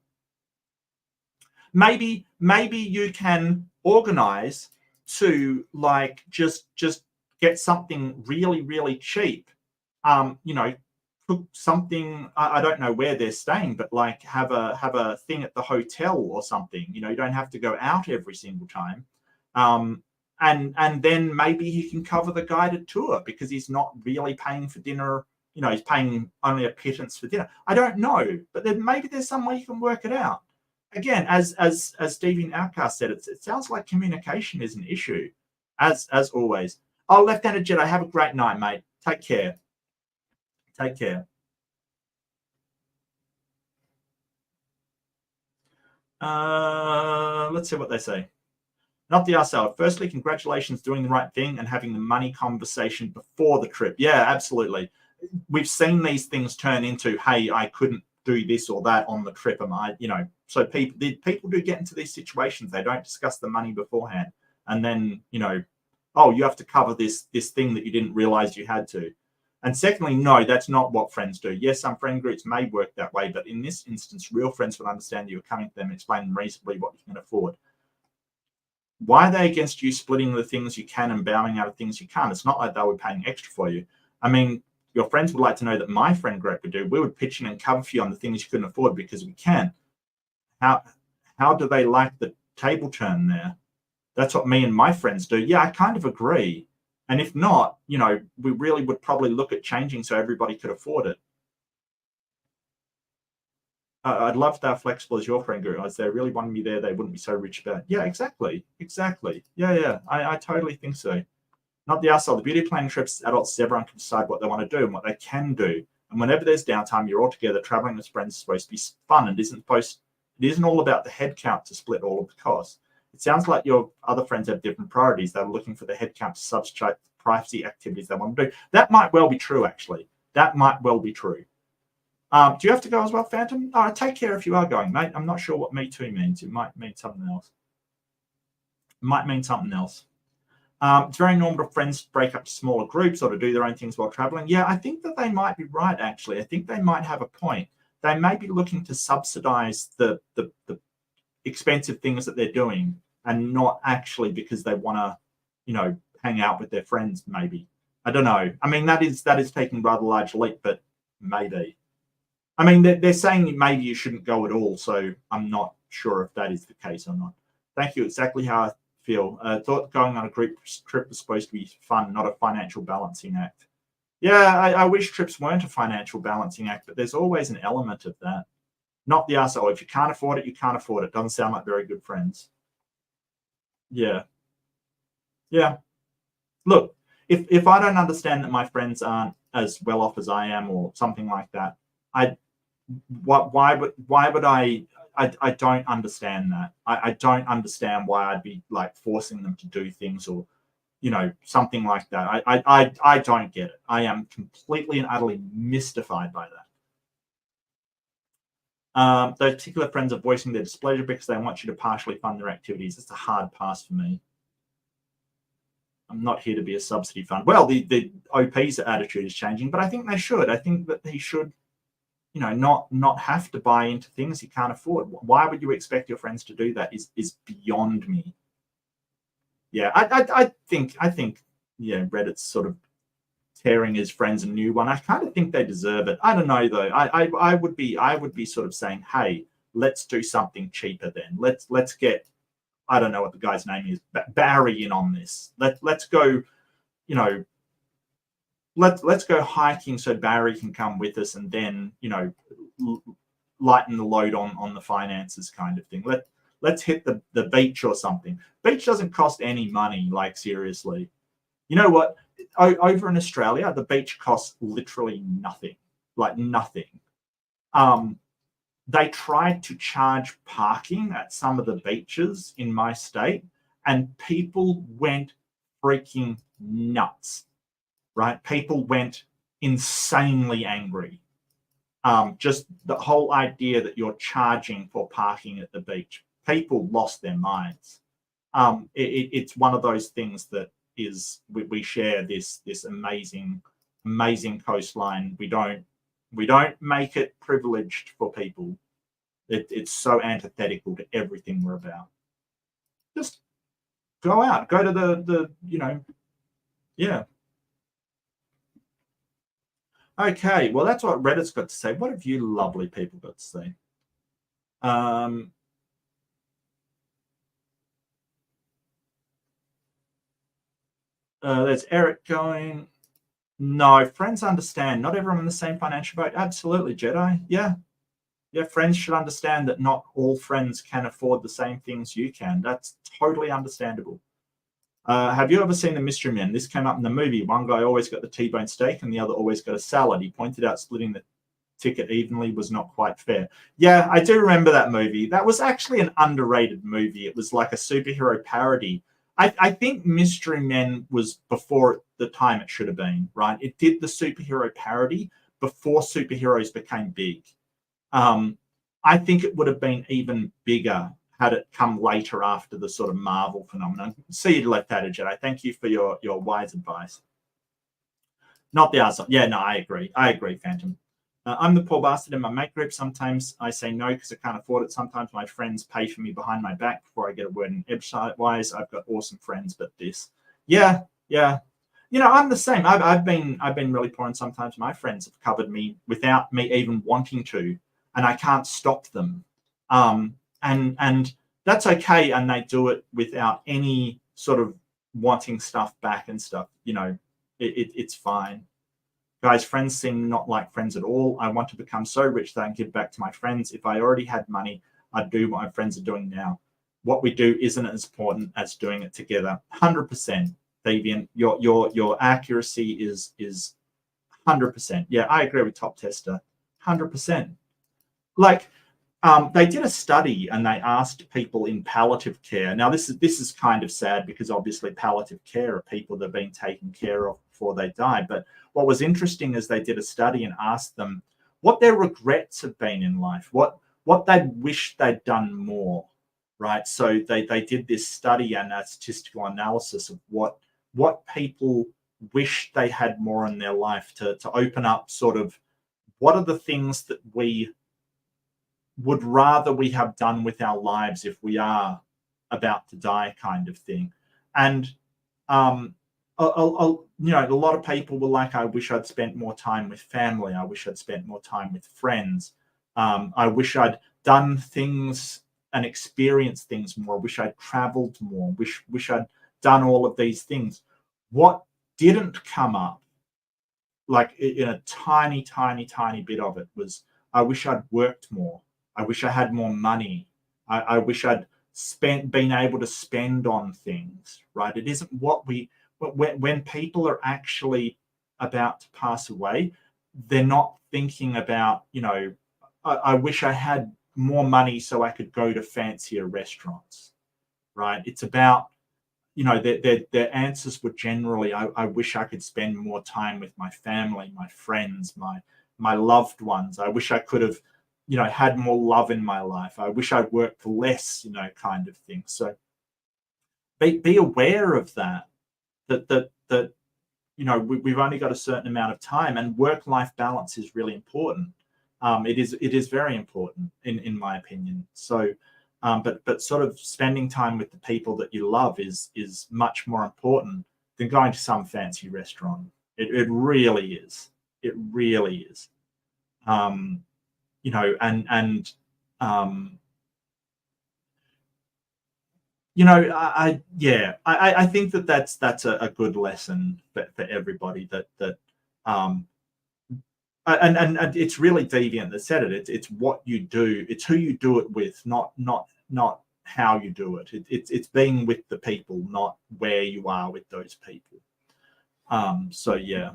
Maybe you can organize to, like, just get something really, really cheap. You know, cook something. I don't know where they're staying, but like have a thing at the hotel or something. You know, you don't have to go out every single time. And then maybe he can cover the guided tour because he's not really paying for dinner. You know, he's paying only a pittance for dinner. I don't know, but then maybe there's some way you can work it out. Again, as Stephen Outcast said, it sounds like communication is an issue, as always. Oh, Left-Handed Jedi, have a great night, mate. Take care. Take care. Let's see what they say. Not the ourselves. Firstly, congratulations doing the right thing and having the money conversation before the trip. Yeah, absolutely. We've seen these things turn into, hey, I couldn't do this or that on the trip. Am I, you know, so people do get into these situations. They don't discuss the money beforehand. And then, you know, oh, you have to cover this thing that you didn't realize you had to. And secondly, no, that's not what friends do. Yes, some friend groups may work that way, but in this instance, real friends would understand you're coming to them and explain reasonably what you can afford. Why are they against you splitting the things you can and bowing out of things you can't? It's not like they were paying extra for you. I mean, your friends would like to know that my friend group would do. We would pitch in and cover for you on the things you couldn't afford because we can. How do they like the table turn there? That's what me and my friends do. Yeah, I kind of agree. And if not, you know, we really would probably look at changing so everybody could afford it. I'd love to have flexible as your friend group. If they really wanted me there, they wouldn't be so rich about it. Yeah, exactly. Yeah. I totally think so. Not the asshole. The beauty of planning trips, adults, everyone can decide what they want to do and what they can do. And whenever there's downtime, you're all together. Traveling with friends is supposed to be fun. It isn't all about the head count to split all of the costs. It sounds like your other friends have different priorities. They're looking for the head count to substitute privacy activities they want to do. That might well be true, actually. That might well be true. Do you have to go as well, Phantom? Oh, take care if you are going, mate. I'm not sure what me too means. It might mean something else. It's very normal for friends to break up to smaller groups or to do their own things while traveling. Yeah, I think that they might be right, actually. I think they might have a point. They may be looking to subsidize the expensive things that they're doing and not actually because they want to, you know, hang out with their friends, maybe. I don't know. I mean, that is taking rather large leap, but maybe. I mean, they're saying maybe you shouldn't go at all, so I'm not sure if that is the case or not. Thank you. Exactly how I feel. Thought going on a group trip was supposed to be fun, not a financial balancing act. Yeah, I wish trips weren't a financial balancing act, but there's always an element of that. Not the arsehole. If you can't afford it, you can't afford it. Doesn't sound like very good friends. Yeah. Look, if I don't understand that my friends aren't as well off as I am or something like that, why would I don't understand that. I don't understand why I'd be like forcing them to do things or, you know, something like that. I don't get it. I am completely and utterly mystified by that. Those particular friends are voicing their displeasure because they want you to partially fund their activities. It's a hard pass for me. I'm not here to be a subsidy fund. Well, the OP's attitude is changing, but I think they should. I think that they should, you know, not have to buy into things you can't afford. Why would you expect your friends to do that is beyond me. Yeah, I think yeah, Reddit's sort of tearing his friends a new one. I kind of think they deserve it. I don't know though. I would be sort of saying, hey, let's do something cheaper then. Let's get I don't know what the guy's name is, Barry in on this. Let's go, you know, let's go hiking so Barry can come with us, and then, you know, lighten the load on the finances kind of thing. Let's hit the beach or something. Beach doesn't cost any money, like seriously. You know what? Over in Australia, the beach costs literally nothing, like nothing. They tried to charge parking at some of the beaches in my state, and people went freaking nuts, right? People went insanely angry. Just the whole idea that you're charging for parking at the beach, people lost their minds. It's one of those things that is, we share this amazing coastline. We don't make it privileged for people. It's so antithetical to everything we're about. Just go out, go to the you know, yeah. Okay, well, that's what Reddit's got to say. What have you lovely people got to say? There's Eric going, no, friends understand. Not everyone in the same financial boat. Absolutely, Jedi. Yeah. Yeah, friends should understand that not all friends can afford the same things you can. That's totally understandable. Have you ever seen The Mystery Men? This came up in the movie. One guy always got the T-bone steak and the other always got a salad. He pointed out splitting the ticket evenly was not quite fair. Yeah, I do remember that movie. That was actually an underrated movie. It was like a superhero parody. I think Mystery Men was before the time it should have been, right? It did the superhero parody before superheroes became big. I think it would have been even bigger had it come later after the sort of Marvel phenomenon. See you left handed, Jedi. Thank you for your wise advice. Not the other. Yeah, no, I agree. Phantom. I'm the poor bastard in my mate group. Sometimes I say no because I can't afford it. Sometimes my friends pay for me behind my back before I get a word in edgewise. I've got awesome friends, but this. Yeah. You know, I'm the same. I've been really poor, and sometimes my friends have covered me without me even wanting to, and I can't stop them. And that's okay, and they do it without any sort of wanting stuff back and stuff. You know, it's fine. Guys, friends seem not like friends at all. I want to become so rich that I can give back to my friends. If I already had money, I'd do what my friends are doing now. What we do isn't as important as doing it together. 100%, Fabian. Your accuracy is 100%. Yeah, I agree with Top Tester. 100%. Like, they did a study and they asked people in palliative care. Now, this is kind of sad because obviously palliative care are people that have been taken care of before they died. But what was interesting is they did a study and asked them what their regrets have been in life, what they wish they'd done more, right? So they did this study and a statistical analysis of what people wish they had more in their life to open up sort of what are the things that we would rather we have done with our lives if we are about to die, kind of thing. And you know, a lot of people were like, I wish I'd spent more time with family. I wish I'd spent more time with friends. I wish I'd done things and experienced things more. I wish I'd traveled more. Wish I'd done all of these things. What didn't come up, like in a tiny bit of it, was I wish I'd worked more. I wish I had more money. I wish I'd been able to spend on things, right? It isn't what when people are actually about to pass away, they're not thinking about, you know, I wish I had more money so I could go to fancier restaurants, right? It's about, you know, their answers were generally, I wish I could spend more time with my family, my friends, my loved ones. I wish I could have, you know, had more love in my life. I wish I'd worked less, you know, kind of thing. So be aware of that you know, we've only got a certain amount of time, and work-life balance is really important. It is very important in my opinion. So but sort of spending time with the people that you love is much more important than going to some fancy restaurant. It really is. It really is. You know, and I think that's a good lesson for everybody, and it's really Deviant that said it. It's what you do. It's who you do it with, not how you do it. It's being with the people, not where you are with those people. So yeah,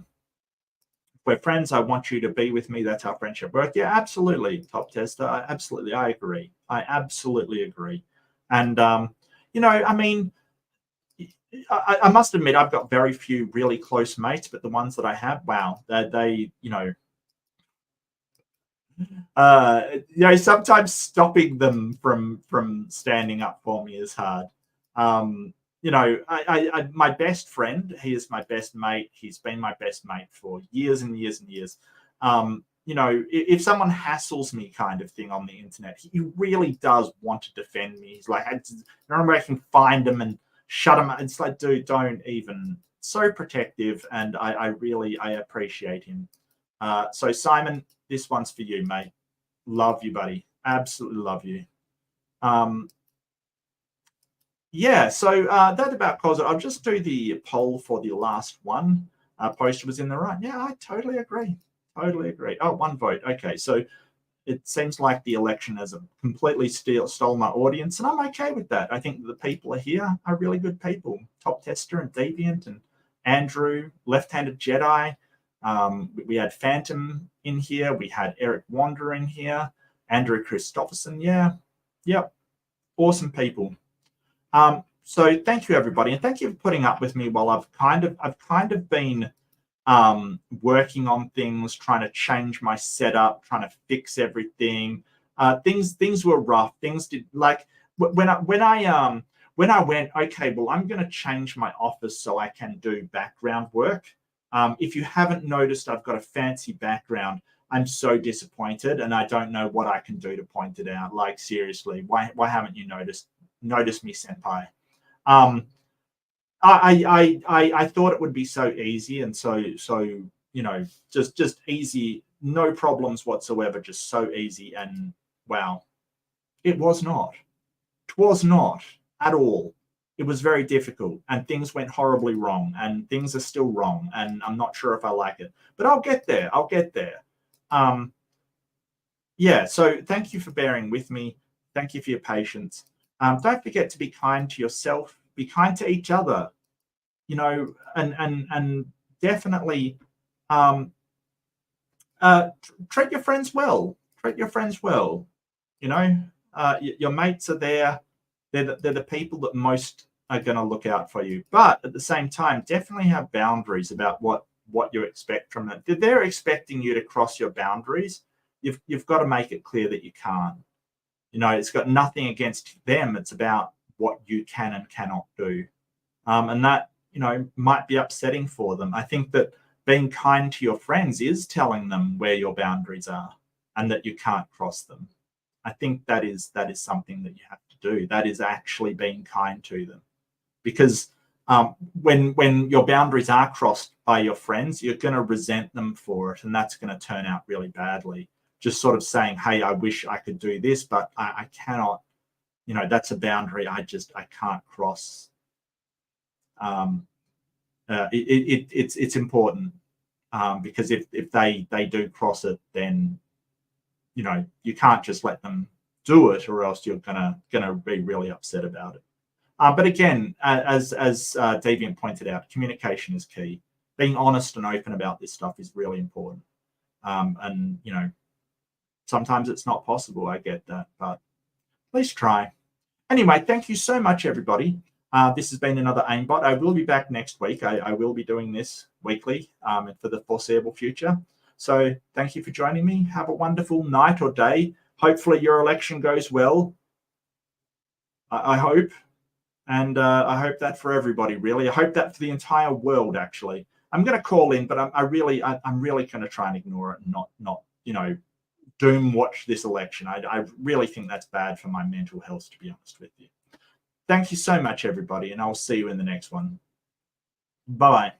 if we're friends, I want you to be with me. That's how friendship works. Yeah, absolutely, Top Tester. I agree. I absolutely agree. And I mean, I must admit, I've got very few really close mates, but the ones that I have, wow, they sometimes stopping them from standing up for me is hard. My best friend, he is my best mate. He's been my best mate for years and years and years. If someone hassles me kind of thing on the internet, he really does want to defend me. He's like, I remember I can find him and shut him up. It's like, dude, don't even. So protective, and I really appreciate him. So Simon, this one's for you, mate. Love you, buddy. Absolutely love you. So that about calls it. I'll just do the poll for the last one. Poster was in the right. Yeah, I totally agree. Totally agree. Oh, one vote. Okay, so it seems like the election has completely stole my audience, and I'm okay with that. I think the people here are really good people. Top Tester and Deviant and Andrew, Left-Handed Jedi. We had Phantom in here. We had Eric Wander in here. Andrew Christopherson. Yeah. Yep. Awesome people. So thank you, everybody. And thank you for putting up with me while I've kind of been working on things, trying to change my setup, trying to fix everything. Things were rough. Things did like when I went, okay, well, I'm going to change my office so I can do background work. If you haven't noticed, I've got a fancy background. I'm so disappointed, and I don't know what I can do to point it out. Like, seriously, why haven't you noticed me, senpai? I thought it would be so easy, and so just easy, no problems whatsoever, just so easy. And wow, it was not. It was not at all. It was very difficult, and things went horribly wrong, and things are still wrong, and I'm not sure if I like it, but I'll get there. So thank you for bearing with me. Thank you for your patience. Don't forget to be kind to yourself, be kind to each other, and definitely treat your friends well. Your mates are there. They're the people that most are going to look out for you. But at the same time, definitely have boundaries about what you expect from them. If they're expecting you to cross your boundaries, you've got to make it clear that you can't. It's got nothing against them. It's about what you can and cannot do. And that, might be upsetting for them. I think that being kind to your friends is telling them where your boundaries are and that you can't cross them. I think that is something that you have to do. That is actually being kind to them. Because when your boundaries are crossed by your friends, you're going to resent them for it, and that's going to turn out really badly. Just sort of saying, hey, I wish I could do this, but I cannot, that's a boundary I can't cross. It's important because if they do cross it, then you can't just let them do it, or else you're gonna be really upset about it. But again, as Deviant pointed out, communication is key. Being honest and open about this stuff is really important. And sometimes it's not possible. I get that, but at least try. Anyway, thank you so much, everybody. This has been another AIMBOT. I will be back next week. I will be doing this weekly for the foreseeable future. So thank you for joining me. Have a wonderful night or day. Hopefully your election goes well. I hope. And I hope that for everybody, really. I hope that for the entire world, actually. I'm going to call in, but I'm really going to try and ignore it and not doom watch this election. I really think that's bad for my mental health, to be honest with you. Thank you so much, everybody, and I'll see you in the next one. Bye-bye.